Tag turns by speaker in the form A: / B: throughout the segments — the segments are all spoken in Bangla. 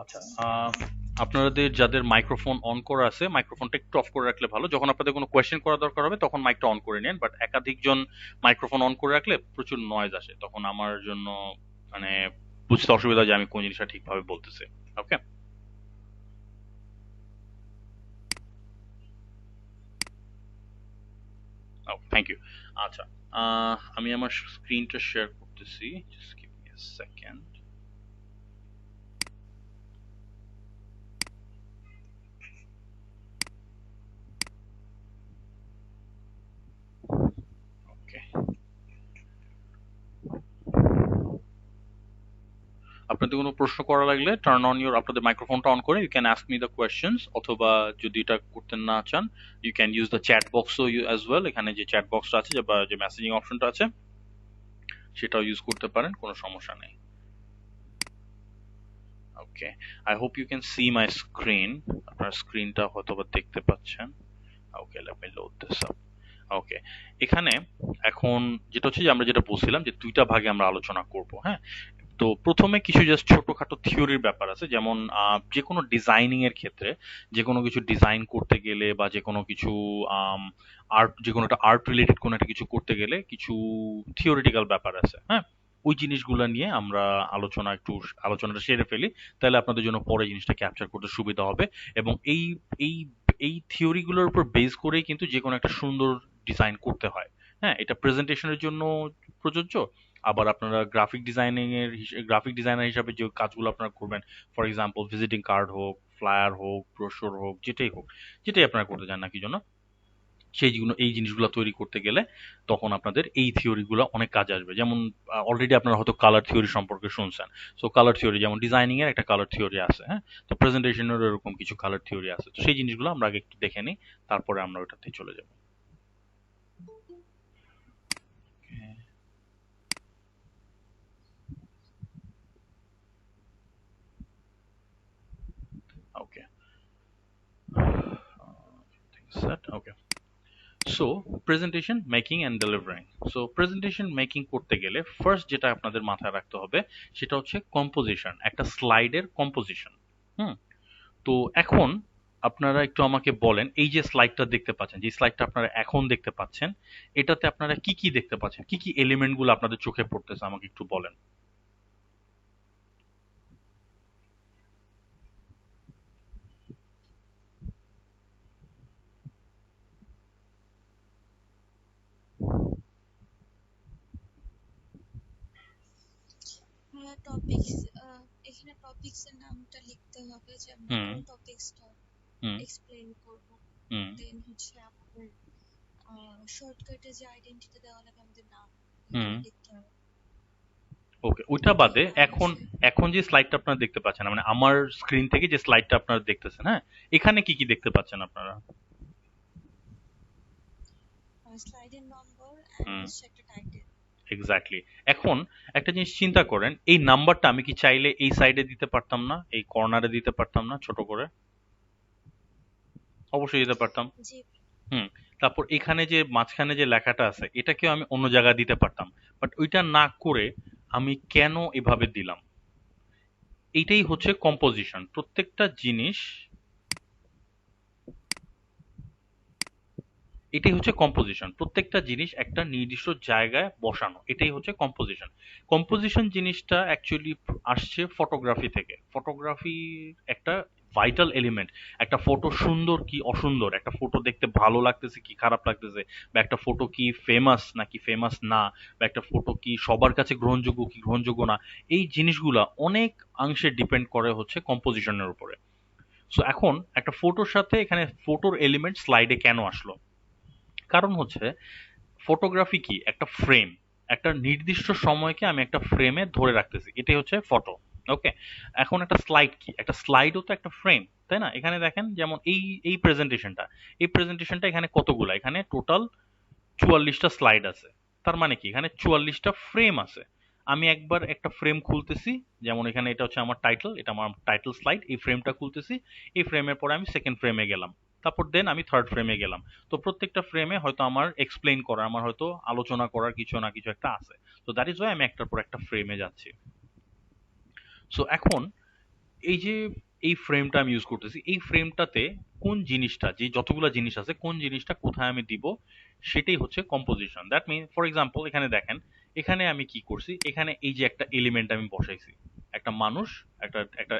A: আচ্ছা, আপনাদের যাদের মাইক্রোফোন অন করা আছে মাইক্রোফোনটা একটু অফ করে রাখলে ভালো। যখন আপনাদের কোনো কোয়েশ্চেন করা দরকার হবে তখন মাইকটা অন করে নেন, বাট একাধিকজন মাইক্রোফোন অন করে রাখলে প্রচুর নয়েজ আসে, তখন আমার জন্য মানে বুঝতে অসুবিধা হয় যে আমি কোন জিনিসটা ঠিকভাবে বলতেছি। Okay, thank you. আচ্ছা, আমি আমার স্ক্রিনটা শেয়ার করতেছি, just give me a second. Okay, আপনাদের কোনো প্রশ্ন করা লাগলে টার্ন অন ইউর, আপনাদের মাইক্রোফোনটা অন করে you can ask me the questions, অথবা যদি এটা করতে না চান you can use the chat বক্সও অ্যাজ ওয়েল। এখানে যে চ্যাট বক্সটা আছে বা যে মেসেজিং অপশনটা আছে সেটাও ইউজ করতে পারেন, কোনো সমস্যা নেই। Okay, I hope you can see my screen. আপনার স্ক্রিনটা হয়তো বা দেখতে পাচ্ছেন। Okay, let me load this up. Okay, এখানে এখন যেটা হচ্ছে যে আমরা যেটা বলছিলাম যে দুইটা ভাগে আমরা আলোচনা করব, হ্যাঁ। তো প্রথমে কিছু জাস্ট ছোটখাটো থিওরির ব্যাপার আছে, যেমন যে কোনো ডিজাইনিং এর ক্ষেত্রে যে কোনো কিছু ডিজাইন করতে গেলে বা যে কোনো কিছু আর্ট, যে কোনো একটা আর্ট রিলেটেড কোনো একটা কিছু করতে গেলে কিছু থিওরিটিক্যাল ব্যাপার আছে, হ্যাঁ। ওই জিনিসগুলো নিয়ে আমরা আলোচনাটা সেরে ফেলি, তাহলে আপনাদের জন্য পরে জিনিসটা ক্যাপচার করতে সুবিধা হবে। এবং এই এই থিওরিগুলোর উপর বেস করেই কিন্তু যে কোনো একটা সুন্দর ডিজাইন করতে হয়। হ্যাঁ, এটা প্রেজেন্টেশনের জন্য প্রযোজ্য। আবার আপনারা গ্রাফিক ডিজাইনার হিসাবে যে কাজগুলো আপনারা করবেন, ফর এক্সাম্পল ভিজিটিং কার্ড হোক, ফ্লায়ার হোক, ব্রোশর হোক, যেটাই হোক, যেটাই আপনারা করতে চান না কি জন্য, এই জিনিসগুলো তৈরি করতে গেলে তখন আপনাদের এই থিওরিগুলো অনেক কাজে আসবে। যেমন অলরেডি আপনারা হয়তো কালার থিওরি সম্পর্কে শুনছেন। সো কালার থিওরি, যেমন ডিজাইনিং এর একটা কালার থিওরি আছে, হ্যাঁ। তো প্রেজেন্টেশনের এরকম কিছু কালার থিওরি আছে। তো সেই জিনিসগুলো আমরা আগে একটু দেখে নিই, তারপরে আমরা ওটাতে চলে যাব। Okay, set, okay. So presentation making and delivering. So presentation making করতে গেলে ফার্স্ট যেটা আপনাদের মাথায় রাখতে হবে সেটা হচ্ছে কম্পোজিশন, একটা স্লাইডের কম্পোজিশন। হুম। তো এখন আপনারা একটু আমাকে বলেন, এই যে স্লাইডটা দেখতে পাচ্ছেন, যে স্লাইডটা আপনারা এখন দেখতে পাচ্ছেন, এটাতে আপনারা কি কি দেখতে পাচ্ছেন, কি কি এলিমেন্ট গুলো আপনাদের চোখে পড়তেছে আমাকে একটু বলেন।
B: টপিকস, এখানে টপিকস এর নামটা লিখতে হবে যে আমরা
A: হুম,
B: কোন টপিকসটা
A: হুম,
B: এক্সপ্লেইন করব।
A: হুম,
B: দেন হচ্ছে আমাদের শর্টকাটে যে আইডেন্টিটি দেওয়া লাগে আমাদের নাম,
A: হুম।
B: এগুলো লিখতে হবে।
A: ওকে, ওইটা
B: দেন
A: বাদে
B: আর
A: এখন,
B: হচ্ছে
A: এখন যে স্লাইডটা আপনারা দেখতে পাচ্ছেন, মানে আমার স্ক্রিন থেকে যে স্লাইডটা আপনারা দেখতেছেন, হ্যাঁ, এখানে কি কি দেখতে পাচ্ছেন আপনারা?
B: স্লাইডের নম্বর অ্যান্ড
A: হুম,
B: হচ্ছে একটা টাইটেল।
A: এক্স্যাক্টলি। এখন একটা জিনিস চিন্তা করেন, এই নাম্বারটা আমি কি চাইলে এই সাইডে দিতে পারতাম না, এই কর্নারে দিতে পারতাম না ছোট করে? অবশ্যই দিতে পারতাম।
B: জি।
A: হুম। তারপর এখানে যে মাঝখানে যে লেখাটা আছে এটাকেও আমি অন্য জায়গায় দিতে পারতাম, বাট ওইটা না করে আমি কেন এভাবে দিলাম? এইটাই হচ্ছে কম্পোজিশন। প্রত্যেকটা জিনিস, এটাই হচ্ছে কম্পোজিশন, প্রত্যেকটা জিনিস একটা নির্দিষ্ট জায়গায় বসানো, এটাই হচ্ছে কম্পোজিশন। কম্পোজিশন জিনিসটা অ্যাকচুয়ালি আসছে ফটোগ্রাফি থেকে। ফটোগ্রাফি একটা ভাইটাল এলিমেন্ট। একটা ফটো সুন্দর কি অসুন্দর, একটা ফটো দেখতে ভালো লাগতেছে কি খারাপ লাগতেছে, বা একটা ফটো কি ফেমাস নাকি ফেমাস না, বা একটা ফটো কি সবার কাছে গ্রহণযোগ্য কি গ্রহণযোগ্য না, এই জিনিসগুলা অনেক অংশে ডিপেন্ড করে হচ্ছে কম্পোজিশনের উপরে। সো এখন একটা ফটোর সাথে এখানে ফটোর এলিমেন্ট স্লাইডে কেন আসলো? কারণ হচ্ছে ফটোগ্রাফি কি একটা ফ্রেম, একটা নির্দিষ্ট সময়কে আমি একটা ফ্রেমে ধরে রাখতেছি, এটাই হচ্ছে ফটো। ওকে, এখন একটা স্লাইড কি, একটা স্লাইডও তো একটা ফ্রেম, তাই না? এখানে দেখেন যেমন এই প্রেজেন্টেশনটা, এই প্রেজেন্টেশনটা এখানে কতগুলো, এখানে টোটাল 44টা স্লাইড আছে। তার মানে কি এখানে 44টা ফ্রেম আছে। আমি একবার একটা ফ্রেম খুলতেছি, যেমন এখানে এটা হচ্ছে আমার টাইটেল, এটা আমার টাইটেল স্লাইড, এই ফ্রেমটা খুলতেছি, এই ফ্রেমের পরে আমি সেকেন্ড ফ্রেমে গেলাম, তারপর দেন আমি থার্ড ফ্রেমে গেলাম। তো প্রত্যেকটা ফ্রেমে হয়তো আমার এক্সপ্লেইন করার, আমার হয়তো আলোচনা করার কিছু না কিছু একটা আছে। তো দ্যাট ইজ ওয়াই আমি একটার পর একটা ফ্রেমে যাচ্ছি। সো এখন এই যে এই ফ্রেমটা আমি ইউজ করতেছি, এই ফ্রেমটাতে কোন জিনিসটা, যে যতগুলা জিনিস আছে কোন জিনিসটা কোথায় আমি দিব, সেটাই হচ্ছে composition. That mean for example এখানে দেখেন, এখানে আমি কি করছি, এখানে এই যে একটা এলিমেন্ট আমি বসাইছি, একটা মানুষ,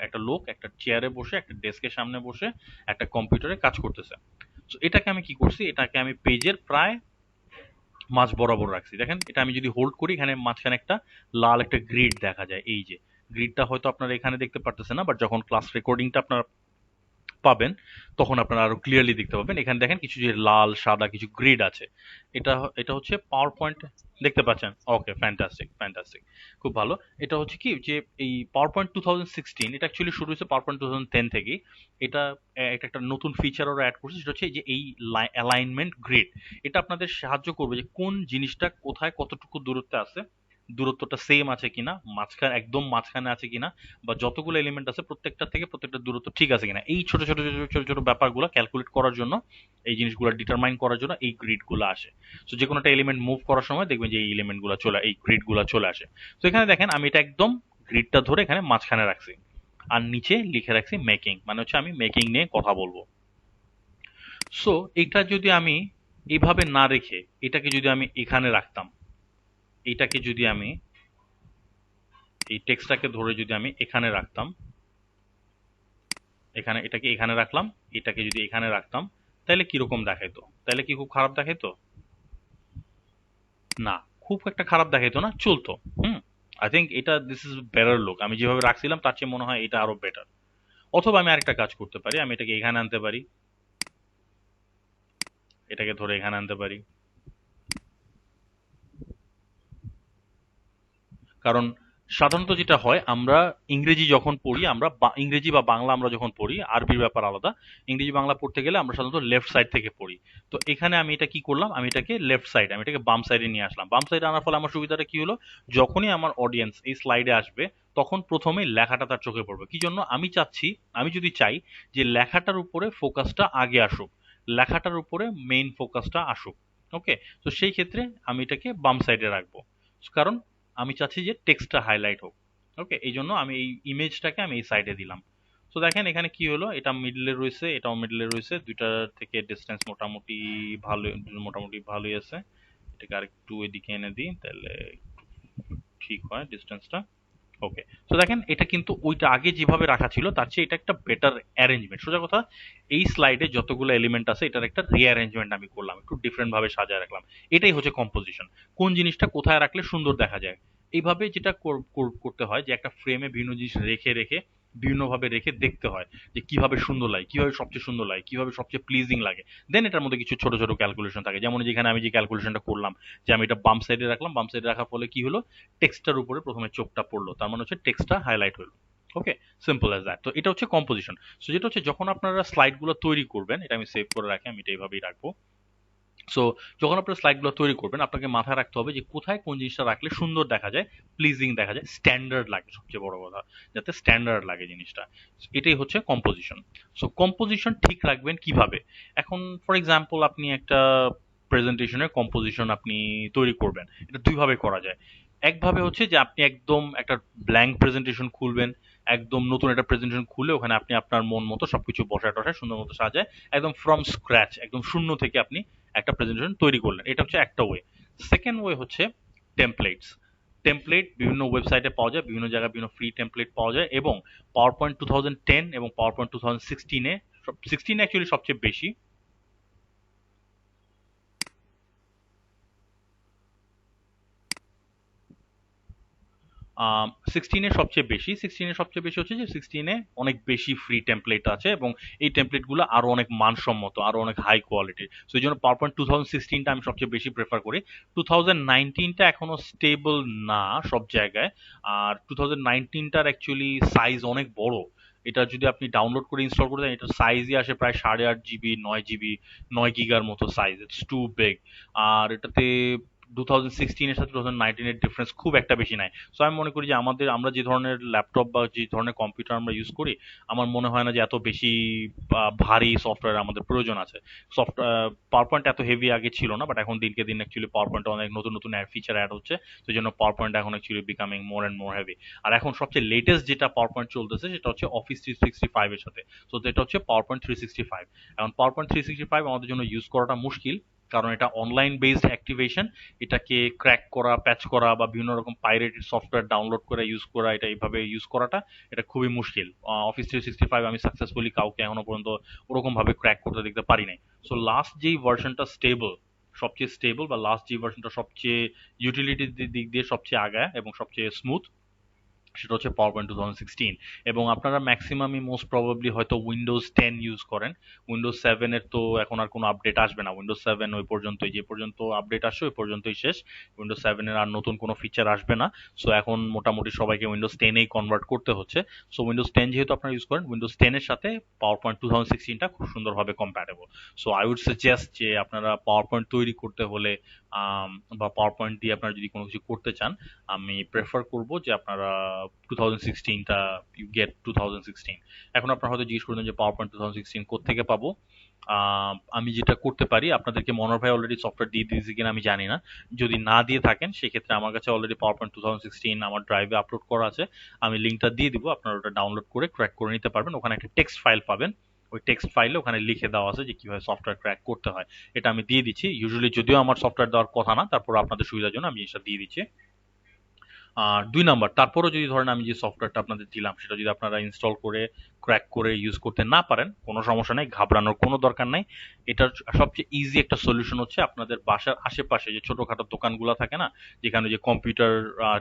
A: একটা লোক একটা চেয়ারে বসে, একটা ডেস্কের সামনে বসে একটা কম্পিউটারে কাজ করতেছে। তো এটাকে আমি কি করছি, এটাকে আমি পেজের প্রায় মাঝ বরাবর রাখছি। দেখেন এটা আমি যদি হোল্ড করি, এখানে মাঝখানে একটা লাল একটা গ্রিড দেখা যায়। এই যে গ্রিডটা হয়তো আপনারা এখানে দেখতে পারতেছেন না, বাট যখন ক্লাস রেকর্ডিংটা আপনারা পাবেন তখন আপনারা আরো ক্লিয়ারলি দেখতে পাবেন। এখানে দেখেন কিছু যে লাল সাদা কিছু গ্রিড আছে, এটা এটা হচ্ছে পাওয়ার পয়েন্ট। দেখতে পাচ্ছেন? ওকে, ফ্যান্টাস্টিক ফ্যান্টাস্টিক, খুব ভালো। এটা হচ্ছে কি যে এই পাওয়ার পয়েন্ট 2016, এটা অ্যাকচুয়ালি শুরু হয়েছে পাওয়ার পয়েন্ট 2010 থেকেই। এটা এটা একটা নতুন ফিচার ওরা অ্যাড করছে, সেটা হচ্ছে এই যে এই অ্যালাইনমেন্ট গ্রিড। এটা আপনাদের সাহায্য করবে যে কোন জিনিসটা কোথায় কতটুকু দূরত্বে আছে, দূরত্বটা সেম আছে কিনা, মাঝখানে একদম মাঝখানে আছে কিনা, বা যতগুলো এলিমেন্ট আছে প্রত্যেকটা থেকে প্রত্যেকটা দূরত্ব ঠিক আছে কিনা, এই ছোট ছোট ছোট ছোট ছোট ব্যাপারগুলো ক্যালকুলেট করার জন্য, এই জিনিসগুলো ডিটারমাইন করার জন্য এই গ্রিডগুলো আসে। তো যে কোনো একটা এলিমেন্ট মুভ করার সময় দেখবেন যে এই এলিমেন্টগুলো চলে, এই গ্রিডগুলো চলে আসে। তো এখানে দেখেন আমি এটা একদম গ্রিডটা ধরে এখানে মাঝখানে রাখছি, আর নিচে লিখে রাখছি মেকিং, মানে হচ্ছে আমি মেকিং নিয়ে কথা বলবো। সো এটা যদি আমি এইভাবে না রেখে এটাকে যদি আমি এখানে রাখতাম, এটাকে যদি আমি এই টেক্সটটাকে ধরে যদি আমি এখানে রাখতাম, এখানে এটাকে এখানে রাখলাম, এটাকে যদি এখানে রাখতাম, তাহলে কিরকম দেখাইতো? তাহলে কি খুব খারাপ দেখাইতো? না, খুব একটা খারাপ দেখাইতো না, চলতো। হুম, আই থিঙ্ক এটা দিস ইজ বেটার লুক। আমি যেভাবে রাখছিলাম তার চেয়ে মনে হয় এটা আরো বেটার। অথবা আমি আরেকটা কাজ করতে পারি, আমি এটাকে এখানে আনতে পারি, এটাকে ধরে এখানে আনতে পারি। কারণ সাধারণত যেটা হয়, আমরা ইংরেজি যখন পড়ি, আমরা ইংরেজি বা বাংলা আমরা যখন পড়ি, আরবির ব্যাপার আলাদা। ইংরেজি বাংলা পড়তে গেলে আমরা সাধারণত লেফট সাইড থেকে পড়ি। তো এখানে আমি এটা কি করলাম, আমি এটাকে লেফট সাইড, আমি এটাকে বাম সাইডে নিয়ে আসলাম। বাম সাইডে আনার ফলে আমার সুবিধাটা কি হলো, যখনই আমার অডিয়েন্স এই স্লাইডে আসবে তখন প্রথমে লেখাটা তার চোখে পড়বে। কি জন্য আমি চাচ্ছি, আমি যদি চাই যে লেখাটার উপরে ফোকাসটা আগে আসুক, লেখাটার উপরে মেইন ফোকাসটা আসুক, ওকে, তো সেই ক্ষেত্রে আমি এটাকে বাম সাইডে রাখবো। কারণ আমি চাচ্ছি যে টেক্সটটা হাইলাইট হোক। ওকে, এই জন্য আমি এই ইমেজটাকে আমি এই সাইডে দিলাম। তো দেখেন এখানে কি হলো, এটা মিডলে রয়েছে, এটাও মিডলে রয়েছে, দুইটার থেকে ডিস্টেন্স মোটামুটি ভালো, মোটামুটি ভালোই আছে। এটাকে আরেকটু এদিকে এনে দিই, তাহলে ঠিক হয় ডিস্টেন্সটা। ওকে, তো দেখেন এটা কিন্তু ওইটা আগে যেভাবে রাখা ছিল তার চেয়ে এটা একটা বেটার অ্যারেঞ্জমেন্ট। সোজা কথা, এই স্লাইডে যতগুলো এলিমেন্ট আছে এটার একটা রিঅ্যারেঞ্জমেন্ট আমি করলাম, একটু ডিফারেন্ট ভাবে সাজায় রাখলাম। এটাই হচ্ছে কম্পোজিশন, কোন জিনিসটা কোথায় রাখলে সুন্দর দেখা যায়। এইভাবে যেটা করতে হয় যে একটা ফ্রেমে বিভিন্ন জিনিস রেখে রেখে বিভিন্নভাবে রেখে দেখতে হয় যে কিভাবে সুন্দর লাগে, কিভাবে সবচেয়ে সুন্দর লাগে, কিভাবে সবচেয়ে প্লিজিং লাগে। দেন এটার মধ্যে কিছু ছোট ছোট ক্যালকুলেশন থাকে, যেমন যেখানে আমি যে ক্যালকুলেশনটা করলাম, যে আমি এটা বাম সাইডে রাখলাম, বাম সাইডে রাখার ফলে কি হলো, টেক্সটটার উপরে প্রথমে চোখটা পড়লো, তার মানে হচ্ছে টেক্সটটা হাইলাইট হলো। ওকে, সিম্পল অ্যাজ দ্যাট। তো এটা হচ্ছে কম্পোজিশন। সো যেটা হচ্ছে যখন আপনারা স্লাইডগুলো তৈরি করবেন, এটা আমি সেভ করে রাখি, আমি এটা এইভাবেই রাখবো। সো যখন আপনারা স্লাইডগুলো তৈরি করবেন আপনাকে মাথায় রাখতে হবে যে কোথায় কোন জিনিসটা রাখলে সুন্দর দেখা যায়, প্লিজিং দেখা যায়, স্ট্যান্ডার্ড লাগে, সবচেয়ে বড় কথা যাতে স্ট্যান্ডার্ড লাগে জিনিসটা। এটাই হচ্ছে কম্পোজিশন। সো কম্পোজিশন ঠিক রাখবেন কিভাবে? এখন ফর এক্সাম্পল আপনি একটা প্রেজেন্টেশনের কম্পোজিশন আপনি তৈরি করবেন, এটা দুইভাবে করা যায়। একভাবে হচ্ছে যে আপনি একদম একটা ব্ল্যাঙ্ক প্রেজেন্টেশন খুলবেন, একদম নতুন একটা প্রেজেন্টেশন খুলে ওখানে আপনি আপনার মন মতো সবকিছু বসায় টসায় সুন্দর মতো সাজায় একদম ফ্রম স্ক্র্যাচ, একদম শূন্য থেকে আপনি একটা প্রেজেন্টেশন তৈরি করলেন। এটা হচ্ছে একটা ওয়ে। সেকেন্ড ওয়ে হচ্ছে টেমপ্লেটস। টেমপ্লেট বিভিন্ন ওয়েবসাইটে পাওয়া যায়, বিভিন্ন জায়গায় বিভিন্ন ফ্রি টেমপ্লেট পাওয়া যায়, এবং পাওয়ার পয়েন্ট 2010 এবং পাওয়ার পয়েন্ট 2016-এ, 16 অ্যাকচুয়ালি সবচেয়ে বেশি, 16-এ সবচেয়ে বেশি হচ্ছে যে 16-এ অনেক বেশি ফ্রি টেমপ্লেট আছে, এবং এই টেমপ্লেটগুলো আরো অনেক মানসম্মত, আরো অনেক হাই কোয়ালিটির। সো এই জন্য পাওয়ার পয়েন্ট 2016টা আমি সবচেয়ে বেশি প্রেফার করি। 2019টা এখনো স্টেবল না সব জায়গায়, আর 2019টার অ্যাকচুয়ালি সাইজ অনেক বড়। এটা যদি আপনি ডাউনলোড করে ইনস্টল করে দেন, এটার সাইজই আসে প্রায় 8.5 জিবি, 9 জিবি, 9 গিগার মতো সাইজ, ইটস টু বিগ। আর এটাতে 2016 এর সাথে 2019 এর ডিফারেন্স খুব একটা বেশি নাই। সো আমি মনে করি যে আমরা যে ধরনের ল্যাপটপ বা যে ধরনের কম্পিউটার আমরা ইউজ করি, আমার মনে হয় না যে এত বেশি ভারী সফটওয়্যার আমাদের প্রয়োজন আছে। পাওয়ার পয়েন্ট এত হেভি আগে ছিল না, বাট এখন দিনকে দিন অ্যাকচুয়ালি পাওয়ার পয়েন্ট অনেক নতুন নতুন ফিচার অ্যাড হচ্ছে, সেই জন্য পাওয়ার পয়েন্ট এখন actually becoming more and more heavy. আর এখন সবচেয়ে লেটেস্ট যেটা পাওয়ার পয়েন্ট চলতেছে সেটা হচ্ছে অফিস 365 এর সাথে। সো এটা হচ্ছে পাওয়ার পয়েন্ট 365। এখন পাওয়ার পয়েন্ট 365 আমাদের জন্য ইউজ করাটা মুশকিল, কারণ এটা অনলাইন বেসড অ্যাক্টিভেশন। এটাকে ক্র্যাক করা, প্যাচ করা বা বিভিন্ন রকম পাইরেটেড সফটওয়্যার ডাউনলোড করে ইউজ করা, এটা এইভাবে ইউজ করাটা এটা খুবই মুশকিল। অফিস 365 আমি সাকসেসফুলি কাউকে এখনো পর্যন্ত ওরকম ভাবে ক্র্যাক করতে দেখতে পারি নাই। সো লাস্ট যেই ভার্সনটা স্টেবল, সবচেয়ে স্টেবল বা লাস্ট যে ভার্সনটা সবচেয়ে ইউটিলিটির দিক দিয়ে সবচেয়ে আগায় এবং সবচেয়ে স্মুথ, সেটা হচ্ছে পাওয়ার পয়েন্ট 2016। এবং আপনারা ম্যাক্সিমামই মোস্ট প্রবাবলি হয়তো উইন্ডোজ 10 ইউজ করেন। উইন্ডোজ 7 এর তো এখন আর কোনো আপডেট আসবে না। উইন্ডোজ 7 ওই পর্যন্তই, যে পর্যন্ত আপডেট আসছে ওই পর্যন্তই শেষ। উইন্ডোজ 7 এর আর নতুন কোনো ফিচার আসবে না। সো এখন মোটামুটি সবাইকে উইন্ডোজ 10 এই কনভার্ট করতে হচ্ছে। সো উইন্ডোজ 10 যেহেতু আপনারা ইউজ করেন, উইন্ডোজ 10 এর সাথে পাওয়ার পয়েন্ট 2016টা খুব সুন্দরভাবে compatible. So I would suggest যে আপনারা পাওয়ার পয়েন্ট তৈরি করতে হলে বা পাওয়ার পয়েন্ট দিয়ে আপনারা যদি কোনো কিছু করতে চান, আমি প্রেফার করব যে আপনারা 2016টা ইউ গেট 2016। এখন আপনারা হয়তো জিজ্ঞেস করবেন যে পাওয়ার পয়েন্ট 2016 কোত্থেকে পাবো। আমি যেটা করতে পারি, আপনাদেরকে মনোহর ভাই অলরেডি সফটওয়্যার দিয়ে দিয়েছে কিনা আমি জানি না। যদি না দিয়ে থাকেন সেক্ষেত্রে আমার কাছে অলরেডি পাওয়ার পয়েন্ট 2016 আমার ড্রাইভে আপলোড করা আছে। আমি লিঙ্কটা দিয়ে দিব, আপনারা ওটা ডাউনলোড করে ক্র্যাক করে নিতে পারবেন। ওখানে একটা টেক্সট ফাইল পাবেন, ওই টেক্সট ফাইলে ওখানে লিখে দেওয়া আছে যে কিভাবে সফটওয়্যার ক্র্যাক করতে হয়। এটা আমি দিয়ে দিচ্ছি। ইউজুয়ালি যদিও আমার সফটওয়্যার দেওয়ার কথা না, তারপর আপনাদের সুবিধার জন্য আমি এটা দিয়ে দিচ্ছি। আর ২ নাম্বার, তারপরেও যদি ধরেন আমি যে সফটওয়্যারটা আপনাদের দিলাম সেটা যদি আপনারা ইনস্টল করে ক্র্যাক করে ইউজ করতে না পারেন, কোনো সমস্যা নেই, ঘাবড়ানোর কোনো দরকার নাই। এটার সবচেয়ে ইজি একটা সলিউশন হচ্ছে আপনাদের বাসার আশেপাশে যে ছোটখাটো দোকানগুলো থাকে না, যেখানে যে কম্পিউটার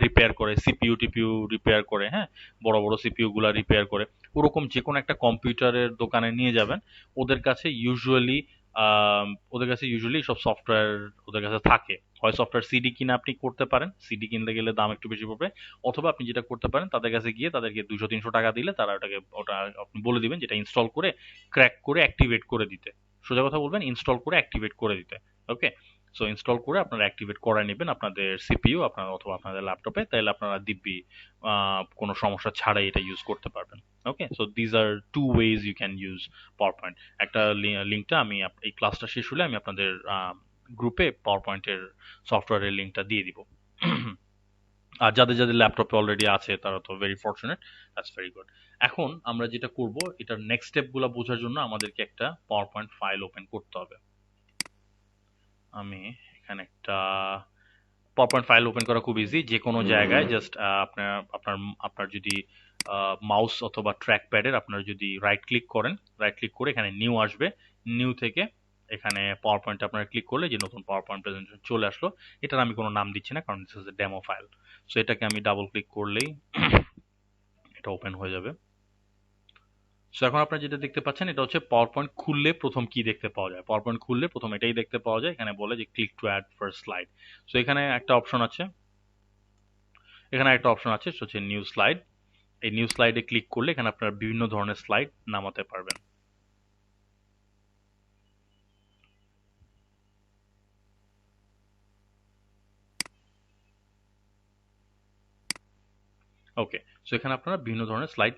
A: রিপেয়ার করে, সিপিইউ টিপিইউ রিপেয়ার করে, হ্যাঁ, বড় বড় সিপিইউ গুলা রিপেয়ার করে, ওরকম যে কোনো একটা কম্পিউটারের দোকানে নিয়ে যাবেন। ওদের কাছে ইউজুয়ালি সব সফটওয়্যার ওদের কাছে থাকে। হয় সফটওয়্যার সিডি কিনে আপনি করতে পারেন, সিডি কিনতে গেলে দাম একটু বেশি পড়বে। অথবা আপনি যেটা করতে পারেন, তাদের কাছে গিয়ে তাদেরকে 200-300 টাকা দিলে তারা ওটা আপনি বলে দিবেন যেটা ইনস্টল করে ক্র্যাক করে অ্যাক্টিভেট করে দিতে। সোজা কথা বলবেন ইনস্টল করে অ্যাক্টিভেট করে দিতে। ওকে, সো ইনস্টল করে আপনারা অ্যাক্টিভেট করায় নেবেন আপনাদের সিপিইউ আপনার অথবা আপনাদের ল্যাপটপে, তাহলে আপনারা দিব্যি কোনো সমস্যা ছাড়াই এটা ইউজ করতে পারবেন। Okay, so these are two ways you can use PowerPoint. একটা লিঙ্কটা আমি এই ক্লাসটা শেষ হলে আমি আপনাদের গ্রুপে পাওয়ার পয়েন্টের সফটওয়্যারের লিঙ্কটা দিয়ে দিব। আর যাদের যাদের ল্যাপটপে অলরেডি আছে তারা তো very fortunate, that's very good. এখন আমরা যেটা করব, এটার নেক্সট স্টেপগুলো বোঝার জন্য আমাদেরকে একটা পাওয়ার পয়েন্ট ফাইল ওপেন করতে হবে। আমি এখানে একটা পাওয়ার পয়েন্ট ফাইল ওপেন করা খুব ইজি, যে কোনো জায়গায় জাস্ট আপনার আপনার আপনার যদি মাউস অথবা ট্র্যাক প্যাডের আপনার যদি রাইট ক্লিক করেন, রাইট ক্লিক করে এখানে নিউ আসবে, নিউ থেকে এখানে পাওয়ার পয়েন্ট আপনারা ক্লিক করলে যে নতুন পাওয়ার পয়েন্ট প্রেজেন্টেশন চলে আসলো। এটার আমি কোনো নাম দিচ্ছি না কারণ this is a demo file. So এটাকে আমি ডাবল ক্লিক করলেই এটা ওপেন হয়ে যাবে। সো এখন আপনারা যেটা দেখতে পাচ্ছেন এটা হচ্ছে পাওয়ার পয়েন্ট খুললে প্রথম কি দেখতে পাওয়া যায়। পাওয়ার পয়েন্ট খুললে প্রথম এটাই দেখতে পাওয়া যায়, এখানে বলে যে click to add first slide. So এখানে একটা অপশন আছে, সেটা হচ্ছে নিউ স্লাইড। এই নিউ স্লাইডে ক্লিক করলে এখানে আপনারা বিভিন্ন ধরনের স্লাইড নামাতে পারবেন। ওকে, সো এখানে আপনারা বিভিন্ন ধরনের স্লাইড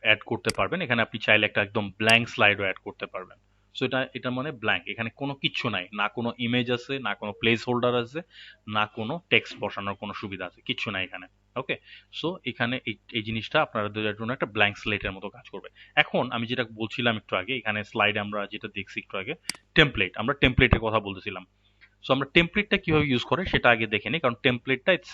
A: অ্যাড করতে পারবেন। এখানে আপনি চাইলে একটা একদম ব্ল্যাঙ্ক স্লাইডও অ্যাড করতে পারবেন। সো এটা মানে ব্ল্যাঙ্ক, এখানে কোনো কিচ্ছু নাই, না কোনো ইমেজ আছে, না কোনো প্লেস হোল্ডার আছে, না কোনো টেক্সট বসানোর কোনো সুবিধা আছে, কিচ্ছু নাই এখানে। ওকে, সো এখানে এই জিনিসটা আপনাদের জন্য একটা ব্ল্যাঙ্ক স্লেটের মতো কাজ করবে। এখন আমি যেটা বলছিলাম একটু আগে, এখানে স্লাইডে আমরা যেটা দেখছি একটু আগে, টেমপ্লেট, আমরা টেমপ্লেটের কথা বলতেছিলাম। সো আমরা টেমপ্লেটটা কিভাবে ইউজ করে সেটা আগে দেখে নিই, কারণ টেমপ্লেটটা it's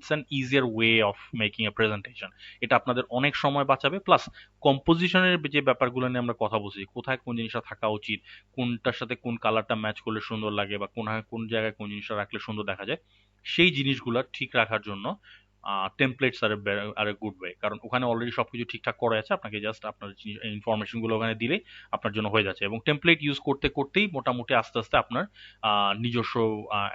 A: an easier way of making a presentation. এটা আপনাদের অনেক সময় বাঁচাবে, প্লাস কম্পোজিশনের যে ব্যাপারগুলো নিয়ে আমরা কথা বলছি, কোথায় কোন জিনিসটা থাকা উচিত, কোনটার সাথে কোন কালারটা ম্যাচ করলে সুন্দর লাগে, বা কোন জায়গায় কোন জিনিসটা রাখলে সুন্দর দেখা যায়, সেই জিনিসগুলো ঠিক রাখার জন্য templates are a good way. কারণ ওখানে অলরেডি সবকিছু ঠিকঠাক করা আছে, আপনাকে জাস্ট আপনার ইনফরমেশনগুলো ওখানে দিলেই আপনার জন্য হয়ে যাচ্ছে। এবং টেমপ্লেট ইউজ করতে করতেই মোটামুটি আস্তে আস্তে আপনার নিজস্ব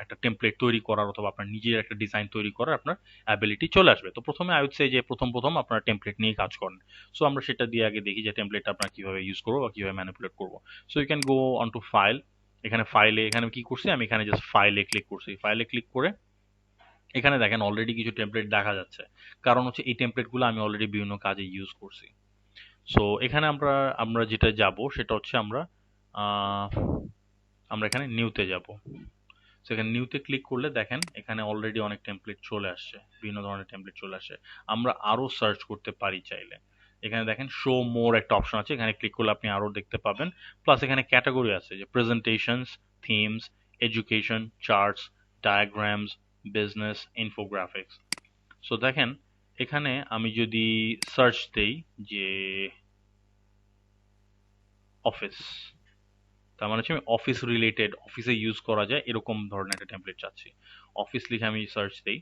A: একটা টেমপ্লেট তৈরি করার অথবা আপনার নিজের একটা ডিজাইন তৈরি করার আপনার অ্যাবিলিটি চলে আসবে। তো প্রথমে আই উড সে যে প্রথম আপনার টেমপ্লেট নিয়ে কাজ করেন। সো আমরা সেটা দিয়ে আগে দেখি যে টেমপ্লেট আপনার কিভাবে ইউজ করবো বা কিভাবে ম্যানিপুলেট করবো। So you can go on to file, এখানে ফাইলে, এখানে কি করছি আমি, এখানে জাস্ট ফাইলে ক্লিক করছি। ফাইলে ক্লিক করে এখানে দেখেন অলরেডি কিছু টেমপ্লেট দেখা যাচ্ছে, কারণ হচ্ছে এই টেমপ্লেটগুলো আমি অলরেডি বিভিন্ন কাজে ইউজ করছি। সো এখানে আমরা আমরা যেটা যাব সেটা হচ্ছে আহ, আমরা এখানে নিউতে যাব। সেখানে নিউতে ক্লিক করলে দেখেন এখানে অলরেডি অনেক টেমপ্লেট চলে আসছে, বিভিন্ন ধরনের টেমপ্লেট চলে আসছে। আমরা আরো সার্চ করতে পারি চাইলে। এখানে দেখেন শো মোর একটা অপশন আছে, এখানে ক্লিক করলে আপনি আরো দেখতে পাবেন। প্লাস এখানে ক্যাটাগরি আছে, যে presentations, themes, education, charts, diagrams, business, infographics. So দেখেন এখানে আমি যদি সার্চ দেই যে অফিস, তার মানে হচ্ছে আমি অফিস রিলেটেড, অফিসে ইউজ করা যায় এরকম ধরনের একটা টেমপ্লেট চাচ্ছি। অফিস লিখে আমি সার্চ দেই,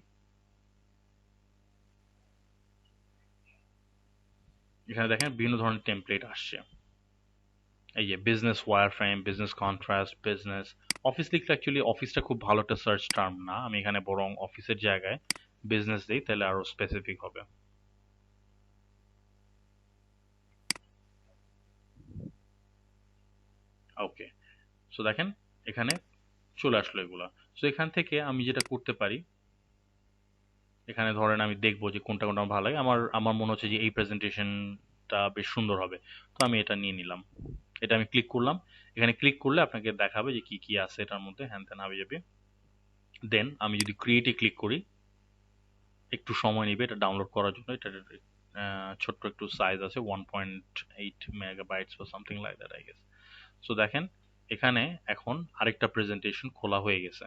A: এখানে দেখেন বিভিন্ন ধরনের টেমপ্লেট আসছে। এই যে business wireframe, business contrast, business. Office লিখলে অ্যাকচুয়ালি অফিসটা খুব ভালো একটা সার্চ টার্ম না, আমি এখানে বরং অফিসের জায়গায় বিজনেস দিই, তাহলে আরো স্পেসিফিক হবে। ওকে, সো দেখেন এখানে চলে আসলো এগুলা। সো এখান থেকে আমি যেটা করতে পারি, এখানে ধরেন আমি দেখবো যে কোনটা কোনটা আমার ভালো লাগে, আমার আমার মনে হচ্ছে যে এই প্রেজেন্টেশনটা বেশ সুন্দর হবে, তো আমি এটা নিয়ে নিলাম। এটা আমি ক্লিক করলাম। এখানে ক্লিক করলে আপনাকে দেখাবে যে কি কি আছে এটার মধ্যে, হ্যান ত্যান হবে যাবে। দেন আমি যদি ক্রিয়েটে ক্লিক করি, একটু সময় নেবে এটা ডাউনলোড করার জন্য। এটা ছোট্ট একটু সাইজ আছে, 1.8 মেগাবাইটস বা something like that I guess. So দেখেন এখানে এখন আরেকটা প্রেজেন্টেশন খোলা হয়ে গেছে।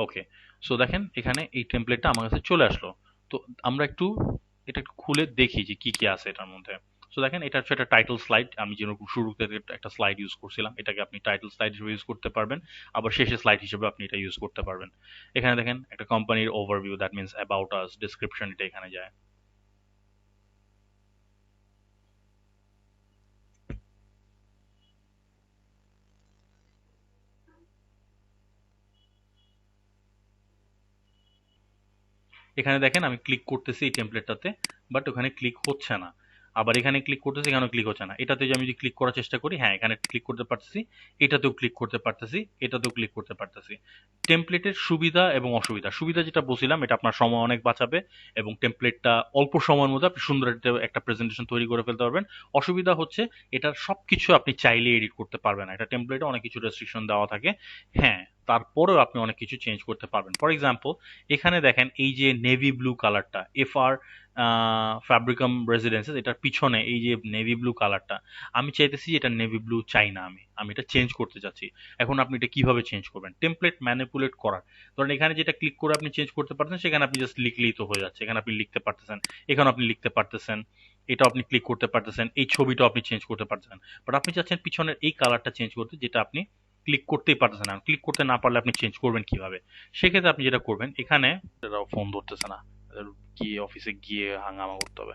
A: ওকে, সো দেখেন এখানে এই টেমপ্লেটটা আমার কাছে চলে আসলো। তো আমরা একটু এটা একটু খুলে দেখি যে কি কি আছে এটার মধ্যে। সো দেখেন এটা হচ্ছে একটা টাইটেল স্লাইড, আমি যেরকম শুরুতে একটা স্লাইড ইউজ করছিলাম, এটাকে আপনি টাইটেল স্লাইড হিসেবে ইউজ করতে পারবেন, আবার শেষে স্লাইড হিসেবে আপনি এটা ইউজ করতে পারবেন। এখানে দেখেন একটা কোম্পানির overview, that means about us, description, এটা এখানে যায়। এখানে দেখেন আমি ক্লিক করতেছি এই টেমপ্লেটটাতে, বাট ওখানে ক্লিক হচ্ছে না। আবার এখানে ক্লিক করতেছি, এখানেও ক্লিক হচ্ছে না। এটাতে যে আমি যদি ক্লিক করার চেষ্টা করি, হ্যাঁ এখানে ক্লিক করতে পারতেছি, এটাতেও ক্লিক করতে পারতেছি, এটাতেও ক্লিক করতে পারতেছি। টেমপ্লেটের সুবিধা এবং অসুবিধা, সুবিধা যেটা বলছিলাম, এটা আপনার সময় অনেক বাঁচাবে এবং টেমপ্লেটটা অল্প সময়ের মধ্যে আপনি সুন্দর একটা প্রেজেন্টেশন তৈরি করে ফেলতে পারবেন। অসুবিধা হচ্ছে এটার সবকিছু আপনি চাইলে এডিট করতে পারবেন না, এটা টেমপ্লেটে অনেক কিছু রেস্ট্রিকশন দেওয়া থাকে। হ্যাঁ, তারপরেও আপনি অনেক কিছু চেঞ্জ করতে পারবেন। ফর এক্সাম্পল এখানে দেখেন এই যে নেভি ব্লু কালারটা, এফআর ফ্যাব্রিকাম রেসিডেন্সেস, এটার পিছনে এই যে নেভি ব্লু কালারটা, আমি চাইতেছি যে এটা নেভি ব্লু চাই না, আমি এটা চেঞ্জ করতে চাচ্ছি। এখন আপনি এটা কিভাবে চেঞ্জ করবেন? টেমপ্লেট ম্যানিপুলেট করার, ধরেন এখানে যেটা ক্লিক করে আপনি চেঞ্জ করতে পারতেন, সেখানে আপনি জাস্ট লিখলেই তো হয়ে যাচ্ছে। এখানে আপনি লিখতে পারতেছেন, এখানে আপনি লিখতে পারতেছেন, এটা আপনি ক্লিক করতে পারতেছেন, এই ছবিটা আপনি চেঞ্জ করতে পারতেছেন। বাট আপনি চাচ্ছেন পিছনের এই কালারটা চেঞ্জ করতে, যেটা আপনি ক্লিক করতেই পারতেছেন না। ক্লিক করতে না পারলে আপনি চেঞ্জ করবেন কিভাবে? সেক্ষেত্রে আপনি যেটা করবেন, এখানে ফোন ধরতেছে না, গিয়ে অফিসে গিয়ে হাঙ্গামা করতে হবে।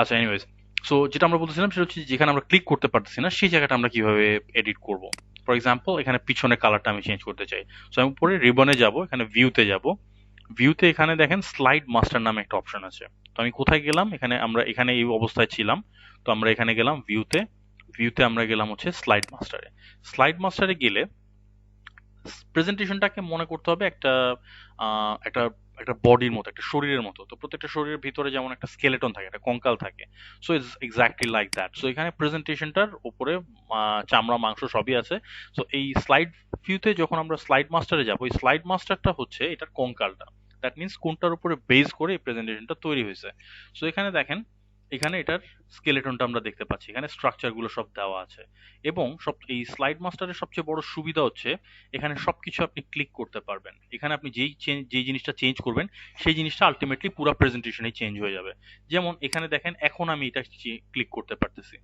A: আচ্ছা, এনিওয়েজ, সো যেটা আমরা বলতেছিলাম সেটা হচ্ছে যেখানে আমরা ক্লিক করতে পারতেছি না সেই জায়গাটা আমরা কিভাবে এডিট করব। ফর এক্সাম্পল এখানে পিছনের কালারটা আমি চেঞ্জ করতে চাই। সো আমি উপরে রিবনে যাব, এখানে ভিউতে যাব। ভিউতে এখানে দেখেন স্লাইড মাস্টার নামে একটা অপশন আছে। তো আমি কোথায় গেলাম, এখানে আমরা এখানে এই অবস্থায় ছিলাম, তো আমরা এখানে গেলাম ভিউতে। ভিউতে আমরা গেলাম হচ্ছে স্লাইড মাস্টারে। স্লাইড মাস্টারে গেলে প্রেজেন্টেশনটাকে মনে করতে হবে একটা একটা একটা বডির মতো, একটা শরীরের মতো। তো প্রত্যেকটা শরীরের ভিতরে যেমন একটা স্কেলেটন থাকে, একটা কঙ্কাল থাকে, so it's exactly like that. So এখানে প্রেজেন্টেশনটার উপরে চামড়া মাংস সবই আছে। সো এই স্লাইড ভিউতে যখন আমরা স্লাইড মাস্টারে যাবো, এই স্লাইড মাস্টারটা হচ্ছে এটার কঙ্কালটা, দ্যাট মিনস কোনটার উপরে বেস করে এই প্রেজেন্টেশনটা তৈরি হয়েছে। সো এখানে দেখেন, এখানে এটার স্কেলেটনটা আমরা দেখতে পাচ্ছি, এখানে স্ট্রাকচার গুলো সব দেওয়া আছে। এবং সব এই স্লাইড মাস্টারের সবচেয়ে বড় সুবিধা হচ্ছে এখানে সবকিছু আপনি ক্লিক করতে পারবেন। এখানে আপনি যেই জিনিসটা চেঞ্জ করবেন, সেই জিনিসটা আলটিমেটলি পুরো প্রেজেন্টেশনে চেঞ্জ হয়ে যাবে। যেমন এখানে দেখেন এখন আমি এটা ক্লিক করতে পারতেছি,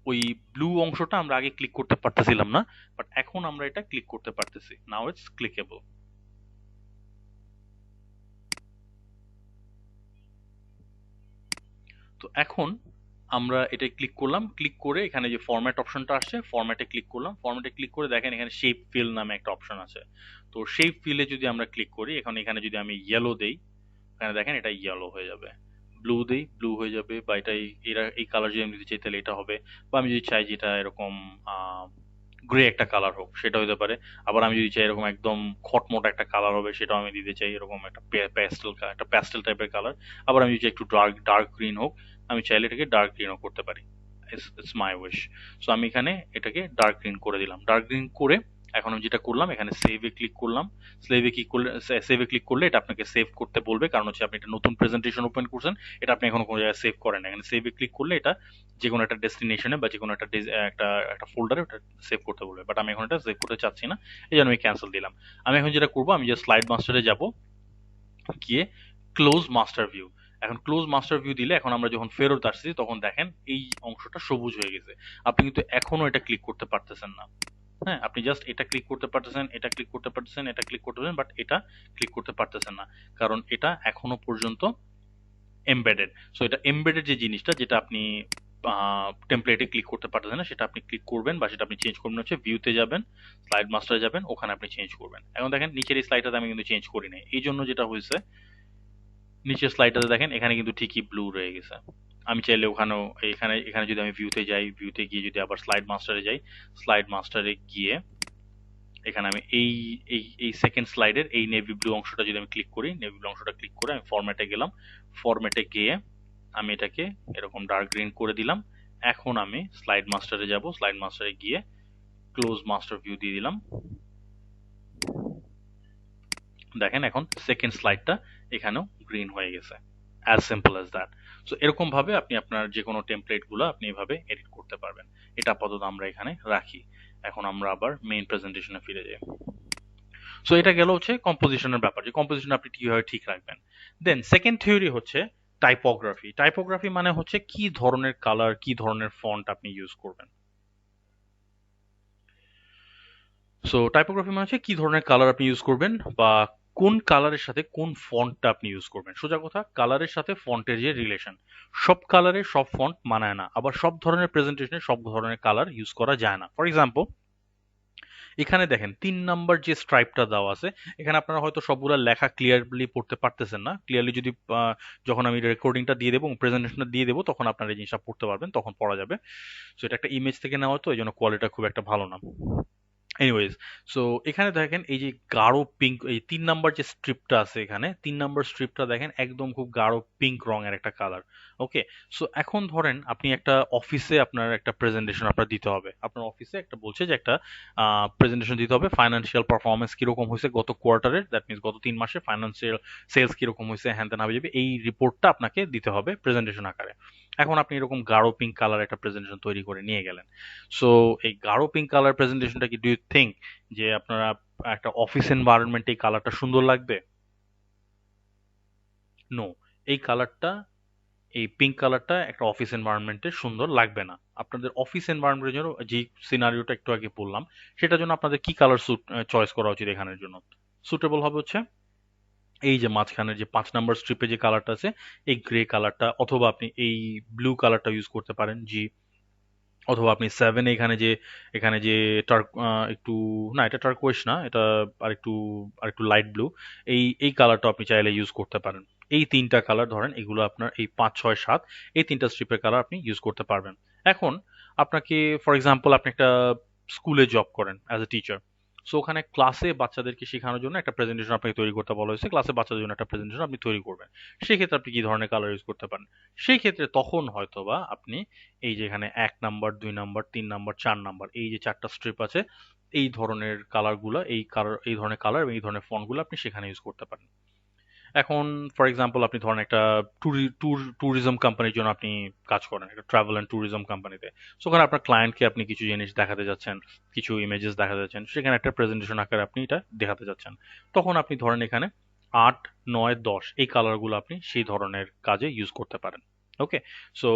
A: ওই ব্লু অংশটা আমরা আগে ক্লিক করতে পারতেছিলাম না, বাট এখন আমরা এটা ক্লিক করতে পারতেছি। Now it's clickable. তো এখন আমরা এটা ক্লিক করলাম, ক্লিক করে এখানে যে ফরম্যাট অপশনটা আসছে, ফরম্যাটে ক্লিক করলাম। ফরম্যাটে ক্লিক করে দেখেন এখানে শেপ ফিল নামে একটা অপশন আছে। তো শেপ ফিলে যদি আমরা ক্লিক করি, এখন এখানে যদি আমি ইয়েলো দেই, এখানে দেখেন এটা ইয়েলো হয়ে যাবে। ব্লু দেই, ব্লু হয়ে যাবে, বা এটা এই কালার যদি আমি দিতে চাই তাহলে এটা হবে। বা আমি যদি চাই যেটা এরকম গ্রে একটা কালার হোক, সেটা হতে পারে। আবার আমি যদি চাই এরকম একদম খটমট একটা কালার হবে, সেটাও আমি দিতে চাই এরকম একটা প্যাস্টেল টাইপের কালার। আবার আমি যদি চাই একটু ডার্ক ডার্ক গ্রিন হোক, আমি চাইলে এটাকে ডার্ক গ্রিনও করতে পারি। It's my wish. সো আমি এখানে এটাকে ডার্ক গ্রিন করে দিলাম। ডার্ক গ্রিন করে এখন আমি যেটা করলাম, এখানে সেভে ক্লিক করলাম। সেভে ক্লিক করলে এটা আপনাকে সেভ করতে বলবে, কারণ হচ্ছে আপনি একটা নতুন প্রেজেন্টেশন ওপেন করছেন, এটা আপনি এখনো কোনো জায়গায় সেভ করেন না। এখানে সেভে ক্লিক করলে এটা যে কোনো একটা ডেস্টিনেশনে বা যে কোনো একটা একটা একটা ফোল্ডারে ওটা সেভ করতে বলবে, বাট আমি এখন এটা সেভ করতে চাচ্ছি না, এই জন্য আমি ক্যান্সেল দিলাম। আমি এখন যেটা করবো, আমি যে স্লাইড মাস্টারে যাব, গিয়ে ক্লোজ মাস্টার ভিউ। এখন ক্লোজ মাস্টার ভিউ দিলে এখন আমরা যখন ফেরত আসছি তখন দেখেন এই অংশটা সবুজ হয়ে গেছে। আপনি কিন্তু এখনো এটা ক্লিক করতে পারতেছেন না। হ্যাঁ, আপনি জাস্ট এটা ক্লিক করতে পারতেছেন, এটা ক্লিক করতে পারতেছেন, এটা ক্লিক করতে পারতেছেন, বাট এটা ক্লিক করতে পারতেছেন না, কারণ এটা এখনো পর্যন্ত এমবেডেড। সো এটা এমবেডেড যে জিনিসটা, যেটা আপনি টেমপ্লেটে ক্লিক করতে পারতেছেন না, সেটা আপনি ক্লিক করবেন বা সেটা আপনি চেঞ্জ করবেন হচ্ছে ভিউতে যাবেন, স্লাইড মাস্টারে যাবেন, ওখানে আপনি চেঞ্জ করবেন। এখন দেখেন নিচের এই স্লাইডটাতে আমি কিন্তু চেঞ্জ করি নাই, এই জন্য যেটা হয়েছে, নিচের স্লাইডটাতে দেখেন এখানে কিন্তু ঠিকই ব্লু রয়ে গেছে। আমি চাইলে ওখানেও, এখানে এখানে যদি আমি ভিউতে যাই, ভিউতে গিয়ে যদি আবার স্লাইড মাস্টারে যাই, স্লাইড মাস্টারে গিয়ে এখানে আমি এই এই এই সেকেন্ড স্লাইডের এই নেভি ব্লু অংশটা যদি আমি ক্লিক করি, নেভি ব্লু অংশটা ক্লিক করে আমি ফরম্যাটে গেলাম। ফরম্যাটে গিয়ে আমি এটাকে এরকম ডার্ক গ্রিন করে দিলাম। এখন আমি স্লাইড মাস্টারে যাব, স্লাইড মাস্টারে গিয়ে ক্লোজ মাস্টার ভিউ দিয়ে দিলাম। দেখেন এখন সেকেন্ড স্লাইডটা এখানেও গ্রিন হয়ে গেছে। As simple as that. So এরকম ভাবে আপনি আপনার যে কোনো টেমপ্লেট গুলো আপনি এভাবে এডিট করতে পারবেন। এটা আপাতত আমরা এখানে রাখি। এখন আমরা আবার মেইন প্রেজেন্টেশনে ফিরে যাই। সো এটা গেল হচ্ছে কম্পোজিশনের ব্যাপার, যে কম্পোজিশন আপনি কিভাবে ঠিক রাখবেন। দেন সেকেন্ড থিওরি হচ্ছে টাইপোগ্রাফি। টাইপোগ্রাফি মানে হচ্ছে কি ধরনের কালার, কি ধরনের ফন্ট আপনি ইউজ করবেন। সো টাইপোগ্রাফি মানে হচ্ছে কি ধরনের কালার আপনি ইউজ করবেন, বা কোন কালারের সাথে কোন ফন্টটা আপনি ইউজ করবেন। সোজা কথা, কালারের সাথে ফন্টের যে রিলেশন, সব কালারে সব ফন্ট মানায় না, আবার সব ধরনের প্রেজেন্টেশনে সব ধরনের কালার ইউজ করা যায় না। ফর এক্সাম্পল, এখানে দেখেন ৩ নাম্বার যে স্ট্রাইপটা দেওয়া আছে, এখানে আপনারা হয়তো সবগুলা লেখা ক্লিয়ারলি পড়তে পারতেছেন না। ক্লিয়ারলি যদি যখন আমি রেকর্ডিংটা দিয়ে দেবো এবং প্রেজেন্টেশনটা দিয়ে দেবো, তখন আপনারা এই জিনিসটা পড়তে পারবেন, তখন পড়া যাবে। সো এটা একটা ইমেজ থেকে নেওয়া, তো এই জন্য কোয়ালিটিটা খুব একটা ভালো না। এনিওয়েজ, সো এখানে দেখেন এই যে গাঢ় পিঙ্ক, এই ৩ নাম্বার যে স্ট্রিপটা আছে, এখানে ৩ নাম্বার স্ট্রিপটা দেখেন একদম খুব গাঢ় পিঙ্ক রঙের একটা কালার। ওকে, সো এখন ধরেন আপনি একটা অফিসে আপনার একটা প্রেজেন্টেশন আপনার দিতে হবে। আপনার অফিসে একটা বলছে যে একটা প্রেজেন্টেশন দিতে হবে, ফাইন্যান্সিয়াল পারফরমেন্স কিরকম হয়েছে গত কোয়ার্টারের, দ্যাট মিনস গত ৩ মাসে ফাইন্যান্সিয়াল সেলস কিরকম হয়েছে, হ্যান ত্যান হাবি যাবে, এই রিপোর্টটা আপনাকে দিতে হবে প্রেজেন্টেশন আকারে। এখন আপনি এরকম গাঢ় পিঙ্ক কালার একটা প্রেজেন্টেশন তৈরি করে নিয়ে গেলেন। সো এই গাঢ় পিঙ্ক কালার প্রেজেন্টেশনটা কি, ডু ইউ থিঙ্ক যে আপনারা একটা অফিস এনভায়রনমেন্টে এই কালারটা সুন্দর লাগবে? নো, এই কালারটা, এই পিঙ্ক কালারটা একটা অফিস এনভায়রনমেন্টে সুন্দর লাগবে না। আপনাদের অফিস এনভায়রনমেন্টের জন্য যে সিনারিওটা একটু আগে বললাম, সেটার জন্য আপনাদের কি কালার চয়েস করা উচিত এখানের জন্য? সুটেবল হবে হচ্ছে এই যে মাঝখানের যে ৫ নাম্বার স্ট্রিপে যে কালারটা আছে, এই গ্রে কালারটা, অথবা আপনি এই ব্লু কালারটা ইউজ করতে পারেন, জি। অথবা আপনি 7 এখানে যে একটু, না এটা টার্কোয়েশ না, এটা আরেকটু লাইট ব্লু, এই কালারটা আপনি চাইলে ইউজ করতে পারেন। এই ৩টা কালার ধরেন, এগুলো আপনার এই ৫ ৬ ৭ এই ৩টা স্ট্রিপের কালার আপনি ইউজ করতে পারবেন। এখন আপনাকে, ফর এক্সাম্পল, আপনি একটা স্কুলে জব করেন অ্যাজ এ টিচার। সো ওখানে ক্লাসে বাচ্চাদেরকে শেখানোর জন্য একটা প্রেজেন্টেশন আপনাকে তৈরি করতে বলা হয়েছে, ক্লাসে বাচ্চাদের জন্য একটা প্রেজেন্টেশন আপনি তৈরি করবেন। সেই ক্ষেত্রে আপনি কি ধরনের কালার ইউজ করতে পারেন? সেই ক্ষেত্রে তখন হয়তোবা আপনি এই যে এখানে ১ নাম্বার, ২ নাম্বার, ৩ নাম্বার, ৪ নাম্বার, এই যে ৪টা স্ট্রিপ আছে, এই ধরনের কালারগুলো, এই ধরনের কালার এবং এই ধরনের ফন্টগুলো আপনি সেখানে ইউজ করতে পারেন। এখন ফর এক্সাম্পল, আপনি ধরেন একটা ট্যুরিজম কোম্পানির জন্য আপনি কাজ করেন, একটা ট্রাভেল অ্যান্ড ট্যুরিজম কোম্পানিতে। সো ওখানে আপনার ক্লায়েন্টকে আপনি কিছু জিনিস দেখাতে যাচ্ছেন, কিছু ইমেজেস দেখাতে যাচ্ছেন, সেখানে একটা প্রেজেন্টেশন আকারে আপনি এটা দেখাতে যাচ্ছেন। তখন আপনি ধরেন এখানে ৮, ৯, ১০ এই কালারগুলো আপনি সেই ধরনের কাজে ইউজ করতে পারেন। ওকে, সো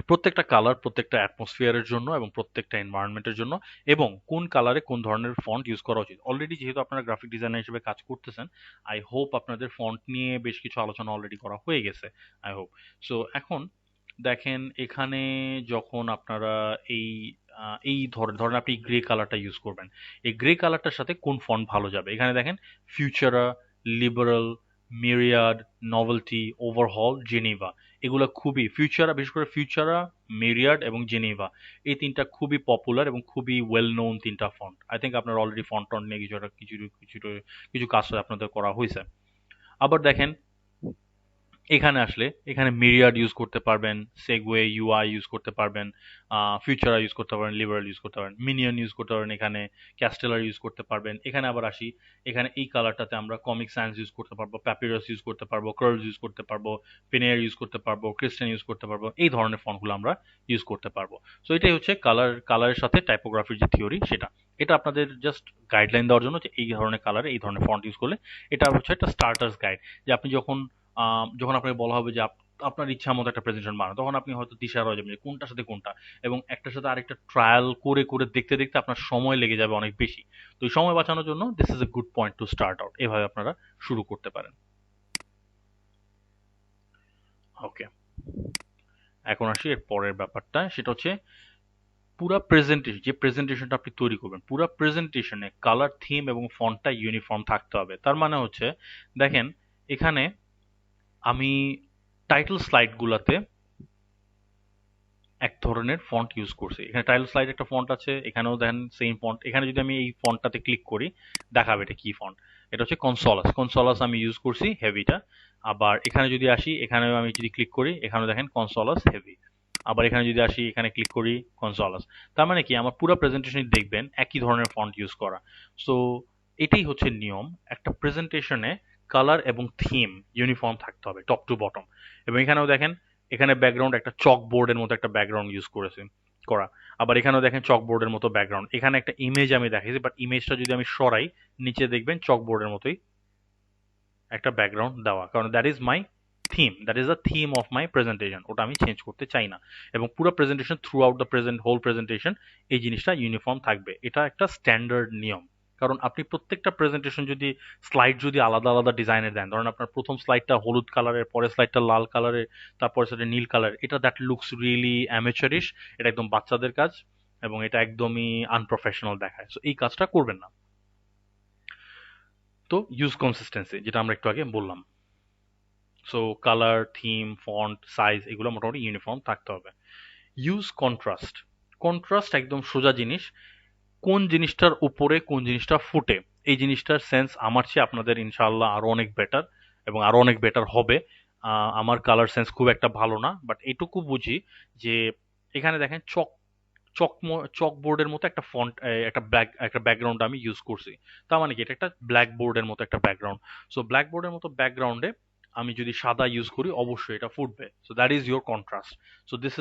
A: প্রত্যেকটা কালার প্রত্যেকটা অ্যাটমসফিয়ারের জন্য এবং প্রত্যেকটা এনভায়রনমেন্টের জন্য, এবং কোন কালারে কোন ধরনের ফন্ট ইউজ করা উচিত। অলরেডি যেহেতু আপনারা গ্রাফিক ডিজাইনার হিসেবে কাজ করতেছেন, আই হোপ আপনাদের ফন্ট নিয়ে বেশ কিছু আলোচনা অলরেডি করা হয়ে গেছে, আই হোপ। সো এখন দেখেন এখানে যখন আপনারা এই এই ধরেন আপনি গ্রে কালারটা ইউজ করবেন, এই গ্রে কালারটার সাথে কোন ফন্ট ভালো যাবে? এখানে দেখেন ফিউচারা, লিবারাল, মিরিয়াড, নভেলটি, ওভারহল, জেনিভা। এগুলো খুবই ফিউচারা, বিশেষ করে ফিউচারা, মিরিয়াড এবং জেনিভা, এই তিনটা খুবই পপুলার এবং খুবই ওয়েল নোন তিনটা ফন্ট। আই থিঙ্ক আপনার অলরেডি ফন্ট টন্ট নিয়ে কিছু কাজ আপনাদের করা হয়েছে। আবার দেখেন এখানে আসলে এখানে মিরিয়াড ইউজ করতে পারবেন, সেগওয়ে ইউআই ইউজ করতে পারবেন, ফিউচারা ইউজ করতে পারবেন, লিবারাল ইউজ করতে পারবেন, মিনিয়ন ইউজ করতে পারবেন, এখানে ক্যাস্টেলার ইউজ করতে পারবেন। এখানে আবার আসি, এখানে এই কালারটাতে আমরা কমিক সায়েন্স ইউজ করতে পারবো, প্যাপিরাস ইউজ করতে পারবো, কার্লস ইউজ করতে পারবো, পেনিয়ার ইউজ করতে পারবো, ক্রিস্টান ইউজ করতে পারবো। এই ধরনের ফন্টগুলো আমরা ইউজ করতে পারবো। সো এটাই হচ্ছে কালারের সাথে টাইপোগ্রাফির যে থিওরি সেটা। এটা আপনাদের জাস্ট গাইডলাইন দেওয়ার জন্য যে এই ধরনের কালারে এই ধরনের ফন্ট ইউজ করলে, এটা হচ্ছে একটা স্টার্টার্স গাইড। যে আপনি যখন আপনাকে বলা হবে যে আপনার ইচ্ছা মতো একটা প্রেজেন্টেশন বানান, তখন আপনি হয়তো দিশাহারা হয়ে যাবেন যে কোনটার সাথে কোনটা, এবং একটার সাথে আরেকটা ট্রায়াল করে করে দেখতে দেখতে আপনার সময় লেগে যাবে অনেক বেশি। তো এই সময় বাঁচানোর জন্য this is a good point to start out, এভাবে আপনারা শুরু করতে পারেন। ওকে, এখন আসি এর পরের ব্যাপারটা, সেটা হচ্ছে পুরা প্রেজেন্টেশন, যে প্রেজেন্টেশনটা আপনি তৈরি করবেন, পুরা প্রেজেন্টেশনে কালার, থিম এবং ফন্টটা ইউনিফর্ম থাকতে হবে। তার মানে হচ্ছে দেখেন এখানে আমি টাইটেল স্লাইডগুলোতে এক ধরনের ফন্ট ইউজ করছি। এখানে টাইটেল স্লাইড একটা ফন্ট আছে, এখানেও দেখেন সেম ফন্ট। এখানে যদি আমি এই ফন্টটাতে ক্লিক করি, দেখাবে এটা কি ফন্ট। এটা হচ্ছে কনসোলাস। কনসোলাস আমি ইউজ করছি হেভিটা। আবার এখানে যদি আসি, এখানেও আমি যদি ক্লিক করি, এখানেও দেখেন কনসোলাস হেভি। আবার এখানে যদি আসি, এখানে ক্লিক করি, কনসোলাস। তার মানে কি আমার পুরো প্রেজেন্টেশন দেখবেন একই ধরনের ফন্ট ইউজ করা। সো এটাই হচ্ছে নিয়ম, একটা প্রেজেন্টেশনে কালার এবং থিম ইউনিফর্ম থাকতে হবে টপ টু বটম। এবং এখানেও দেখেন, এখানে ব্যাকগ্রাউন্ড একটা চক বোর্ডের মতো একটা ব্যাকগ্রাউন্ড ইউজ করা। আবার এখানেও দেখেন চক বোর্ডের মতো ব্যাকগ্রাউন্ড। এখানে একটা ইমেজ আমি দেখাইছি, বাট ইমেজটা যদি আমি সরাই, নিচে দেখবেন চক বোর্ডের মতোই একটা ব্যাকগ্রাউন্ড দেওয়া, কারণ that is my theme, that is the theme of my presentation. ওটা আমি চেঞ্জ করতে চাই না। এবং পুরো presentation, throughout the whole presentation এই জিনিসটা ইউনিফর্ম থাকবে। এটা একটা স্ট্যান্ডার্ড নিয়ম। কারণ আপনি প্রত্যেকটা প্রেজেন্টেশন যদি স্লাইড যদি আলাদা আলাদা ডিজাইনের দেন, ধরেন আপনার প্রথম স্লাইডটা হলুদ কালারের, পরের স্লাইডটা লাল কালারের, তারপরে সেটা নীল কালার, এটা দ্যাট লুকস রিয়েলি অ্যামেচারিশ। এটা একদম বাচ্চাদের কাজ এবং এটা একদমই আনপ্রফেশনাল দেখায়। সো এই কাজটা করবেন না। তো ইউজ কনসিস্টেন্সি, যেটা আমরা একটু আগে বললাম। So colour, theme, font, size এগুলো মোটামুটি ইউনিফর্ম থাকতে হবে। Use contrast. কন্ট্রাস্ট একদম সোজা জিনিস। কোন জিনিসটার উপরে কোন জিনিসটা ফুটে, এই জিনিসটার সেন্স আমার চেয়ে আপনাদের ইনশাআল্লাহ আরো অনেক বেটার, এবং আরো অনেক বেটার হবে। আমার কালার সেন্স খুব একটা ভালো না, বাট এটুকু বুঝি যে এখানে দেখেন চক বোর্ডের মতো একটা ফন্ট, একটা ব্যাকগ্রাউন্ড আমি ইউজ করছি। তার মানে কি এটা একটা ব্ল্যাক বোর্ডের মতো একটা ব্যাকগ্রাউন্ড। সো ব্ল্যাক বোর্ডের মতো ব্যাকগ্রাউন্ডে আমি যদি সাদা ইউজ করি, অবশ্যই এটা ফুটবে। So that is your contrast. So this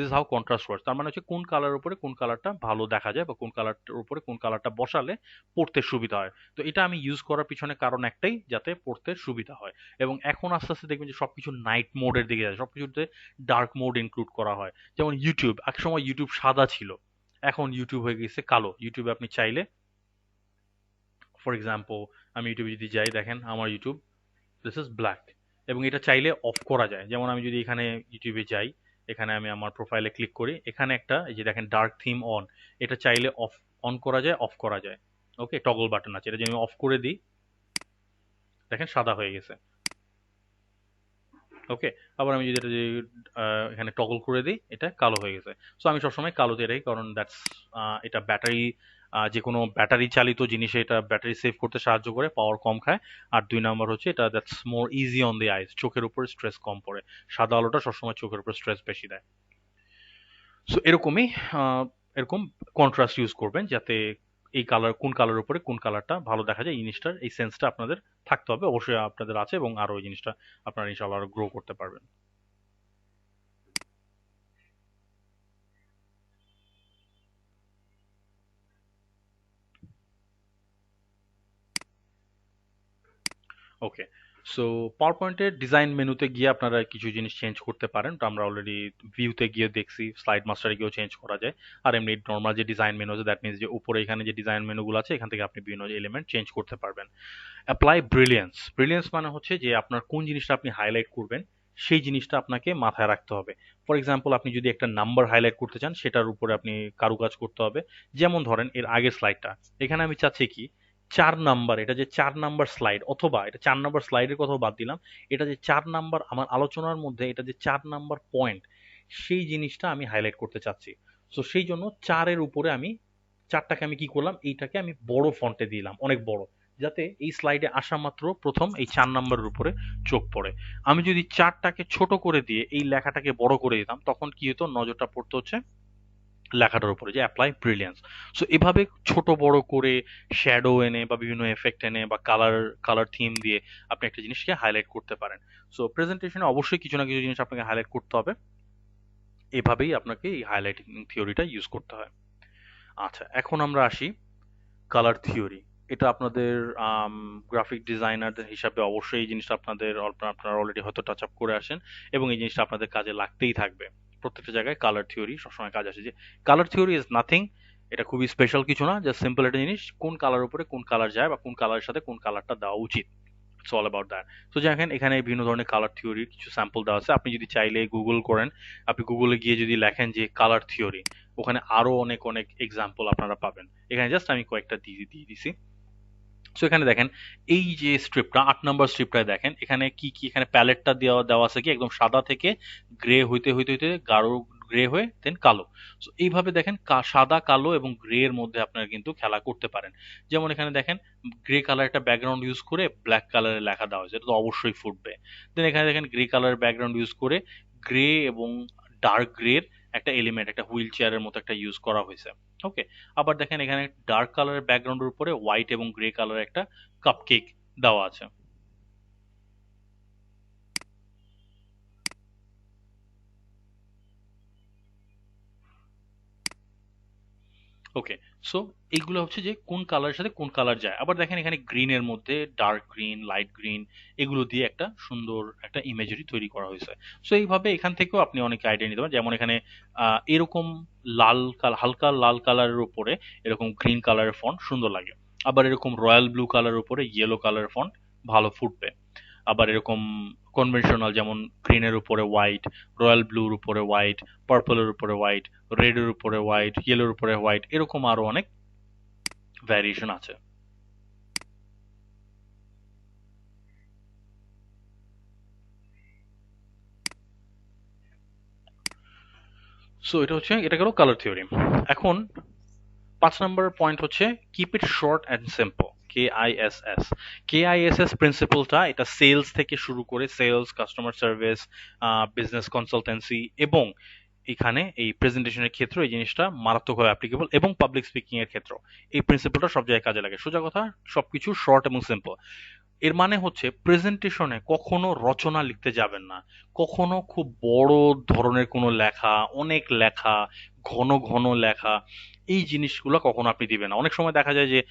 A: is how contrast works. তার মানে হচ্ছে কোন কালার উপরে কোন কালারটা ভালো দেখা যায়, বা কোন কালারটার উপরে কোন কালারটা বসালে পড়তে সুবিধা হয়। তো এটা আমি ইউজ করার পিছনে কারণ একটাই, যাতে পড়তে সুবিধা হয়। এবং এখন আস্তে আস্তে দেখবেন যে সবকিছু নাইট মোডের দিকে যায়, সবকিছুতে ডার্ক মোড ইনক্লুড করা হয়। যেমন ইউটিউব, এক সময় ইউটিউব সাদা ছিল, এখন ইউটিউব হয়ে গেছে কালো। ইউটিউবে আপনি চাইলে, ফর এক্সাম্পল আমি ইউটিউবে যদি যাই, দেখেন আমার ইউটিউব, দিস ইজ ব্ল্যাক। এবং এটা চাইলে অফ করা যায়। যেমন আমি যদি এখানে ইউটিউবে যাই, এখানে আমি আমার প্রোফাইলে ক্লিক করি, এখানে একটা এই যে দেখেন ডার্ক থিম অন, এটা চাইলে অন করা যায়, অফ করা যায়। ওকে, টগল বাটন আছে, এটা যদি আমি অফ করে দিই, দেখেন সাদা হয়ে গেছে। ওকে, আবার আমি যদি এটা যদি এখানে টগল করে দিই, এটা কালো হয়ে গেছে। সো আমি সবসময় কালোতে রাখি, কারণ দ্যাটস এটা ব্যাটারি, যে কোনো ব্যাটারি চালিত জিনিসে এটা ব্যাটারি সেভ করতে সাহায্য করে, পাওয়ার কম খায়। আর 2 নাম্বার হচ্ছে এটা that's more easy on the eyes, চোখের উপর স্ট্রেস কম পড়ে। সাদা আলোটা সবসময় চোখের উপর স্ট্রেস বেশি দেয়। সো এরকমই এরকম কন্ট্রাস্ট ইউজ করবেন, যাতে এই কালার, কোন কালার উপরে কোন কালারটা ভালো দেখা যায়, এই জিনিসটার এই সেন্সটা আপনাদের থাকতে হবে। অবশ্যই আপনাদের আছে, এবং আরো এই জিনিসটা আপনারা ইনশাআল্লাহ আরো গ্রো করতে পারবেন। ওকে, সো পাওয়ার পয়েন্টের ডিজাইন মেনুতে গিয়ে আপনারা কিছু জিনিস চেঞ্জ করতে পারেন। তো আমরা অলরেডি ভিউতে গিয়ে দেখছি, স্লাইড মাস্টারে গিয়েও চেঞ্জ করা যায়। আর এমনি নর্মাল যে ডিজাইন মেনু আছে, দ্যাট মিনস যে উপরে এখানে যে ডিজাইন মেনুগুলো আছে, এখান থেকে আপনি বিভিন্ন এলিমেন্ট চেঞ্জ করতে পারবেন। Apply brilliance. ব্রিলিয়েন্স মানে হচ্ছে যে আপনার কোন জিনিসটা আপনি হাইলাইট করবেন, সেই জিনিসটা আপনাকে মাথায় রাখতে হবে। ফর এক্সাম্পল আপনি যদি একটা নাম্বার হাইলাইট করতে চান সেটার উপরে আপনি কারুকাজ করতে হবে। যেমন ধরেন এর আগের স্লাইডটা, এখানে আমি চাচ্ছি কি ৪ নাম্বার, এটা যে ৪ নাম্বার স্লাইড, অথবা এটা ৪ নাম্বার স্লাইডের কথাও বাদ দিলাম, এটা যে ৪ নাম্বার আমার আলোচনার মধ্যে এটা যে ৪ নাম্বার পয়েন্ট, সেই জিনিসটা আমি হাইলাইট করতে চাচ্ছি। সো সেই জন্য ৪ এর উপরে আমি ৪টাকে আমি কি করলাম, এইটাকে আমি বড় ফন্টে দিলাম, অনেক বড়, যাতে এই স্লাইডে আসা মাত্র প্রথম এই ৪ নাম্বারের উপরে চোখ পড়ে। আমি যদি ৪টাকে ছোট করে দিয়ে এই লেখাটাকে বড় করে দিতাম, তখন কি হতো, নজরটা পড়তো হচ্ছে লেখাটার উপরে, যে অ্যাপ্লাই ব্রিলিয়ান্স। সো এভাবে ছোট বড় করে শ্যাডো এনে বা বিভিন্ন এফেক্ট এনে বা কালার কালার থিম দিয়ে আপনি একটা জিনিসকে হাইলাইট করতে পারেন। সো প্রেজেন্টেশনে অবশ্যই কিছু না কিছু জিনিস আপনাকে হাইলাইট করতে হবে। এভাবেই আপনাকে এই হাইলাইটিং থিওরিটা ইউজ করতে হয়। আচ্ছা, এখন আমরা আসি কালার থিওরি। এটা আপনাদের গ্রাফিক ডিজাইনারদের হিসাবে অবশ্যই এই জিনিসটা আপনারা অলরেডি হয়তো টাচ আপ করে আসেন, এবং এই জিনিসটা আপনাদের কাজে লাগতেই থাকবে। প্রত্যেকটা জায়গায় কালার থিওরি সবসময় কাজ আসে। যে কালার থিওরি ইজ নাথিং, এটা খুবই স্পেশাল কিছু না, জাস্ট সিম্পল একটা জিনিস, কোন কালার উপরে কোন কালার যায় বা কোন কালারের সাথে কোন কালারটা দেওয়া উচিত। It's all about that. তো দেখেন এখানে বিভিন্ন ধরনের কালার থিওরির কিছু স্যাম্পল দেওয়া আছে। আপনি যদি চাইলে গুগল করেন, আপনি গুগলে গিয়ে যদি লেখেন যে কালার থিওরি, ওখানে আরো অনেক অনেক এক্সাম্পল আপনারা পাবেন। এখানে জাস্ট আমি কয়েকটা দিয়ে দিছি। সো এখানে দেখেন এই যে স্ট্রিপটা ৮ নাম্বার স্ট্রিপটায় দেখেন এখানে কি কি, এখানে প্যালেটটা দেওয়া দেওয়া আছে কি একদম সাদা থেকে গ্রে হইতে হইতে হইতে গাঢ় গ্রে হয়ে দেন কালো। সো এইভাবে দেখেন সাদা কালো এবং গ্রে এর মধ্যে আপনারা কিন্তু খেলা করতে পারেন। যেমন এখানে দেখেন গ্রে কালার একটা ব্যাকগ্রাউন্ড ইউজ করে ব্ল্যাক কালারের লেখা দেওয়া হয়েছে, এটা তো অবশ্যই ফুটবে। দেন এখানে দেখেন গ্রে কালারের ব্যাকগ্রাউন্ড ইউজ করে গ্রে এবং ডার্ক গ্রের একটা এলিমেন্ট, একটা হুইল চেয়ারের মতো একটা ইউজ করা হয়েছে। ওকে, আবার দেখেন এখানে ডার্ক কালারের ব্যাকগ্রাউন্ডের উপরে হোয়াইট এবং গ্রে কালারের একটা কাপকেক দেওয়া আছে। ওকে, সো এইগুলো হচ্ছে যে কোন কালারের সাথে কোন কালার যায়। আবার দেখেন এখানে গ্রিনের মধ্যে ডার্ক গ্রিন, লাইট গ্রিন, এগুলো দিয়ে একটা সুন্দর একটা ইমেজারি তৈরি করা হয়েছে। সো এইভাবে এখান থেকেও আপনি অনেক আইডিয়া নিতে পারেন। যেমন এখানে এরকম লাল কালার, হালকা লাল কালারের উপরে এরকম গ্রিন কালারের ফন্ট সুন্দর লাগে। আবার এরকম রয়্যাল ব্লু কালারের উপরে ইয়েলো কালারের ফন্ট ভালো ফুটবে। আবার এরকম কনভেনশনাল, যেমন গ্রিনের উপরে হোয়াইট, রয়্যাল ব্লুর উপরে হোয়াইট, পার্পলের উপরে হোয়াইট, রেডের উপরে হোয়াইট, ইয়েলোর উপরে হোয়াইট, এরকম আরো অনেক ভ্যারিয়েশন আছে। সো এটা গেল কালার থিওরি। এখন ৫ নম্বর পয়েন্ট হচ্ছে keep it short and simple, KISS। KISS প্রিন্সিপালটা এটা সেলস থেকে শুরু করে, sales, customer service, business consultancy এবং এখানে এই প্রেজেন্টেশনের ক্ষেত্রে এই জিনিসটা মারাত্মকভাবে অ্যাপ্লিকেবল, এবং পাবলিক স্পিকিং এর ক্ষেত্রে এই প্রিন্সিপালটা সব জায়গায় কাজে লাগে। সোজা কথা, সবকিছু শর্ট এবং সিম্পল। এর মানে হচ্ছে প্রেজেন্টেশনে কখনো রচনা লিখতে যাবেন না, কখনো খুব বড় ধরনের কোনো লেখা, অনেক লেখা, ঘন ঘন লেখা, এই জিনিসগুলো কখনো আপনি দিবেন না। অনেক সময় দেখা যায় যে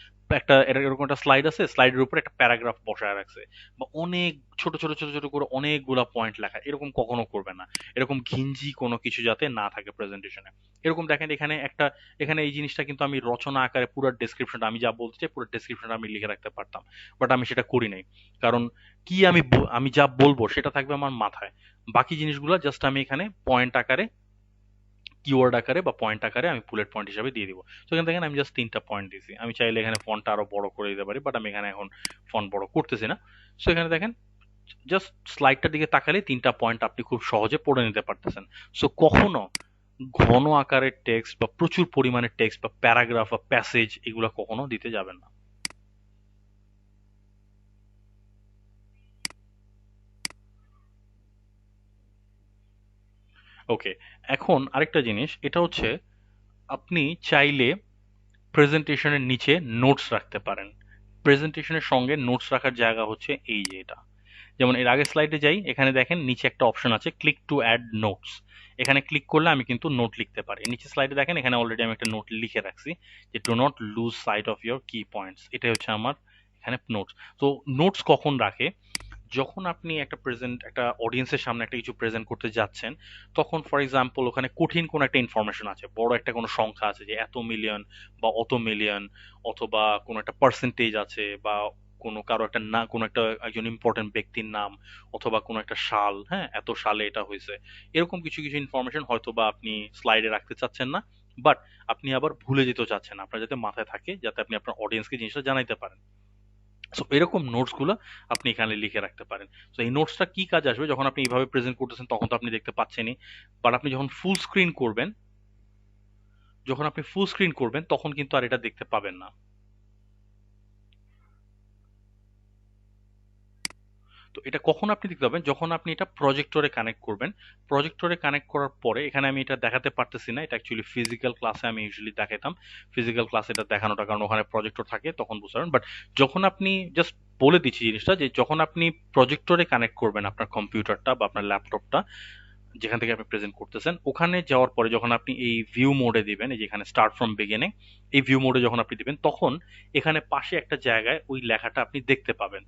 A: এরকম একটা স্লাইড আছে, স্লাইডের উপর একটা প্যারাগ্রাফ বসায় রাখছে, বা অনেক ছোট ছোট ছোট ছোট করে অনেকগুলা পয়েন্ট লেখা, এরকম কখনো করবে না। এরকম ঘিঞ্জি কোনো কিছু যাতে না থাকে প্রেজেন্টেশনে। এরকম দেখেন এখানে এই জিনিসটা কিন্তু আমি রচনা আকারে পুরো ডেসক্রিপশনটা, আমি যা বলতে চাই পুরো ডেসক্রিপশনটা আমি লিখে রাখতে পারতাম, বাট আমি সেটা করি নাই। কারণ কি, আমি যা বলবো সেটা থাকবে আমার মাথায়, বাকি জিনিসগুলো জাস্ট আমি এখানে পয়েন্ট আকারে, কিওয়ার্ড আকারে বা পয়েন্ট আকারে আমি বুলেট পয়েন্ট হিসাবে দিয়ে দিব। তো এখানে দেখেন আমি জাস্ট 3টা পয়েন্ট দিয়েছি। আমি চাইলে এখানে ফন্টটা আরো বড় করে দিতে পারি, বাট আমি এখানে এখন ফন্ট বড় করতেছি না। সো এখানে দেখেন জাস্ট স্লাইডটার দিকে তাকালে 3টা পয়েন্ট আপনি খুব সহজে পড়ে নিতে পারতেছেন। সো কখনো ঘন আকারের টেক্সট বা প্রচুর পরিমাণে টেক্সট বা প্যারাগ্রাফ বা প্যাসেজ এগুলো কখনো দিতে যাবেন না। ওকে, এখন আরেকটা জিনিস, এটা হচ্ছে আপনি চাইলে প্রেজেন্টেশনের নিচে নোটস রাখতে পারেন। প্রেজেন্টেশনের সঙ্গে নোটস রাখার জায়গা হচ্ছে এই যে এটা। যেমন এর আগের স্লাইডে যাই, এখানে দেখেন নিচে একটা অপশন আছে ক্লিক টু অ্যাড নোটস। এখানে ক্লিক করলে আমি কিন্তু নোট লিখতে পারি। নিচে স্লাইডে দেখেন এখানে অলরেডি আমি একটা নোট লিখে রাখছি, যে do not lose sight of your key points. এটাই হচ্ছে আমার এখানে নোটস। তো নোটস কখন রাখে, যখন আপনি একটা অডিয়েন্সের সামনে একটা কিছু প্রেজেন্ট করতে যাচ্ছেন, তখন ফর এক্সাম্পল ওখানে কঠিন কোনো একটা ইনফরমেশন আছে, বড় একটা কোনো সংখ্যা আছে যে এত মিলিয়ন বা অত মিলিয়ন, অথবা কোনো একটা পার্সেন্টেজ আছে, বা কারো একটা না কোনো একটা একজন ইম্পর্টেন্ট ব্যক্তির নাম অথবা কোনো একটা সাল, হ্যাঁ এত সালে এটা হয়েছে, এরকম কিছু কিছু ইনফরমেশন হয়তো বা আপনি স্লাইডে রাখতে চাচ্ছেন না, বাট আপনি আবার ভুলে যেতেও চাচ্ছেন না, আপনার যাতে মাথায় থাকে, যাতে আপনি আপনার অডিয়েন্সকে জিনিসটা জানাইতে পারেন। সো এরকম নোটস গুলো আপনি এখানে লিখে রাখতে পারেন। তো এই নোটসটা কি কাজে আসবে, যখন আপনি এইভাবে প্রেজেন্ট করতেছেন তখন তো আপনি দেখতে পাচ্ছেনই, বাট আপনি যখন ফুল স্ক্রিন করবেন, তখন কিন্তু আর এটা দেখতে পাবেন না। তো এটা কখন আপনি দেখতে পাবেন, যখন আপনি এটা প্রজেক্টরে কানেক্ট করবেন। প্রজেক্টরে কানেক্ট করার পরে এখানে আমি এটা দেখাতে পারতেছি না, এটা অ্যাকচুয়ালি ফিজিক্যাল ক্লাসে আমি ইউজুয়ালি দেখাতাম। ফিজিক্যাল ক্লাসে এটা দেখানোটা, কারণ ওখানে প্রজেক্টর থাকে তখন বুঝতে পারবেন। বাট যখন আপনি জাস্ট বলে দিচ্ছি জিনিসটা, যে যখন আপনি প্রজেক্টরে কানেক্ট করবেন আপনার কম্পিউটারটা বা আপনার ল্যাপটপটা, যেখান থেকে আপনি প্রেজেন্ট করতেছেন, ওখানে যাওয়ার পরে যখন আপনি এই ভিউ মোডে দিবেন, এই যেখানে স্টার্ট ফ্রম বিগিনিং, এই ভিউ মোডে যখন আপনি দিবেন, তখন এখানে পাশে একটা জায়গায় ওই লেখাটা আপনি দেখতে পাবেন।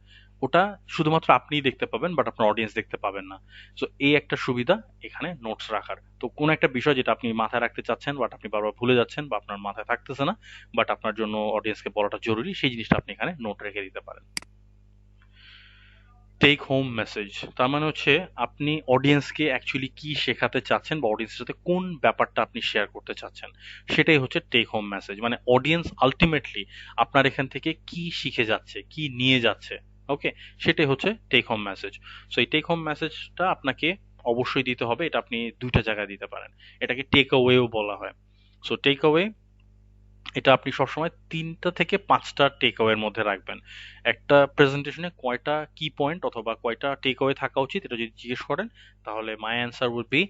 A: ওটা শুধুমাত্র আপনিই দেখতে পাবেন, বাট আপনার অডিয়েন্স দেখতে পাবেন না। সো এই একটা সুবিধা এখানে নোটস রাখার। তো কোন একটা বিষয় যেটা আপনি মাথায় রাখতে চাচ্ছেন, বাট আপনি বারবার ভুলে যাচ্ছেন বা আপনার মাথায় থাকতেছে না, বাট আপনার জন্য অডিয়েন্সকে বলাটা জরুরি, সেই জিনিসটা আপনি এখানে নোট রেখে দিতে পারেন। টেক হোম মেসেজ, তার মানে হচ্ছে আপনি অডিয়েন্সকে অ্যাকচুয়ালি কি শেখাতে চাচ্ছেন বা অডিয়েন্সের সাথে কোন ব্যাপারটা আপনি শেয়ার করতে চাচ্ছেন, সেটাই হচ্ছে টেক হোম মেসেজ। মানে অডিয়েন্স আলটিমেটলি আপনার এখান থেকে কি শিখে যাচ্ছে, কি নিয়ে যাচ্ছে, ওকে, সেটাই হচ্ছে টেক হোম মেসেজ। সো এই টেক হোম মেসেজটা আপনাকে অবশ্যই দিতে হবে। এটা আপনি দুইটা জায়গায় দিতে পারেন, এটাকে টেক অ্যাওয়েও বলা হয়। সো টেক অ্যাওয়ে, এটা আপনি সবসময় ৩টা থেকে ৫টা টেক অ্যাওয়ের মধ্যে রাখবেন। একটা প্রেজেন্টেশনে কয়টা কি পয়েন্ট অথবা কয়টা টেক অ্যাওয়ে থাকা উচিত, এটা যদি জিজ্ঞেস করেন, তাহলে মাই অ্যান্সার উড বি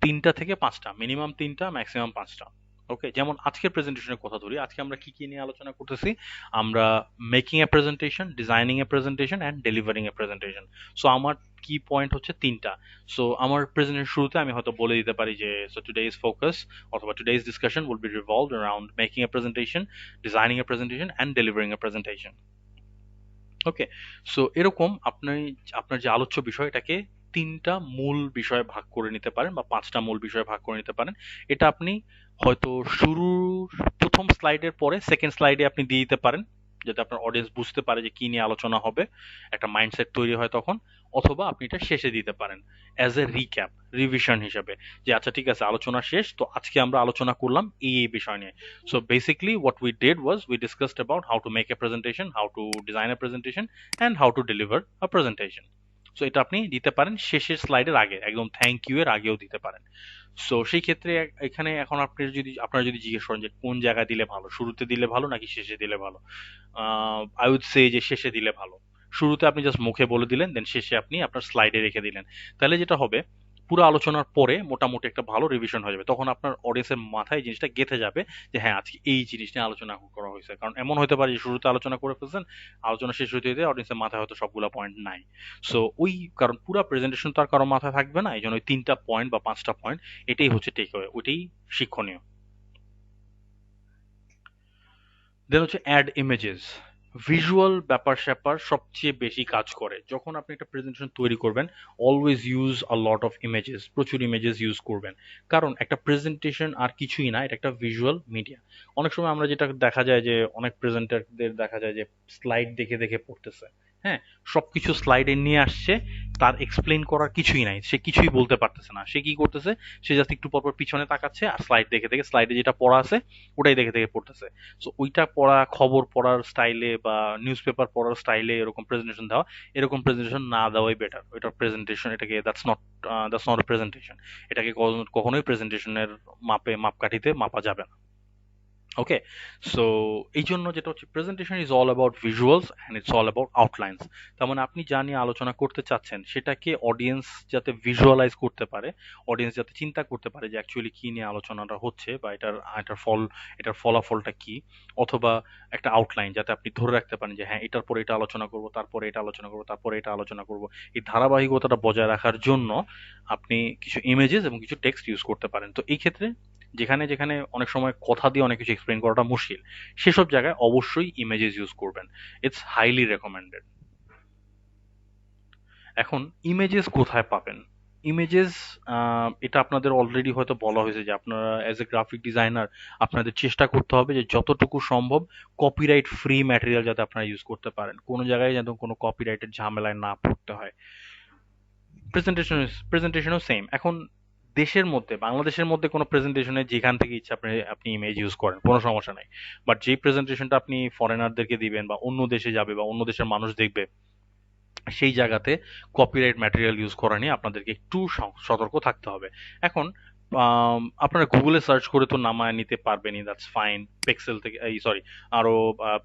A: ৩টা থেকে ৫টা, মিনিমাম ৩টা, ম্যাক্সিমাম ৫টা। ওকে, যেমন আজকের প্রেজেন্টেশনের কথা ধরি, আজকে আমরা কি কি নিয়ে আলোচনা করতেছি, আমরা making a presentation, designing a presentation and delivering a presentation. So আমার কি পয়েন্ট হচ্ছে ৩টা। সো আমার প্রেজেন্টেশন শুরুতে আমি হয়তো বলে দিতে পারি যে, সো টুডেজ ফোকাস অথবা today's discussion will be revolved around making a presentation, designing a presentation and delivering a presentation. Okay, so এরকম আপনি আপনার যে আলোচ্য বিষয়, এটাকে ৩টা মূল বিষয়ে ভাগ করে নিতে পারেন বা ৫টা মূল বিষয়ে ভাগ করে নিতে পারেন। এটা আপনি হয়তো শুরুর প্রথম স্লাইডের পরে সেকেন্ড স্লাইডে আপনি দিয়ে দিতে পারেন, যাতে আপনার অডিয়েন্স বুঝতে পারে যে কি নিয়ে আলোচনা হবে, একটা মাইন্ডসেট তৈরি হয় তখন। অথবা আপনি এটা শেষে দিতে পারেন অ্যাজ এ রিক্যাপ, রিভিশন হিসেবে, যে আচ্ছা ঠিক আছে আলোচনা শেষ, তো আজকে আমরা আলোচনা করলাম এই বিষয় নিয়ে। So basically, what we did was we discussed about how to make a presentation, how to design a presentation, and how to deliver a presentation. So এটা আপনি দিতে পারেন শেষের স্লাইডের আগে, একদম থ্যাংক ইউ এর আগেও দিতে পারেন। সো সেই ক্ষেত্রে এখানে এখন আপনারা যদি জিজ্ঞেস করেন যে কোন জায়গায় দিলে ভালো, শুরুতে দিলে ভালো নাকি শেষে দিলে ভালো, আই উড সে যে শেষে দিলে ভালো। শুরুতে আপনি জাস্ট মুখে বলে দিলেন, দেন শেষে আপনি আপনার স্লাইডে রেখে দিলেন। তাহলে যেটা হবে, পুরো আলোচনার পরে মোটামুটি একটা ভালো রিভিশন হয়ে যাবে, তখন আপনার অডিয়েন্সের মাথায় জিনিসটা গেঁথে যাবে যে হ্যাঁ আজকে এই জিনিস নিয়ে আলোচনা করা হয়েছে। কারণ এমন হতে পারে যে শুরুতে আলোচনা করে ফেলছেন, আলোচনা শেষ হতে হতে অডিয়েন্সের মাথায় হয়তো সবগুলা পয়েন্ট নাই। সো ওই কারণ পুরো প্রেজেন্টেশন তো আর কারো মাথায় থাকবে না, এই জন্য ওই ৩টা পয়েন্ট বা ৫টা পয়েন্ট, এটাই হচ্ছে টেক অ্যাওয়ে, ওইটাই শিক্ষণীয়। দেন হচ্ছে অ্যাড ইমেজেস। ভিজুয়াল ব্যাপার স্যাপার সবচেয়ে বেশি কাজ করে যখন আপনি একটা প্রেজেন্টেশন তৈরি করবেন। Always use a lot of images, প্রচুর ইমেজেস ইউজ করবেন। কারণ একটা প্রেজেন্টেশন আর কিছুই না, এটা একটা ভিজুয়াল মিডিয়া। অনেক সময় আমরা যেটা দেখা যায় যে অনেক প্রেজেন্টারদের দেখা যায় যে স্লাইড দেখে দেখে পড়তেছে, হ্যাঁ, সবকিছু স্লাইডে নিয়ে আসছে, তার এক্সপ্লেন করার কিছুই নাই, সে কিছুই বলতে পারতেছে না। সে কি করতেছে, সে জাস্ট একটু পরপর পিছনে তাকাচ্ছে আর স্লাইড দেখে দেখে, স্লাইডে যেটা পড়া আছে ওটাই দেখে দেখে পড়তেছে। সো ওইটা পড়া, খবর পড়ার স্টাইলে বা নিউজ পেপার পড়ার স্টাইলে এরকম প্রেজেন্টেশন দেওয়া, এরকম প্রেজেন্টেশন না দেওয়াই বেটার। ওইটা প্রেজেন্টেশন, এটাকে দ্যাটস নট এ প্রেজেন্টেশন। এটাকে কখনোই প্রেজেন্টেশনের মাপকাঠিতে মাপা যাবে না। ওকে, সো এই জন্য যেটা হচ্ছে, presentation is all about visuals and it's all about outlines. তার মানে আপনি যা নিয়ে আলোচনা করতে চাচ্ছেন সেটাকে অডিয়েন্স যাতে ভিজুয়ালাইজ করতে পারে, অডিয়েন্স যাতে চিন্তা করতে পারে যে অ্যাকচুয়ালি কি নিয়ে আলোচনাটা হচ্ছে বা এটার ফলাফলটা কি, অথবা একটা আউটলাইন যাতে আপনি ধরে রাখতে পারেন যে হ্যাঁ এটার পরে এটা আলোচনা করব, তারপরে এটা আলোচনা করব, তারপরে এটা আলোচনা করব। এই ধারাবাহিকতাটা বজায় রাখার জন্য আপনি কিছু ইমেজেস এবং কিছু টেক্সট ইউজ করতে পারেন। তো এই ক্ষেত্রে যেখানে যেখানে অনেক সময় কথা দিয়ে অনেক কিছু এক্সপ্লেন করাটা মুশকিল, সেসব জায়গায় অবশ্যই ইমেজেস ইউজ করবেন। It's highly recommended. এখন ইমেজেস কোথায় পাবেন? ইমেজেস, এটা আপনাদের অলরেডি হয়তো বলা হয়েছে যে আপনারা অ্যাজ এ গ্রাফিক ডিজাইনার আপনাদের চেষ্টা করতে হবে যে যতটুকু সম্ভব কপিরাইট ফ্রি ম্যাটেরিয়াল যাতে আপনারা ইউজ করতে পারেন, কোনো জায়গায় যেন কোনো কপিরাইটের ঝামেলায় না পড়তে হয়। প্রেজেন্টেশনও সেম। এখন দেশের মধ্যে, বাংলাদেশের মধ্যে কোনো প্রেজেন্টেশনে যেখান থেকে ইচ্ছা আপনি আপনি ইমেজ ইউজ করেন, কোনো সমস্যা নাই। বাট যে প্রেজেন্টেশনটা আপনি ফরেনারদেরকে দিবেন বা অন্য দেশে যাবে বা অন্য দেশের মানুষ দেখবে, সেই জায়গাতে কপিরাইট ম্যাটেরিয়াল ইউজ করা নিয়ে আপনাদেরকে একটু সতর্ক থাকতে হবে। এখন আপনারা গুগলে সার্চ করে তো নামায় নিতে পারবেনই, দ্যাটস ফাইন। পিক্সেল থেকে, এই সরি, আরো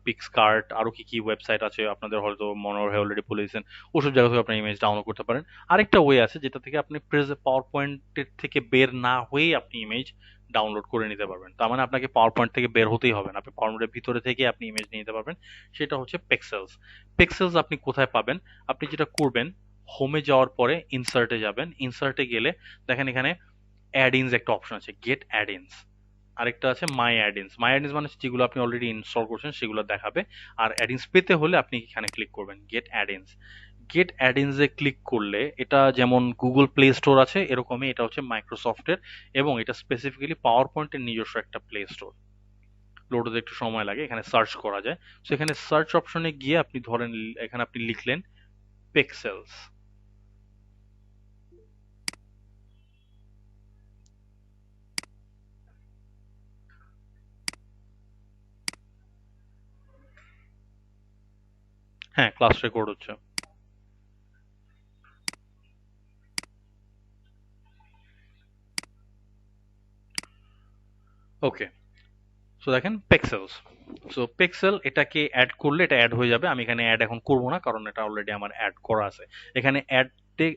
A: পিক্সকার্ট, আরো কি কি ওয়েবসাইট আছে আপনাদের হয়তো মনে হয় অলরেডি বলেছেন, ওসব জায়গা থেকে আপনি ইমেজ ডাউনলোড করতে পারেন। আরেকটা ওয়ে আছে যেটা থেকে আপনি পাওয়ার পয়েন্টের থেকে বের না হয়েই আপনি ইমেজ ডাউনলোড করে নিতে পারবেন। তার মানে আপনাকে পাওয়ার পয়েন্ট থেকে বের হতেই হবে না, আপনি পাওয়ার পয়েন্টের ভিতরে থেকে আপনি ইমেজ নিয়ে নিতে পারবেন। সেটা হচ্ছে পিক্সেলস। পিক্সেলস আপনি কোথায় পাবেন? আপনি যেটা করবেন, হোমে যাওয়ার পরে ইনসার্টে যাবেন। ইনসার্টে গেলে দেখেন এখানে অ্যাড ইনস একটা অপশন আছে, গেট অ্যাড ইনস। আরেকটা আছে মাই অ্যাড ইনস। মাই অ্যাড ইনস মানে যেগুলো আপনি অলরেডি ইনস্টল করছেন সেগুলো দেখাবে। আর অ্যাড ইনস পেতে হলে আপনি এখানে ক্লিক করবেন গেট অ্যাড ইনস। গেট অ্যাড ইনসে ক্লিক করলে এটা যেমন গুগল প্লে স্টোর আছে এরকমই এটা হচ্ছে মাইক্রোসফটের, এবং এটা স্পেসিফিক্যালি পাওয়ার পয়েন্টের নিজস্ব একটা প্লে স্টোর। লোড হতে একটু সময় লাগে, এখানে সার্চ করা যায়। সো এখানে সার্চ অপশনে গিয়ে আপনি ধরেন এখানে আপনি লিখলেন পিক্সেলস। হ্যাঁ, ক্লাস রেকর্ড হচ্ছে। ওকে, সো দেখেন পিক্সেলস। সো পিক্সেল এটাকে অ্যাড করলে এটা অ্যাড হয়ে যাবে। আমি এখানে অ্যাড এখন করব না কারণ এটা অলরেডি আমার অ্যাড করা আছে। এখানে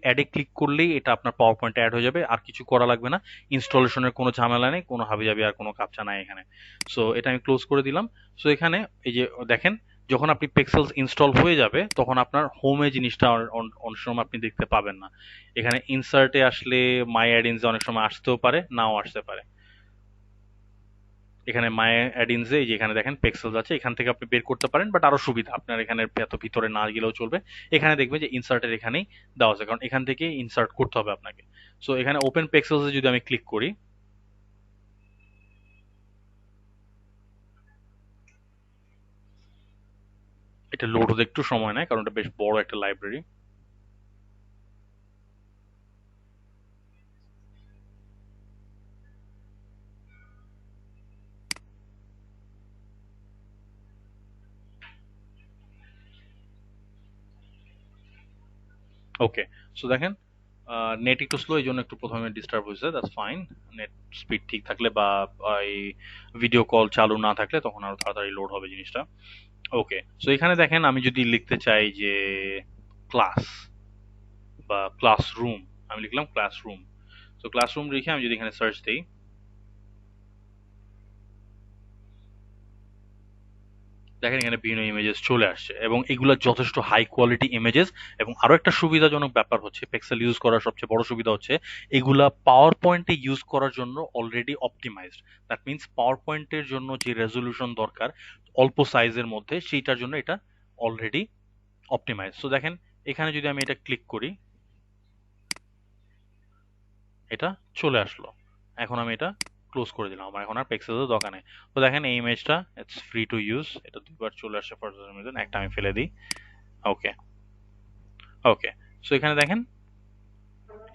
A: অ্যাডে ক্লিক করলেই এটা আপনার পাওয়ার পয়েন্টে অ্যাড হয়ে যাবে, আর কিছু করা লাগবে না। ইনস্টলেশনের কোনো ঝামেলা নেই, কোনো হাবিজাবি আর কোনো কাপচা নাই এখানে। সো এটা আমি ক্লোজ করে দিলাম। সো এখানে এই যে দেখেন, যখন আপনি পিক্সেলস ইনস্টল হয়ে যাবে তখন আপনার হোমে জিনিসটা অনেক সময় আপনি দেখতে পাবেন না। এখানে ইনসার্টে আসলে মাই অ্যাড ইনস অনেক সময় আসতেও পারে, নাও আসতে পারে। এখানে মাই অ্যাডিনসে এই যে এখানে দেখেন পিক্সেলস আছে, এখান থেকে আপনি বের করতে পারেন। বাট আরো সুবিধা, আপনার এখানে এত ভিতরে না গেলেও চলবে। এখানে দেখবেন যে ইনসার্টের এখানেই দেওয়া আছে, কারণ এখান থেকে ইনসার্ট করতে হবে আপনাকে। সো এখানে ওপেন পিক্সেলসে যদি আমি ক্লিক করি, এটা লোড হতে একটু সময় নেয় কারণ এটা বেশ বড় একটা লাইব্রেরি। ওকে, সো দেখেন নেট একটু স্লো, এই জন্য একটু প্রথমে ডিস্টার্ব হয়েছে, দ্যাটস ফাইন। নেট স্পিড ঠিক থাকলে বা এই ভিডিও কল চালু না থাকলে তখন আরো তাড়াতাড়ি লোড হবে জিনিসটা। ওকে, সো এখানে দেখেন আমি যদি লিখতে চাই যে ক্লাস বা ক্লাসরুম, আমি লিখলাম ক্লাসরুম। তো ক্লাসরুম লিখে আমি যদি এখানে সার্চ দিই, দেখেন এখানে বিভিন্ন ইমেজেস চলে আসছে এবং এগুলো যথেষ্ট হাই কোয়ালিটি ইমেজেস। এবং আরো একটা সুবিধাজনক ব্যাপার হচ্ছে, পিক্সেল ইউজ করার সবচেয়ে বড় সুবিধা হচ্ছে এগুলা পাওয়ার পয়েন্টে ইউজ করার জন্য অলরেডি অপটিমাইজড। দ্যাট মিনস পাওয়ার পয়েন্টের জন্য যে রেজলিউশন দরকার অল্প সাইজের মধ্যে, সেইটার জন্য এটা অলরেডি অপটিমাইজ। তো দেখেন এখানে যদি আমি এটা ক্লিক করি, এটা চলে আসলো। এখন আমি এটা ক্লোজ করে দিলাম, আমার এখন আর পিক্সেলের দরকার নেই। তো দেখেন এই ইমেজটা ইটস ফ্রি টু ইউজ, এটা দুইবার চলে আসছে ফর সাম রিজন, একটা আমি ফেলে দিই। ওকে, ওকে, সো এখানে দেখেন